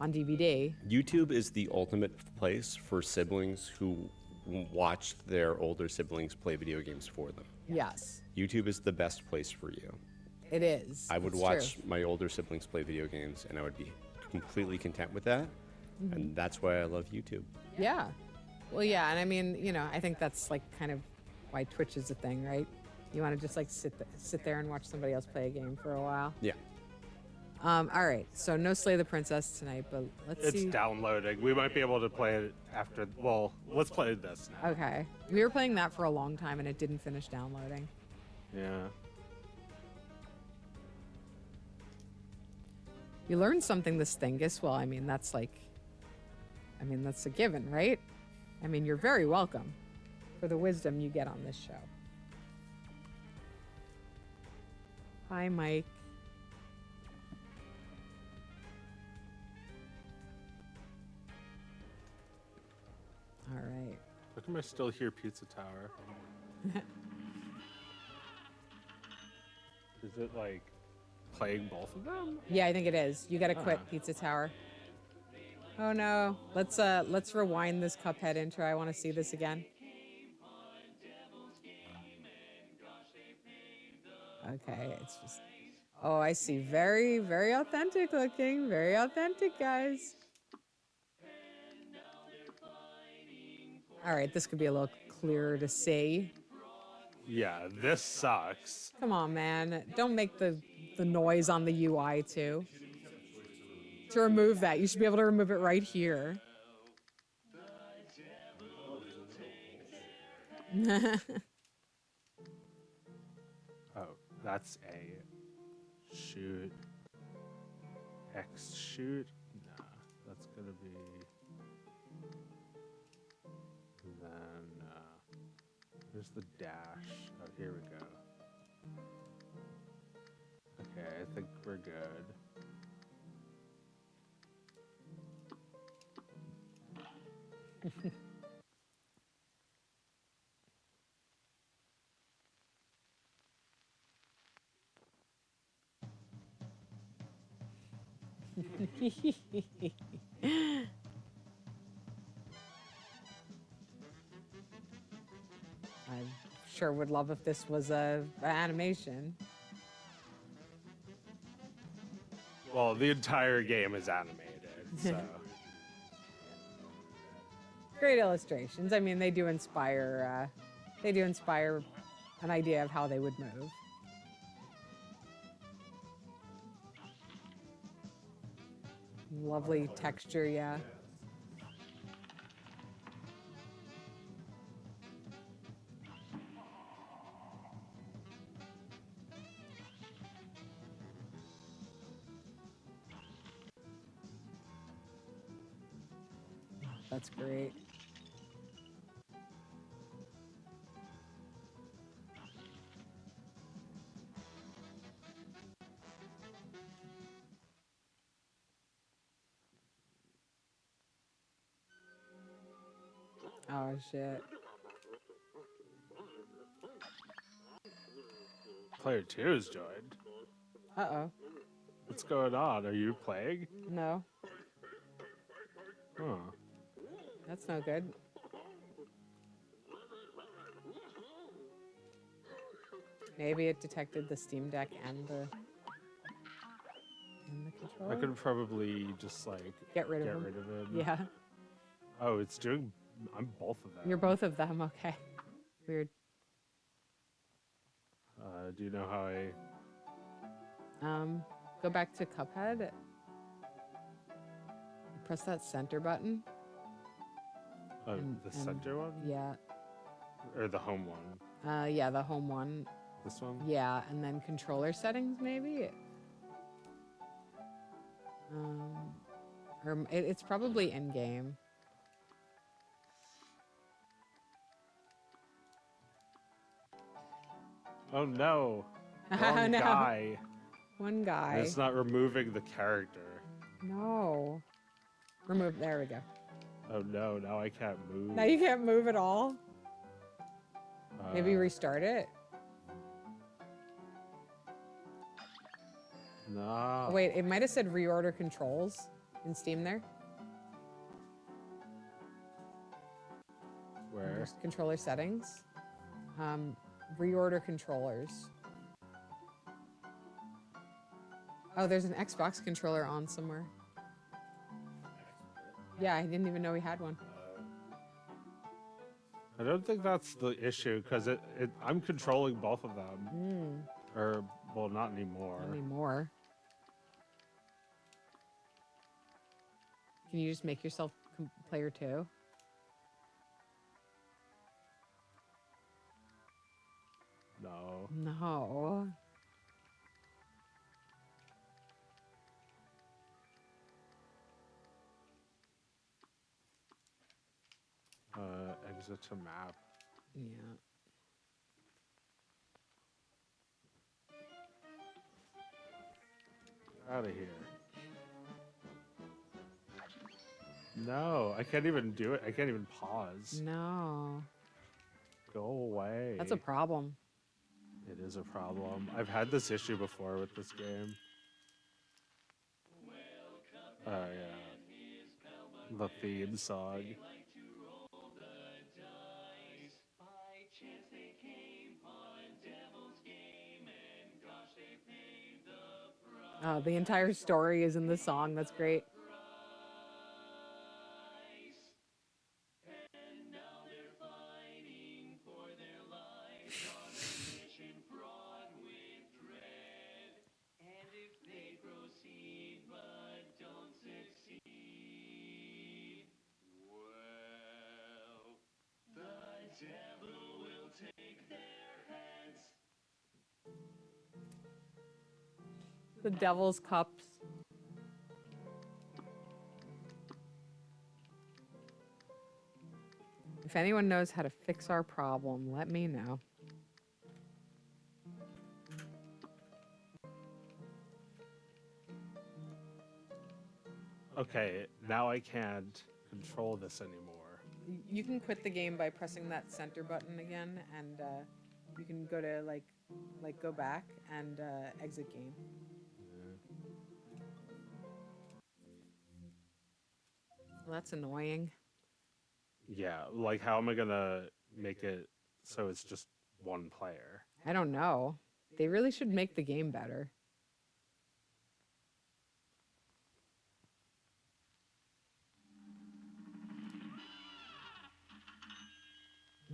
on DVD. YouTube is the ultimate place for siblings who watched their older siblings play video games for them. Yes, YouTube is the best place for you. it is. I would It's watch true. my older siblings play video games and I would be completely content with that. And that's why I love YouTube. Yeah. Well, yeah, and I mean, you know, I think that's like kind of why Twitch is a thing, right? You want to just like sit there and watch somebody else play a game for a while. Yeah. All right, so no Slay the Princess tonight, but let's It's see. downloading. We might be able to play it after. Well, let's play this now. Okay, we were playing that for a long time and it didn't finish downloading. Yeah. You learned something this Thingus. Well, I mean, that's a given, right? I mean, you're very welcome for the wisdom you get on this show. Hi, Mike. All right. How come I still hear Pizza Tower? Is it like playing both of them? Yeah, I think it is. You gotta quit Pizza Tower. Oh no. Let's rewind this Cuphead intro. I want to see this again. Okay, it's just. Oh, I see. Very, very authentic looking. Very authentic, guys. All right, this could be a little clearer to see. Yeah, this sucks. Come on, man. Don't make the noise on the UI too. To remove that, you should be able to remove it right here. Oh, that's a shoot. X shoot? Nah, that's gonna be. Then, where's the dash? Oh, here we go. Okay, I think we're good. I sure would love if this was a animation. Well, the entire game is animated, so. Great illustrations. I mean, they do inspire an idea of how they would move. Lovely texture, yeah. That's great. Oh shit. Player 2 has joined. Uh-oh. What's going on? Are you playing? No, Huh. that's no good. Maybe it detected the Steam Deck and the controller. I could probably just like Get rid of get them. rid of him. Yeah, Oh, it's doing. I'm both of them. you're both of them. Okay. Weird. Do you know how I? Go back to Cuphead. Press that center button. Oh, And- the and- center one Yeah. or the home one? Yeah, the home one. This one? Yeah, and then controller settings maybe. Or it's probably in game. Oh no! Oh, Wrong no. guy. One guy. And it's not removing the character. No. Remove. There we go. Oh no! Now I can't move. Now you can't move at all. Maybe Uh, restart it. No. Oh, wait, it might have said reorder controls in Steam there. Where? There's controller settings. Reorder controllers. Oh, there's an Xbox controller on somewhere. Yeah, I didn't even know we had one. I don't think that's the issue because I'm controlling both of them. Or well, not anymore. Not anymore. Can you just make yourself player 2? No. No. Exit to map. Yeah. Out of here. No, I can't even do it. I can't even pause. No. Go away. That's a problem. It is a problem. I've had this issue before with this game. Oh, yeah. The theme song. The entire story is in the song. That's great. The devil's cups. If anyone knows how to fix our problem, let me know. Okay, now I can't control this anymore. You can quit the game by pressing that center button again, and you can go to like go back and exit game. Well, that's annoying. Yeah, like how am I gonna make it so it's just one player? I don't know. They really should make the game better.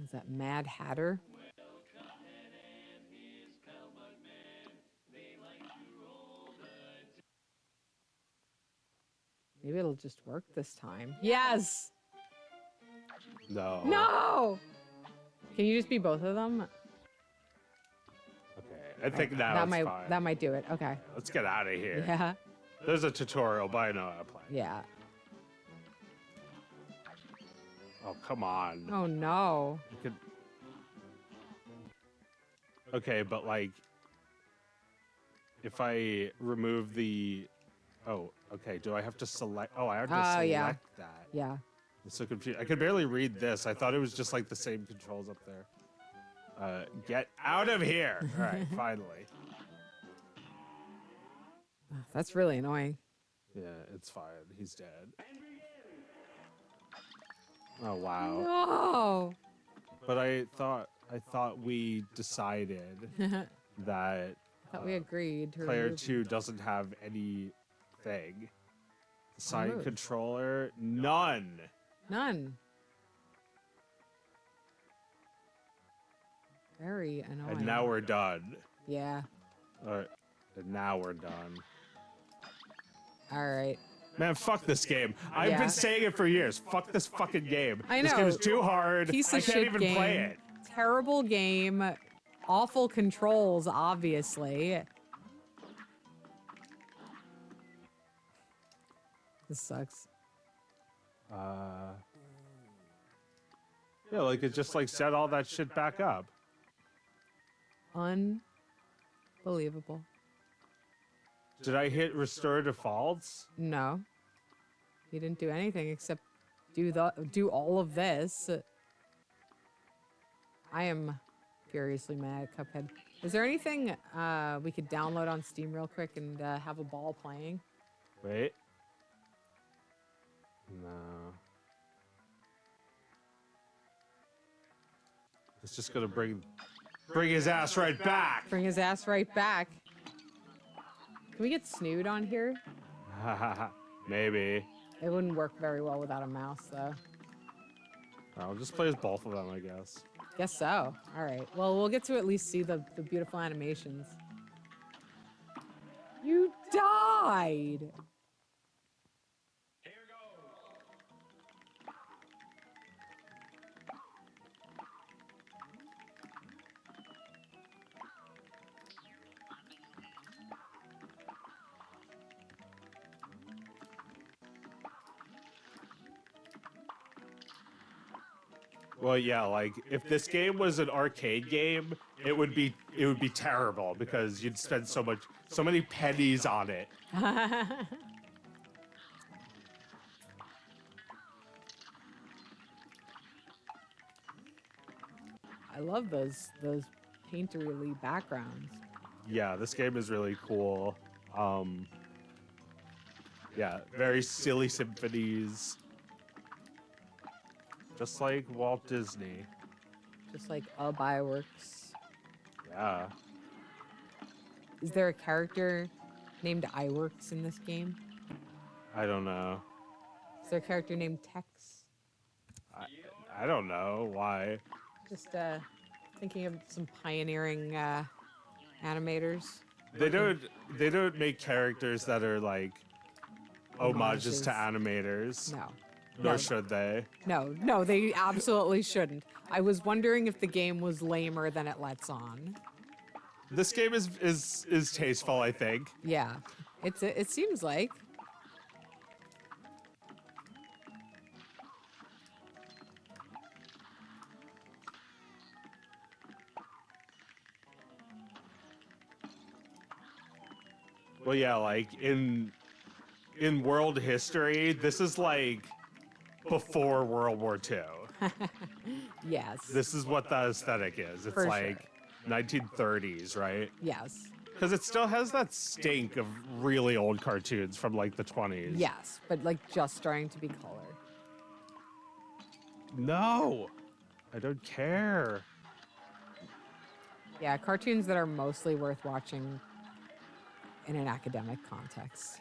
Is that Mad Hatter? Maybe it'll just work this time. Yes! No. No! Can you just be both of them? Okay, I think now that it's might fine. that might do it. Okay. Let's get out of here. Yeah. There's a tutorial, but I know how to play. Yeah. Oh, come on. Oh no. You could... Okay, but like, if I remove the... Oh, okay. Do I have to select? Oh, I have to select yeah. that. Yeah. I'm so confused. I could barely read this. I thought it was just like the same controls up there. Get out of here! All right, finally. That's really annoying. Yeah, it's fine. He's dead. Oh wow. No. But I thought we decided that Thought we agreed to player remove 2 doesn't have anything. Sign Removed. controller, none. None. Very annoying. And now we're done. Yeah. All right, and now we're done. All right. Man, fuck this game. I've Yeah. been saying it for years. Fuck this fucking game. I This game know. is too hard. Piece I of can't shit even game. play it. Terrible game. Awful controls, obviously. This sucks. Yeah, like it just like set all that shit back up. Unbelievable. Did I hit restore defaults? No. He didn't do anything except do all of this. I am furiously mad at Cuphead. Is there anything we could download on Steam real quick and have a ball playing? Wait. No. It's just gonna bring his ass right back. Bring his ass right back. Can we get Snood on here? Maybe. It wouldn't work very well without a mouse, though. I'll just play as both of them, I guess. Guess so. All right. Well, we'll get to at least see the beautiful animations. You died! Well, yeah, like if this game was an arcade game, it would be terrible because you'd spend so many pennies on it. I love those painterly backgrounds. Yeah, this game is really cool. Yeah, very silly symphonies. Just like Walt Disney. Just like a Bioworks. Yeah. Is there a character named Iworks in this game? I don't know. Is there a character named Tex? I don't know why. Just thinking of some pioneering animators. They don't make characters that are like homages to animators. No. Nor No. should they. No, they absolutely shouldn't. I was wondering if the game was lamer than it lets on. This game is tasteful, I think. Yeah, it seems like. Well, yeah, like in world history, this is like before World War II. Yes. This is what the aesthetic is. It's For like 1930s, right? Yes. Because it still has that stink of really old cartoons from like the 20s. Yes, but like just starting to be color. No, I don't care. Yeah, cartoons that are mostly worth watching in an academic context.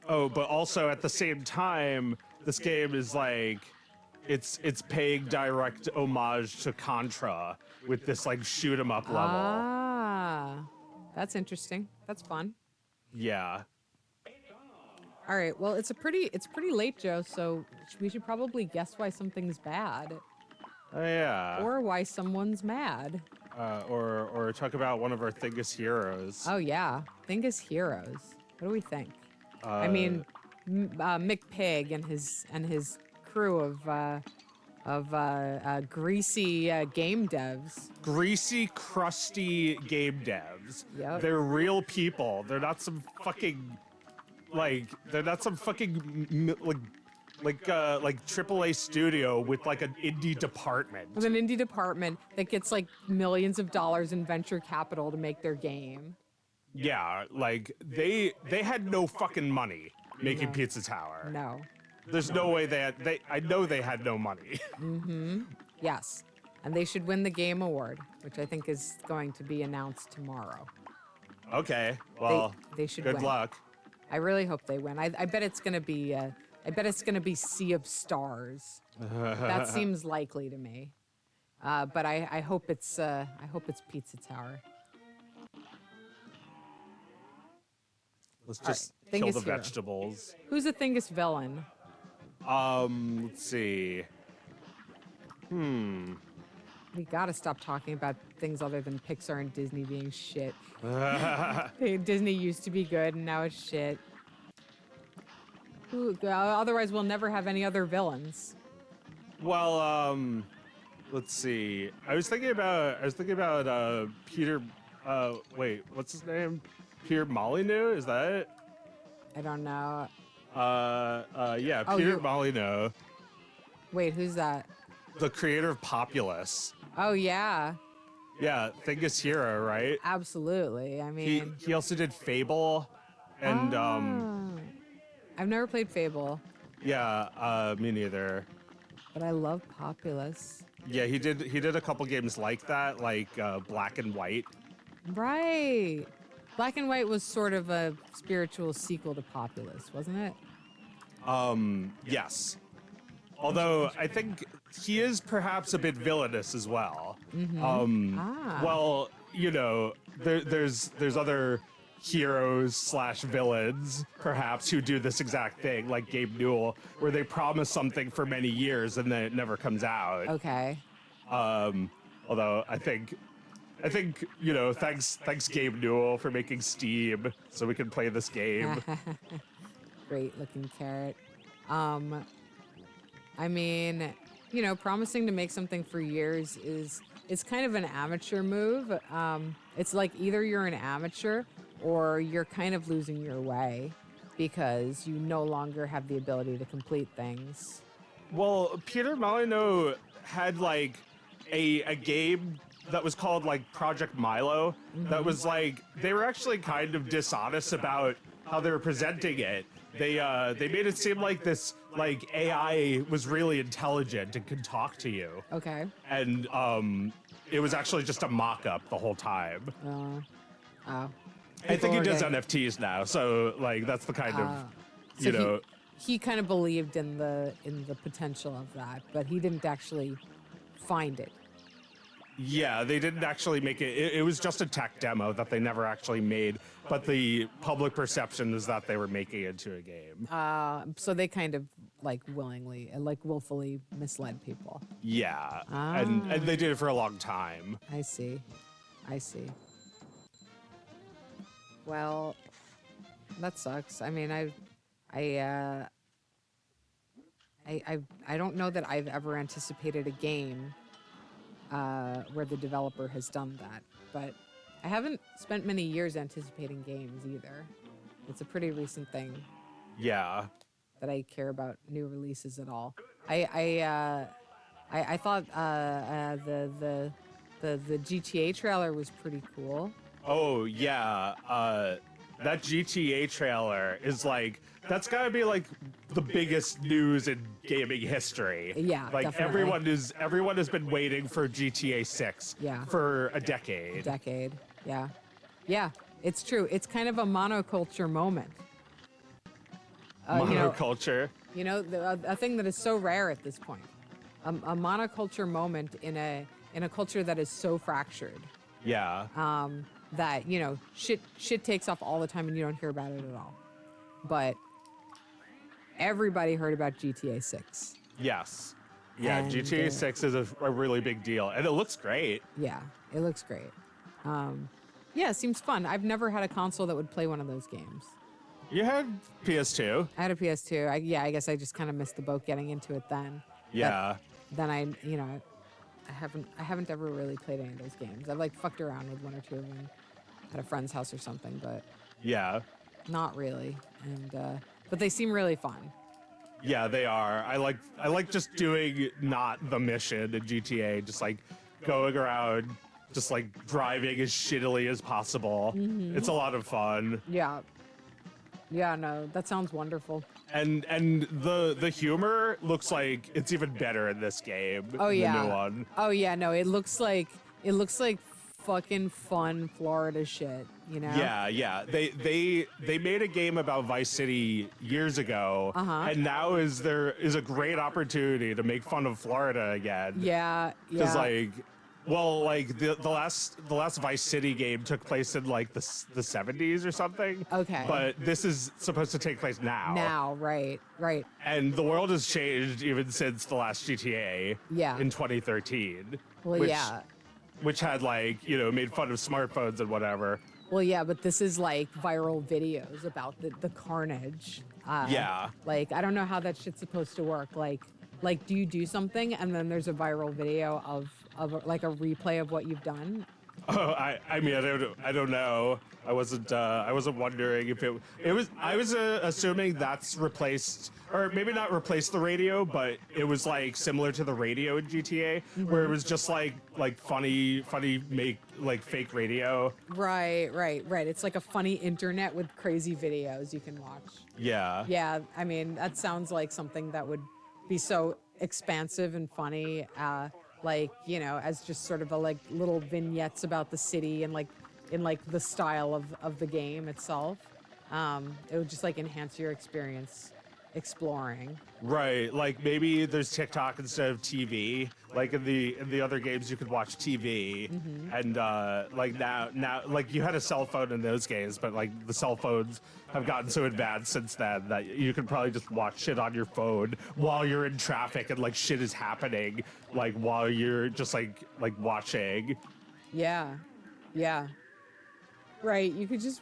Oh, but also at the same time, this game is like, it's paying direct homage to Contra with this like shoot 'em up level. Ah, that's interesting. That's fun. Yeah. All right. Well, it's pretty late, Joe. So we should probably guess why something's bad Oh, yeah. or why someone's mad. Or talk about one of our Thingus heroes. Oh yeah, Thingus heroes. What do we think? I mean, Mick Pig and his crew of greasy game devs. Greasy, crusty game devs. Yep. They're real people. They're not some fucking like AAA studio with like an indie department. With an indie department that gets like millions of dollars in venture capital to make their game. Yeah, like they had no fucking money making No. Pizza Tower. No. There's no way I know they had no money. Yes. And they should win the game award, which I think is going to be announced tomorrow. Okay, well, they should good win. luck. I really hope they win. I bet it's gonna be Sea of Stars. That seems likely to me. But I hope it's Pizza Tower. Let's just right, kill Thingus the hero. vegetables. Who's the Thingus villain? Let's see. We gotta stop talking about things other than Pixar and Disney being shit. Disney used to be good and now it's shit. Otherwise, we'll never have any other villains. Well, let's see. I was thinking about Peter. Wait, what's his name? Peter Molyneux? Is that it? I don't know. Yeah, Oh, Peter Molyneux, Wait, who's that? the creator of Populous. Oh yeah, Yeah, Thingus Hero, right? absolutely. I He mean, he also did Fable, and I've never played Fable, yeah, me neither. but I love Populous. Yeah, he did a couple games like that, like Black and White. Right. Black and White was sort of a spiritual sequel to Populous, wasn't it? Yes. Although I think he is perhaps a bit villainous as well. Well, you know, there's other heroes / villains perhaps who do this exact thing, like Gabe Newell, where they promise something for many years and then it never comes out. Okay. Although I think you know, thanks Gabe Newell for making Steam so we can play this game. Great looking carrot. I mean, you know, promising to make something for years it's kind of an amateur move. It's like either you're an amateur or you're kind of losing your way because you no longer have the ability to complete things. Well, Peter Molyneux had like a game that was called like Project Milo. That was like they were actually kind of dishonest about how they were presenting it. They made it seem like this like AI was really intelligent and could talk to you. Okay. And it was actually just a mock-up the whole time. Oh. I think he People does are getting- NFTs now, so like that's the kind of So you know. he kind of believed in the potential of that, but he didn't actually find it. Yeah, they didn't actually make it. It was just a tech demo that they never actually made, but the public perception is that they were making it into a game. So they kind of like willfully misled people. Yeah, and they did it for a long time. I see. Well, that sucks. I mean, I don't know that I've ever anticipated a game where the developer has done that, but I haven't spent many years anticipating games either. It's a pretty recent thing Yeah, that I care about new releases at all. I thought the GTA trailer was pretty cool. oh yeah, that GTA trailer is like that's gotta be like the biggest news in gaming history. Yeah, like definitely. everyone has been waiting for GTA 6 Yeah. for a decade. Yeah, it's true. It's kind of a monoculture moment. You know, Monoculture. you know, a thing that is so rare at this point. A monoculture moment in a culture that is so fractured. Yeah. That, you know, shit takes off all the time and you don't hear about it at all. But everybody heard about GTA 6. Yes. Yeah, And, GTA 6 is a really big deal, and it looks great. Yeah, it looks great. Yeah, it seems fun. I've never had a console that would play one of those games. You had PS2. I had a PS2. I guess I just kind of missed the boat getting into it then. Yeah. Then I haven't ever really played any of those games. I've like fucked around with one or two of them at a friend's house or something, but Yeah. not really. And but they seem really fun. Yeah, they are. I like just doing not the mission in GTA, just like going around, just like driving as shittily as possible. It's a lot of fun. Yeah. Yeah, no, that sounds wonderful. And the humor looks like it's even better in this game. Oh yeah. The new one. Oh yeah, no, it looks like fucking fun Florida shit, you know? Yeah. They made a game about Vice City years ago, and now there is a great opportunity to make fun of Florida again. Yeah. Because the last Vice City game took place in like the 70s or something. Okay. But this is supposed to take place now. Now, right. And the world has changed even since the last GTA. Yeah. In 2013. Well, yeah. Which had made fun of smartphones and whatever. Well, yeah, but this is like viral videos about the carnage. Yeah. Like, I don't know how that shit's supposed to work. Like, do you do something and then there's a viral video of like a replay of what you've done? Oh, I mean, I don't know. I wasn't wondering if it was. I was assuming that's replaced, or maybe not replaced the radio, but it was like similar to the radio in GTA, where it was just like funny make like fake radio. Right. It's like a funny internet with crazy videos you can watch. Yeah. Yeah, I mean, that sounds like something that would be so expansive and funny, as just sort of a like little vignettes about the city and like in like the style of the game itself. It would just like enhance your experience exploring. Right, like maybe there's TikTok instead of TV. Like in the other games, you could watch TV, and like now, like you had a cell phone in those games, but like the cell phones have gotten so advanced since then that you can probably just watch shit on your phone while you're in traffic and like shit is happening, like while you're just like watching. Yeah. Right, you could just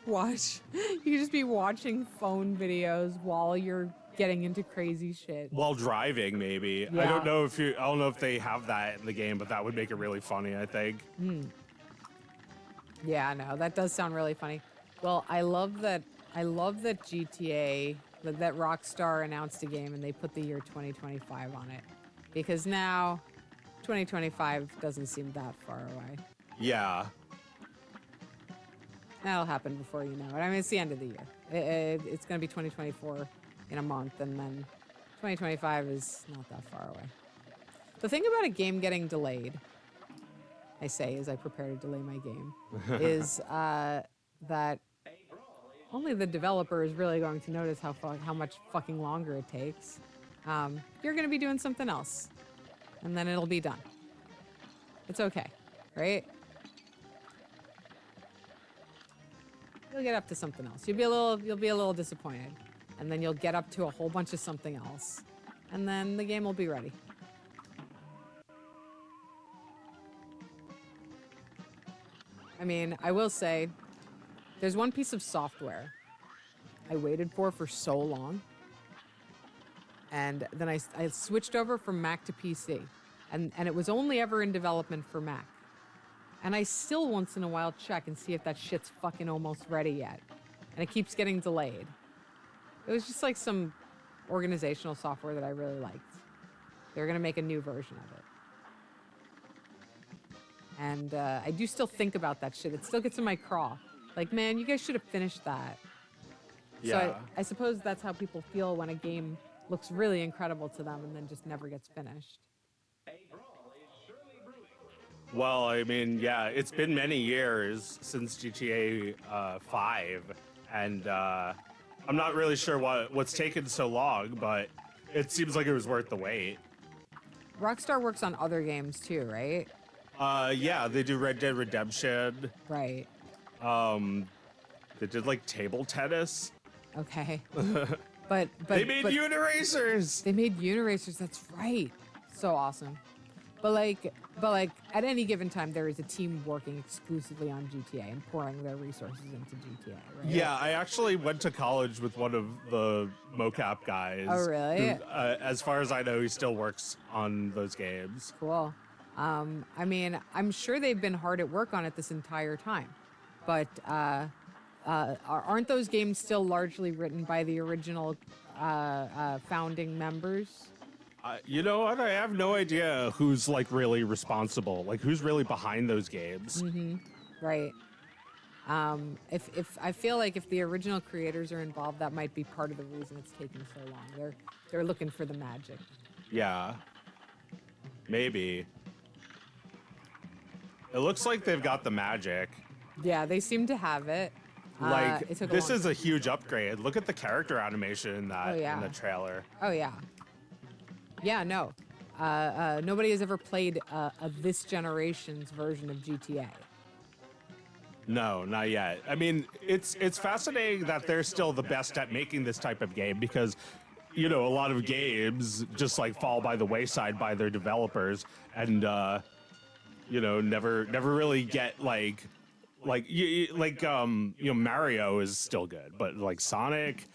be watching phone videos while you're getting into crazy shit. While driving, maybe. Yeah. I don't know if they have that in the game, but that would make it really funny, I think. Yeah, no, that does sound really funny. Well, I love that GTA, that Rockstar announced a game and they put the year 2025 on it. Because now 2025 doesn't seem that far away. Yeah. That'll happen before you know it. I mean, it's the end of the year. It's going to be 2024 in a month, and then 2025 is not that far away. The thing about a game getting delayed, I say as I prepare to delay my game, is that only the developer is really going to notice how much fucking longer it takes. You're going to be doing something else, and then it'll be done. It's okay, right? You'll get up to something else. You'll be a little disappointed, and then you'll get up to a whole bunch of something else, and then the game will be ready. I mean, I will say, there's one piece of software I waited for so long, and then I switched over from Mac to PC, and it was only ever in development for Mac. And I still once in a while check and see if that shit's fucking almost ready yet. And it keeps getting delayed. It was just like some organizational software that I really liked. They're going to make a new version of it. And I do still think about that shit. It still gets in my craw. Like, man, you guys should have finished that. Yeah. So I suppose that's how people feel when a game looks really incredible to them and then just never gets finished. Well, I mean, yeah, it's been many years since GTA 5, and I'm not really sure what's taken so long, but it seems like it was worth the wait. Rockstar works on other games too, right? Yeah, they do Red Dead Redemption. Right. They did like table tennis. Okay. But they made Uniracers. They made Uniracers. That's right. So awesome. But like at any given time, there is a team working exclusively on GTA and pouring their resources into GTA, right? Yeah, I actually went to college with one of the mocap guys. Oh, really? Who, as far as I know, he still works on those games. Cool. I mean, I'm sure they've been hard at work on it this entire time, but aren't those games still largely written by the original founding members? You know what? I have no idea who's like really responsible, like who's really behind those games. Right. If I feel like if the original creators are involved, that might be part of the reason it's taking so long. They're looking for the magic. Yeah, maybe. It looks like they've got the magic. Yeah, they seem to have it. Like it took this long is a huge upgrade. Look at the character animation in that Oh, yeah. in the trailer. Oh yeah. Yeah, no. Nobody has ever played this generation's version of GTA. No, not yet. I mean, it's fascinating that they're still the best at making this type of game because, you know, a lot of games just like fall by the wayside by their developers and you know, never really get like Mario is still good, but like Sonic,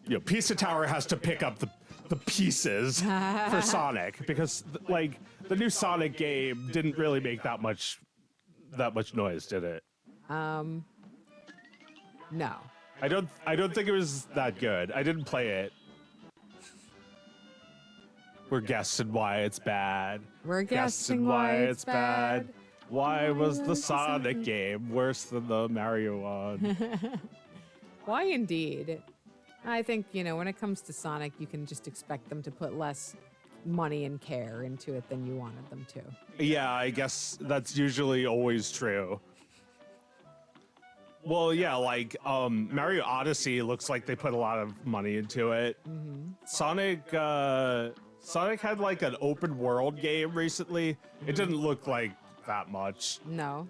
you know, Pizza Tower has to pick up the pieces for Sonic because like the new Sonic game didn't really make that much noise, did it? No. I don't think it was that good. I didn't play it. We're guessing why it's bad. We're guessing why it's bad. Why was the Sonic game worse than the Mario one? Why indeed? I think, you know, when it comes to Sonic, you can just expect them to put less money and care into it than you wanted them to. Yeah, I guess that's usually always true. Well, yeah, like Mario Odyssey looks like they put a lot of money into it. Sonic had like an open world game recently. It didn't look like that much. No,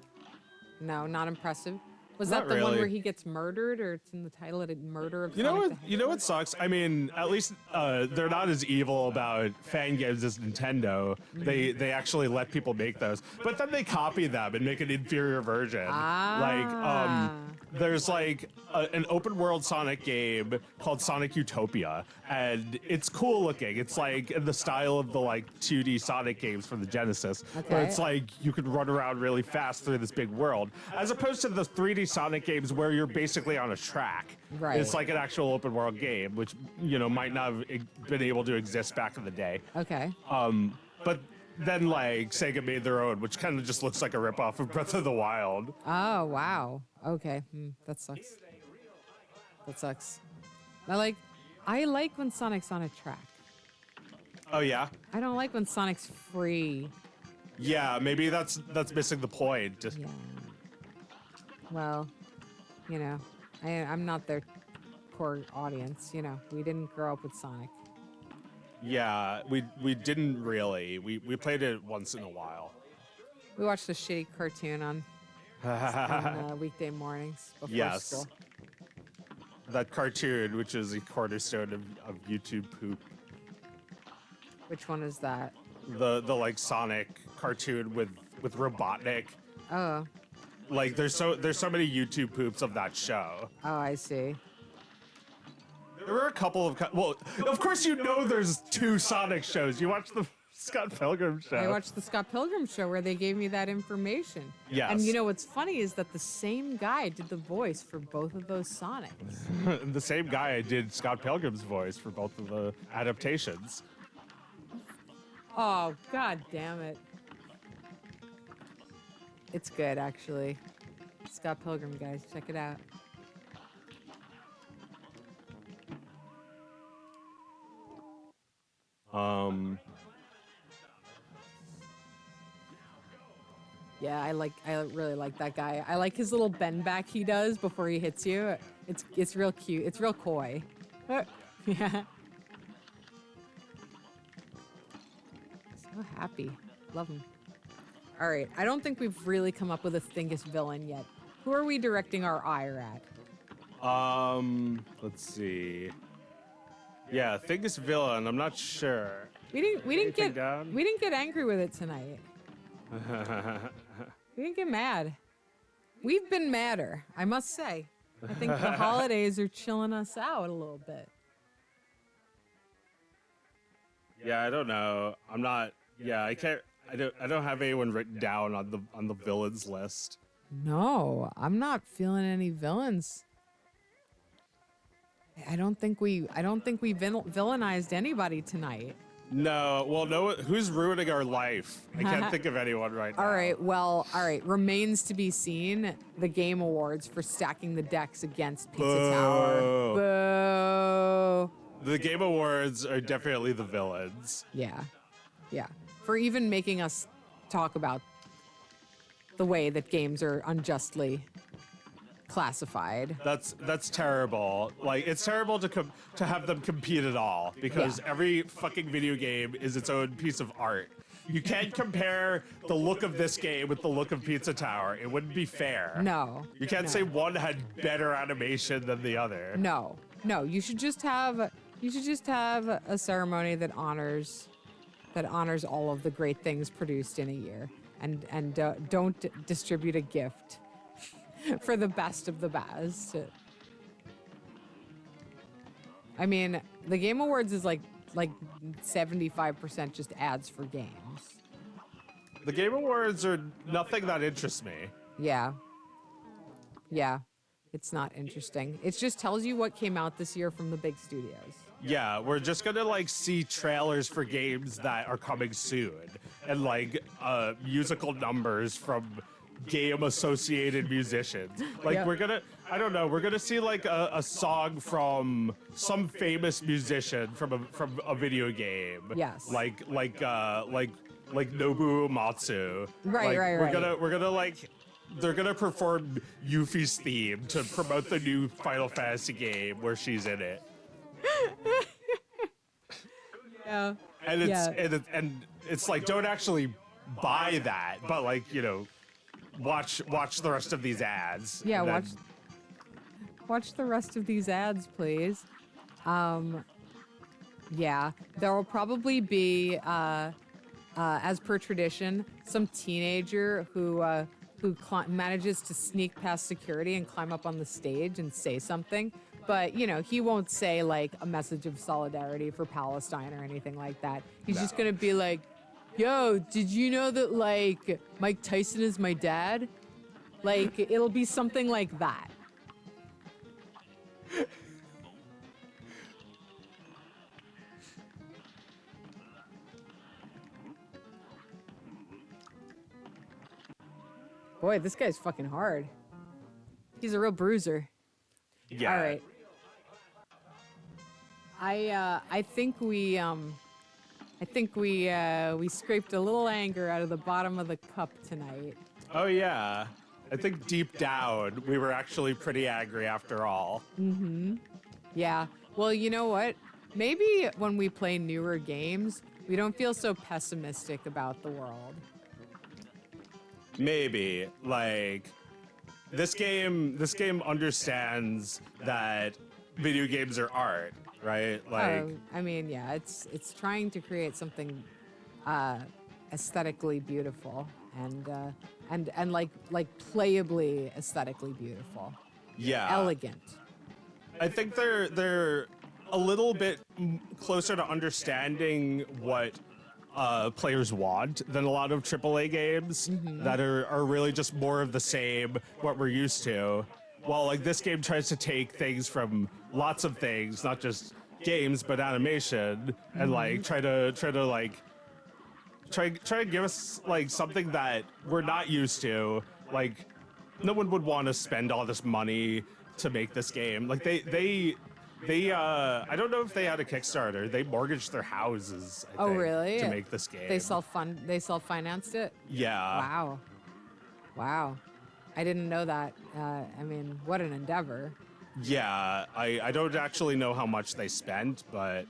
not impressive. Was Not that the one really. where he gets murdered, or it's in the title of it, Murder of You know Sonic what? the You know Hedgehog? what sucks? I mean, at least they're not as evil about fan games as Nintendo. They actually let people make those, but then they copy them and make an inferior version. Ah. There's like an open world Sonic game called Sonic Utopia, and it's cool looking. It's like in the style of the like 2D Sonic games from the Genesis, where Okay. it's like you can run around really fast through this big world, as opposed to the 3D Sonic games where you're basically on a track. Right. It's like an actual open world game, which, you know, might not have been able to exist back in the day. Okay. But then like Sega made their own, which kind of just looks like a ripoff of Breath of the Wild. Oh, wow. Okay. That sucks. That sucks. I like when Sonic's on a track. Oh yeah? I don't like when Sonic's free. Yeah, maybe that's missing the point. Yeah. Well, you know, I'm not their core audience. You know, we didn't grow up with Sonic. Yeah, we didn't really. We played it once in a while. We watched a shitty cartoon on weekday mornings before Yes. school. That cartoon, which is a cornerstone of YouTube poop. Which one is that? The like Sonic cartoon with Robotnik. Oh, Like there's so many YouTube poops of that show. oh, I see. There were a couple of well, of course you know there's two Sonic shows. You watch the Scott Pilgrim show. I watched the Scott Pilgrim show where they gave me that information. Yes. And you know what's funny is that the same guy did the voice for both of those Sonics. The same guy did Scott Pilgrim's voice for both of the adaptations. Oh, god damn it. It's good, actually. Scott Pilgrim, guys, check it out. Yeah, I really like that guy. I like his little bend back he does before he hits you. It's real cute. It's real coy. Yeah. So happy. Love him. All right. I don't think we've really come up with a Thingus villain yet. Who are we directing our ire at? Let's see. Yeah, Thingus villain. I'm not sure. We didn't Anything get down? we didn't get angry with it tonight. We didn't get mad. We've been madder, I must say. I think the holidays are chilling us out a little bit. Yeah, I don't know. I'm not. Yeah, I can't. I don't have anyone written down on the villains list. No, I'm not feeling any villains. I don't think we villainized anybody tonight. No, well, no. Who's ruining our life? I can't think of anyone right now. All right, well, all right. Remains to be seen the Game Awards for stacking the decks against Pizza Tower. Boo. The Game Awards are definitely the villains. Yeah. Yeah. For even making us talk about the way that games are unjustly classified. That's terrible. Like, it's terrible to have them compete at all because every fucking video game is its own piece of art. You can't compare the look of this game with the look of Pizza Tower. It wouldn't be fair. No. You can't say one had better animation than the other. No. No, you should just have a ceremony that honors all of the great things produced in a year and don't distribute a gift for the best of the best. I mean, the Game Awards is like 75% just ads for games. The Game Awards are nothing that interests me. Yeah. Yeah. It's not interesting. It just tells you what came out this year from the big studios. Yeah, we're just gonna like see trailers for games that are coming soon and like musical numbers from game associated musicians. Like we're gonna see like a song from some famous musician from a video game. Yes. Like Nobuo Uematsu. Right. We're gonna like they're gonna perform Yuffie's theme to promote the new Final Fantasy game where she's in it. Yeah. And it's like, don't actually buy that, but like, you know, watch the rest of these ads. Yeah, and then- watch the rest of these ads, please. Yeah, there will probably be, as per tradition, some teenager who manages to sneak past security and climb up on the stage and say something. But, you know, he won't say, like, a message of solidarity for Palestine or anything like that. He's just going to be like, yo, did you know that, like, Mike Tyson is my dad? Like, it'll be something like that. Boy, this guy's fucking hard. He's a real bruiser. Yeah. All right. I think we scraped a little anger out of the bottom of the cup tonight. Oh yeah. I think deep down we were actually pretty angry after all. Yeah. Well, you know what? Maybe when we play newer games, we don't feel so pessimistic about the world. Maybe like this game understands that video games are art, right? Like I mean, yeah, it's trying to create something aesthetically beautiful and like playably aesthetically beautiful. yeah. Elegant. I think they're a little bit closer to understanding what players want than a lot of AAA games that are really just more of the same, what we're used to. While like this game tries to take things from lots of things, not just games but animation, and like try to give us like something that we're not used to. Like no one would want to spend all this money to make this game. Like they I don't know if they had a Kickstarter. They mortgaged their houses, I think, Really? to make this game. They self-financed it? Yeah. Wow. I didn't know that. I mean, what an endeavor. Yeah, I don't actually know how much they spent, but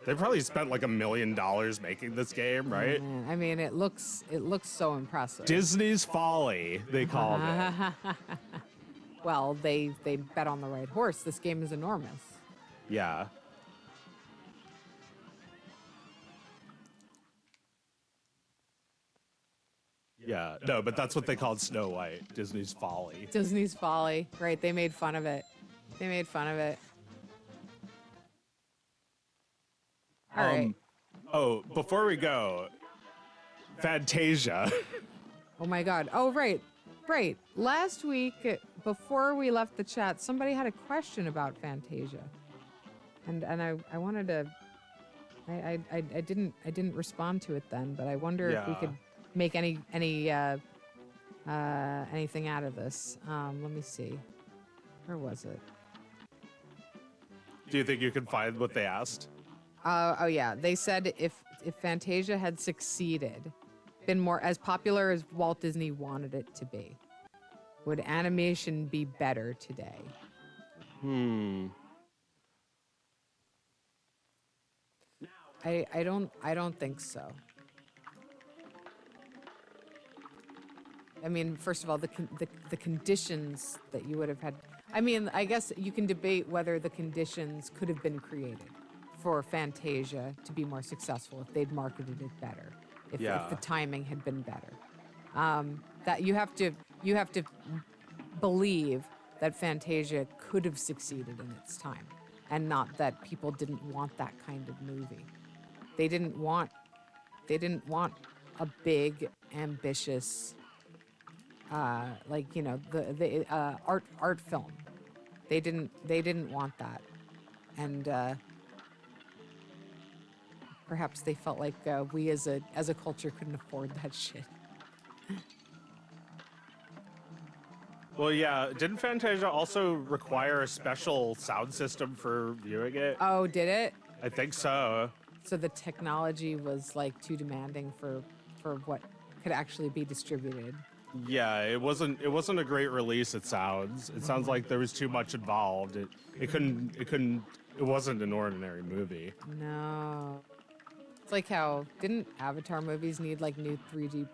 they probably spent like $1 million making this game, right? Man, I mean, it looks so impressive. Disney's Folly, they called it. Well, they bet on the right horse. This game is enormous. Yeah. Yeah, no, but that's what they called Snow White, Disney's Folly. Disney's Folly. Right, they made fun of it. They made fun of it. All right. Oh, before we go, Fantasia. Oh my God. Oh, right. Right. Last week, before we left the chat, somebody had a question about Fantasia. And I wanted to, I didn't respond to it then, but I wonder if we Yeah. could make anything out of this. Let me see. Where was it? Do you think you can find what they asked? Oh yeah, they said if Fantasia had succeeded, been more as popular as Walt Disney wanted it to be, would animation be better today? I don't think so. I mean, first of all, the conditions that you would have had. I mean, I guess you can debate whether the conditions could have been created for Fantasia to be more successful if they'd marketed it better, if the timing had been better. That you have to believe that Fantasia could have succeeded in its time, and not that people didn't want that kind of movie. They didn't want a big, ambitious, like, you know, the art film. They didn't want that, and perhaps they felt like we as a culture couldn't afford that shit. Well, yeah. Didn't Fantasia also require a special sound system for viewing it? Oh, did it? I think so. So the technology was like too demanding for what could actually be distributed. Yeah, it wasn't a great release. It sounds like there was too much involved. It wasn't an ordinary movie. No. It's like how didn't Avatar movies need like new 3D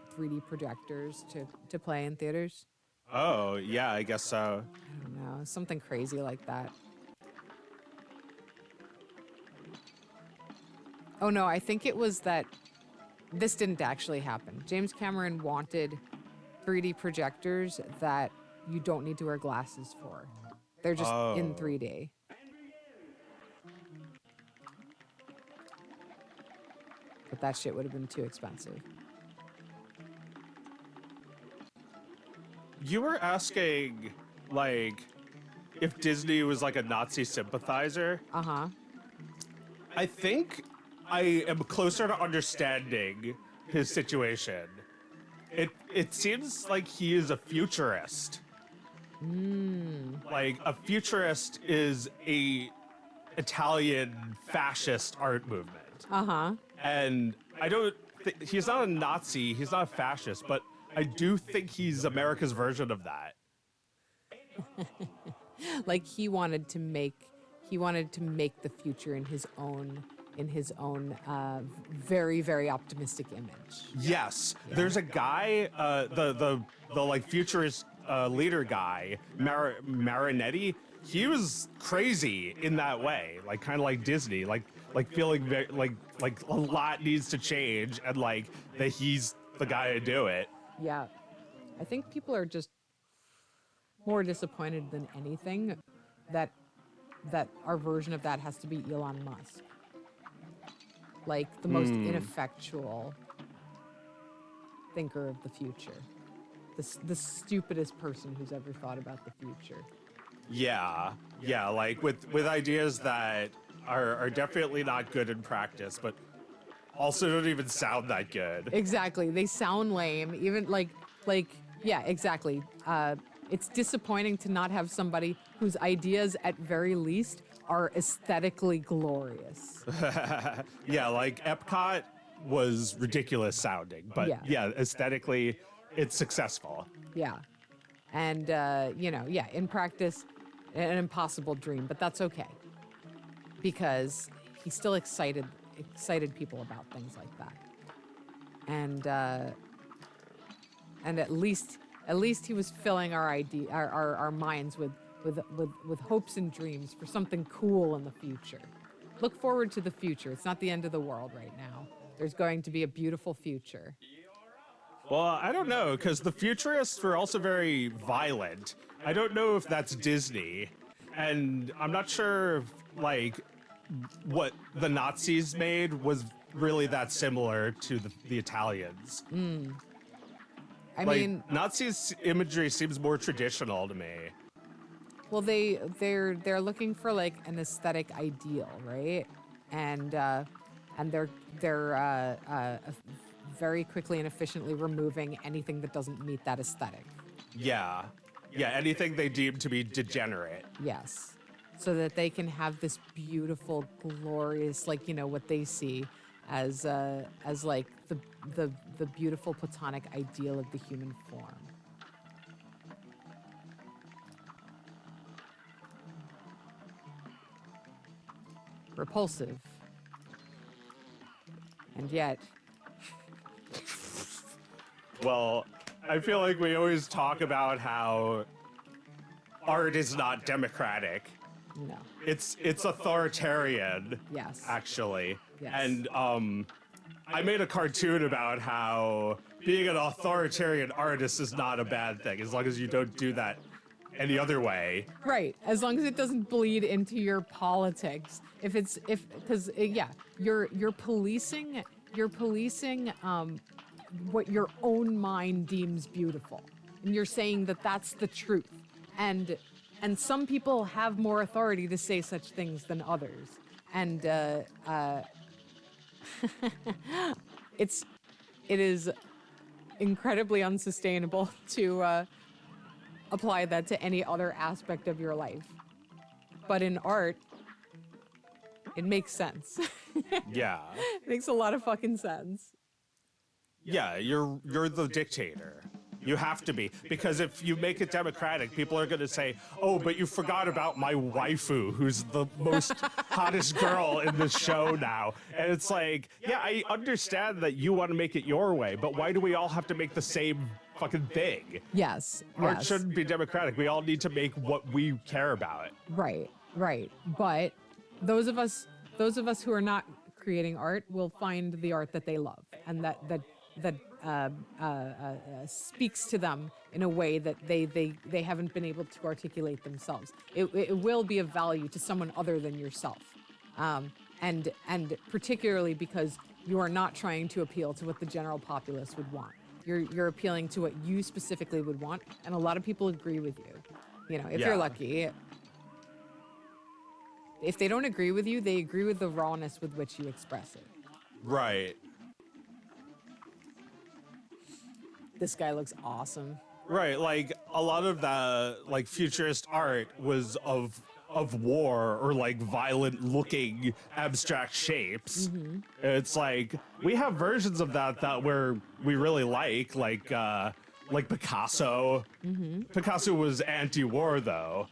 projectors to play in theaters? Oh, yeah, I guess so. I don't know, something crazy like that. Oh no, I think it was that this didn't actually happen. James Cameron wanted 3D projectors that you don't need to wear glasses for. They're just in 3D. But that shit would have been too expensive. You were asking, like, if Disney was like a Nazi sympathizer. Uh-huh. I think I am closer to understanding his situation. It seems like he is a futurist. Like, a futurist is a Italian fascist art movement. Uh-huh. And I don't he's not a Nazi, he's not a fascist, but I do think he's America's version of that. Like he wanted to make the future in his own very, very optimistic image. Yes, there's a guy, the like futurist leader guy, Marinetti. He was crazy in that way, like kind of like Disney, like feeling very, like a lot needs to change, and like that he's the guy to do it. Yeah. I think people are just more disappointed than anything that our version of that has to be Elon Musk. Like the most ineffectual thinker of the future. The stupidest person who's ever thought about the future. Yeah, like with ideas that are definitely not good in practice, but also don't even sound that good. Exactly. They sound lame. Even like yeah, exactly. It's disappointing to not have somebody whose ideas at very least are aesthetically glorious. Yeah, like Epcot was ridiculous sounding, but yeah, aesthetically it's successful. Yeah. And you know, yeah, in practice an impossible dream, but that's okay. Because he still excited people about things like that. And at least he was filling our minds with hopes and dreams for something cool in the future. Look forward to the future. It's not the end of the world right now. There's going to be a beautiful future. Well, I don't know, because the futurists were also very violent. I don't know if that's Disney, and I'm not sure if, like, what the Nazis made was really that similar to the Italians. I Like, mean, Nazis imagery seems more traditional to me. well, they're looking for like an aesthetic ideal, right? And they're very quickly and efficiently removing anything that doesn't meet that aesthetic. Yeah. Yeah, anything they deem to be degenerate. Yes. So that they can have this beautiful, glorious, like, what they see as like the beautiful platonic ideal of the human form. Repulsive. And yet, Well, I feel like we always talk about how art is not democratic. no. It's authoritarian. Yes. Actually. Yes. And I made a cartoon about how being an authoritarian artist is not a bad thing as long as you don't do that any other way. Right, as long as it doesn't bleed into your politics. You're policing what your own mind deems beautiful, and you're saying that that's the truth. And some people have more authority to say such things than others, and it is incredibly unsustainable to apply that to any other aspect of your life. But in art, it makes sense. Yeah. It makes a lot of fucking sense. Yeah, you're the dictator. You have to be, because if you make it democratic, people are going to say, "Oh, but you forgot about my waifu, who's the most hottest girl in the show now." And it's like, yeah, I understand that you want to make it your way, but why do we all have to make the same fucking thing? Yes. Art yes. shouldn't be democratic. We all need to make what we care about. Right. But those of us who are not creating art will find the art that they love, and that speaks to them in a way that they haven't been able to articulate themselves. It will be of value to someone other than yourself, and particularly because you are not trying to appeal to what the general populace would want. You're appealing to what you specifically would want, and a lot of people agree with you. If Yeah. you're lucky. If they don't agree with you, they agree with the rawness with which you express it. Right. This guy looks awesome. Right, like a lot of the like futurist art was of war or like violent looking abstract shapes. It's like we have versions of that we really like Picasso. Picasso was anti-war though.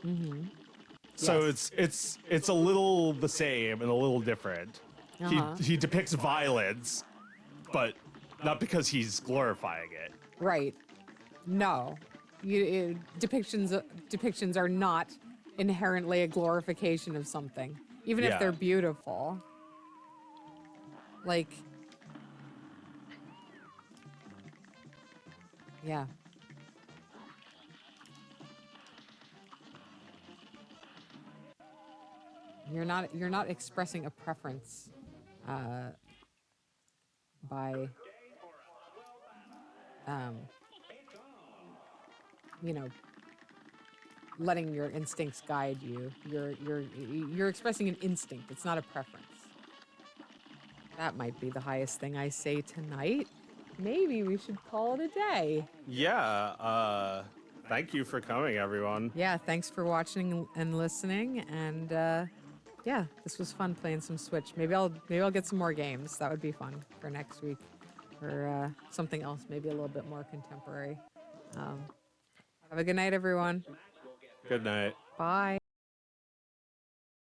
So Yes. it's a little the same and a little different. He depicts violence, but not because he's glorifying it. Right. No. Depictions are not inherently a glorification of something, even if Yeah. they're beautiful. Like, yeah. You're not expressing a preference by letting your instincts guide you. You're expressing an instinct. It's not a preference. That might be the highest thing I say tonight. Maybe we should call it a day. Yeah, thank you for coming, everyone. Yeah, thanks for watching and listening, and yeah, this was fun playing some Switch. Maybe I'll get some more games. That would be fun for next week, or something else, maybe a little bit more contemporary. Have a good night, everyone. Good night. Bye.